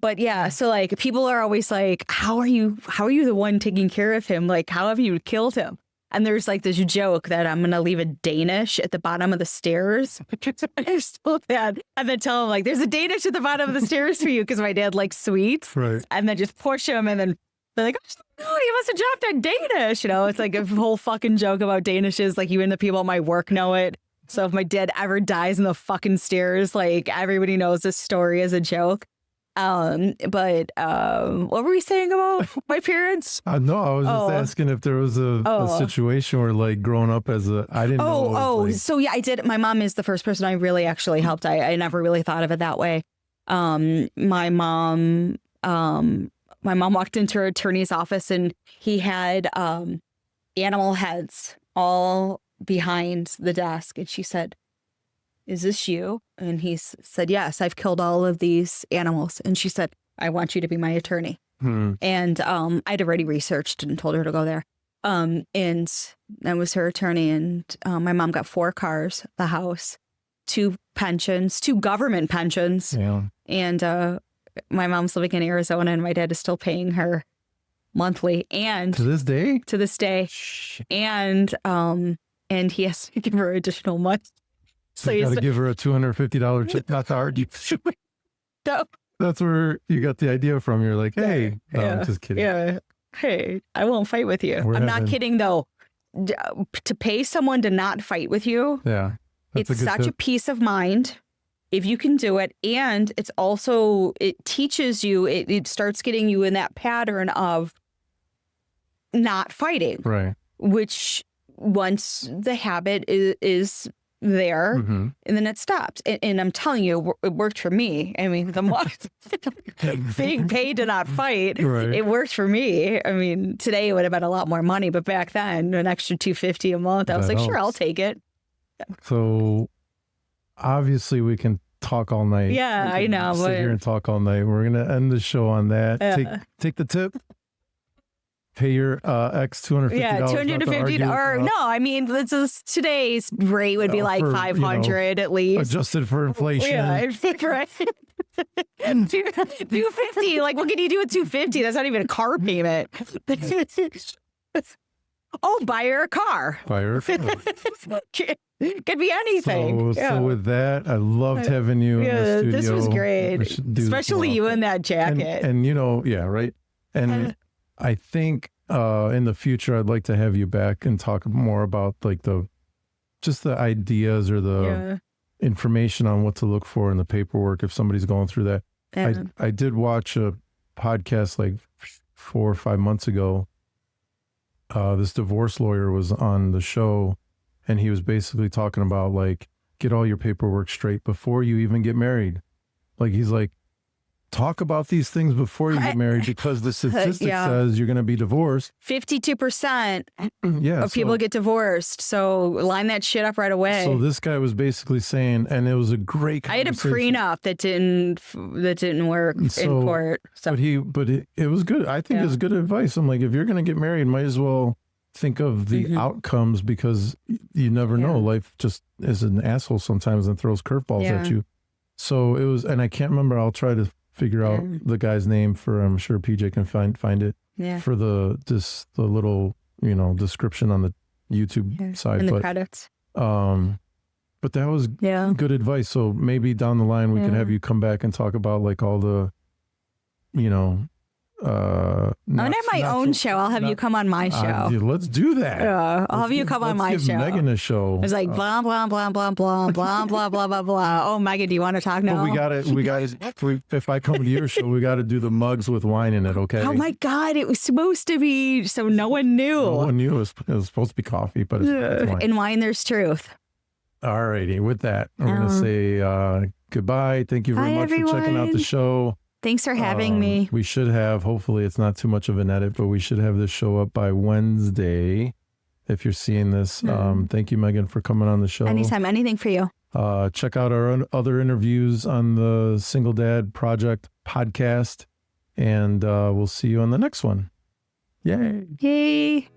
But yeah, so like people are always like, how are you the one taking care of him? Like, how have you killed him? And there's like this joke that I'm going to leave a Danish at the bottom of the stairs. It's so bad. And then tell him like, there's a Danish at the bottom of the stairs for you because my dad likes sweets. Right. And then just push him and then they're like, oh, no, he must have dropped that Danish. It's like a whole fucking joke about Danishes. Like even the people at my work know it. So if my dad ever dies in the fucking stairs, like everybody knows this story as a joke. But what were we saying about my parents? No, I was just asking if there was a situation where like growing up as I didn't know. So yeah, I did. My mom is the first person I really actually helped. I never really thought of it that way. My mom, my mom walked into her attorney's office and he had animal heads all behind the desk. And she said, "Is this you?" And he said, "Yes, I've killed all of these animals." And she said, "I want you to be my attorney." And I'd already researched and told her to go there. And I was her attorney. And my mom got 4 cars, the house, 2 pensions, 2 government pensions. Yeah. And my mom's living in Arizona and my dad is still paying her monthly. And To this day? to this day. Shit. And he has to give her additional money. So you got to give her a $250 check. Not hard. No. That's where you got the idea from. You're like, hey, no, I'm just kidding. Yeah. Hey, I won't fight with you. We're I'm not having- kidding though. To pay someone to not fight with you, Yeah. That's it's a good such a tip. peace of mind if you can do it. And it's also, it teaches you, it starts getting you in that pattern of not fighting, Right. which once the habit is there, Mm-hmm. and then it stops. And I'm telling you, it worked for me. I mean, the more being paid to not fight, Right. it worked for me. I mean, today it would have been a lot more money, but back then, an extra $250 a month, I was That like, sure, I'll helps. take it. So obviously we can talk all night. Yeah, We I can know, Sit but- here and talk all night. We're going to end the show on that. Take the tip. Pay your ex $250. Yeah, not to $250 argue or about- no, I mean, today's rate would be like for, 500 at least. Adjusted for inflation. Yeah, right. 250. Like, what can you do with 250? That's not even a car payment. Oh, buy her a car. Fire. Could be anything. So with that, I loved having you in the studio. this was We great, should do this especially more you often. in that jacket. And yeah, right. And I think in the future, I'd like to have you back and talk more about like the ideas or the information on what to look for in the paperwork if somebody's going through that. Yeah. I did watch a podcast like 4 or 5 months ago. This divorce lawyer was on the show and he was basically talking about like, get all your paperwork straight before you even get married. Like, he's like, talk about these things before you get married because the statistic says you're going to be divorced. 52% Yeah. of people get divorced. So line that shit up right away. So this guy was basically saying, and it was a great I had a conversation. prenup that didn't work in So- court. So But it was good. I think it's good advice. I'm like, if you're going to get married, might as well think of the outcomes because you never know. Life just is an asshole sometimes and throws curveballs at you. So it was, and I can't remember. I'll try to figure out the guy's name for, I'm sure PJ can find it for the little, description on the YouTube side. in the credits. But that was good advice. So maybe down the line we can have you come back and talk about like all the, I'm gonna have my own show. I'll have you come on my show. Let's do that. I'll have you come on my Let's show. give Megan a show. It's like blah blah blah blah blah blah blah blah blah blah. Oh, Megan, do you want to talk now? But we got to. If I come to your show, we got to do the mugs with wine in it. Okay. Oh my God, it was supposed to be so no one knew. No one knew it was supposed to be coffee, but it's wine. In wine, there's truth. All righty. With that, I'm going to say goodbye. Thank you very Bye, much for checking out the everyone. show. Thanks for having me. We should have, hopefully it's not too much of an edit, but we should have this show up by Wednesday. If you're seeing this, thank you, Megan, for coming on the show. Anytime, anything for you. Check out our other interviews on the Single Dad Project podcast, and we'll see you on the next one. Yay. Hey.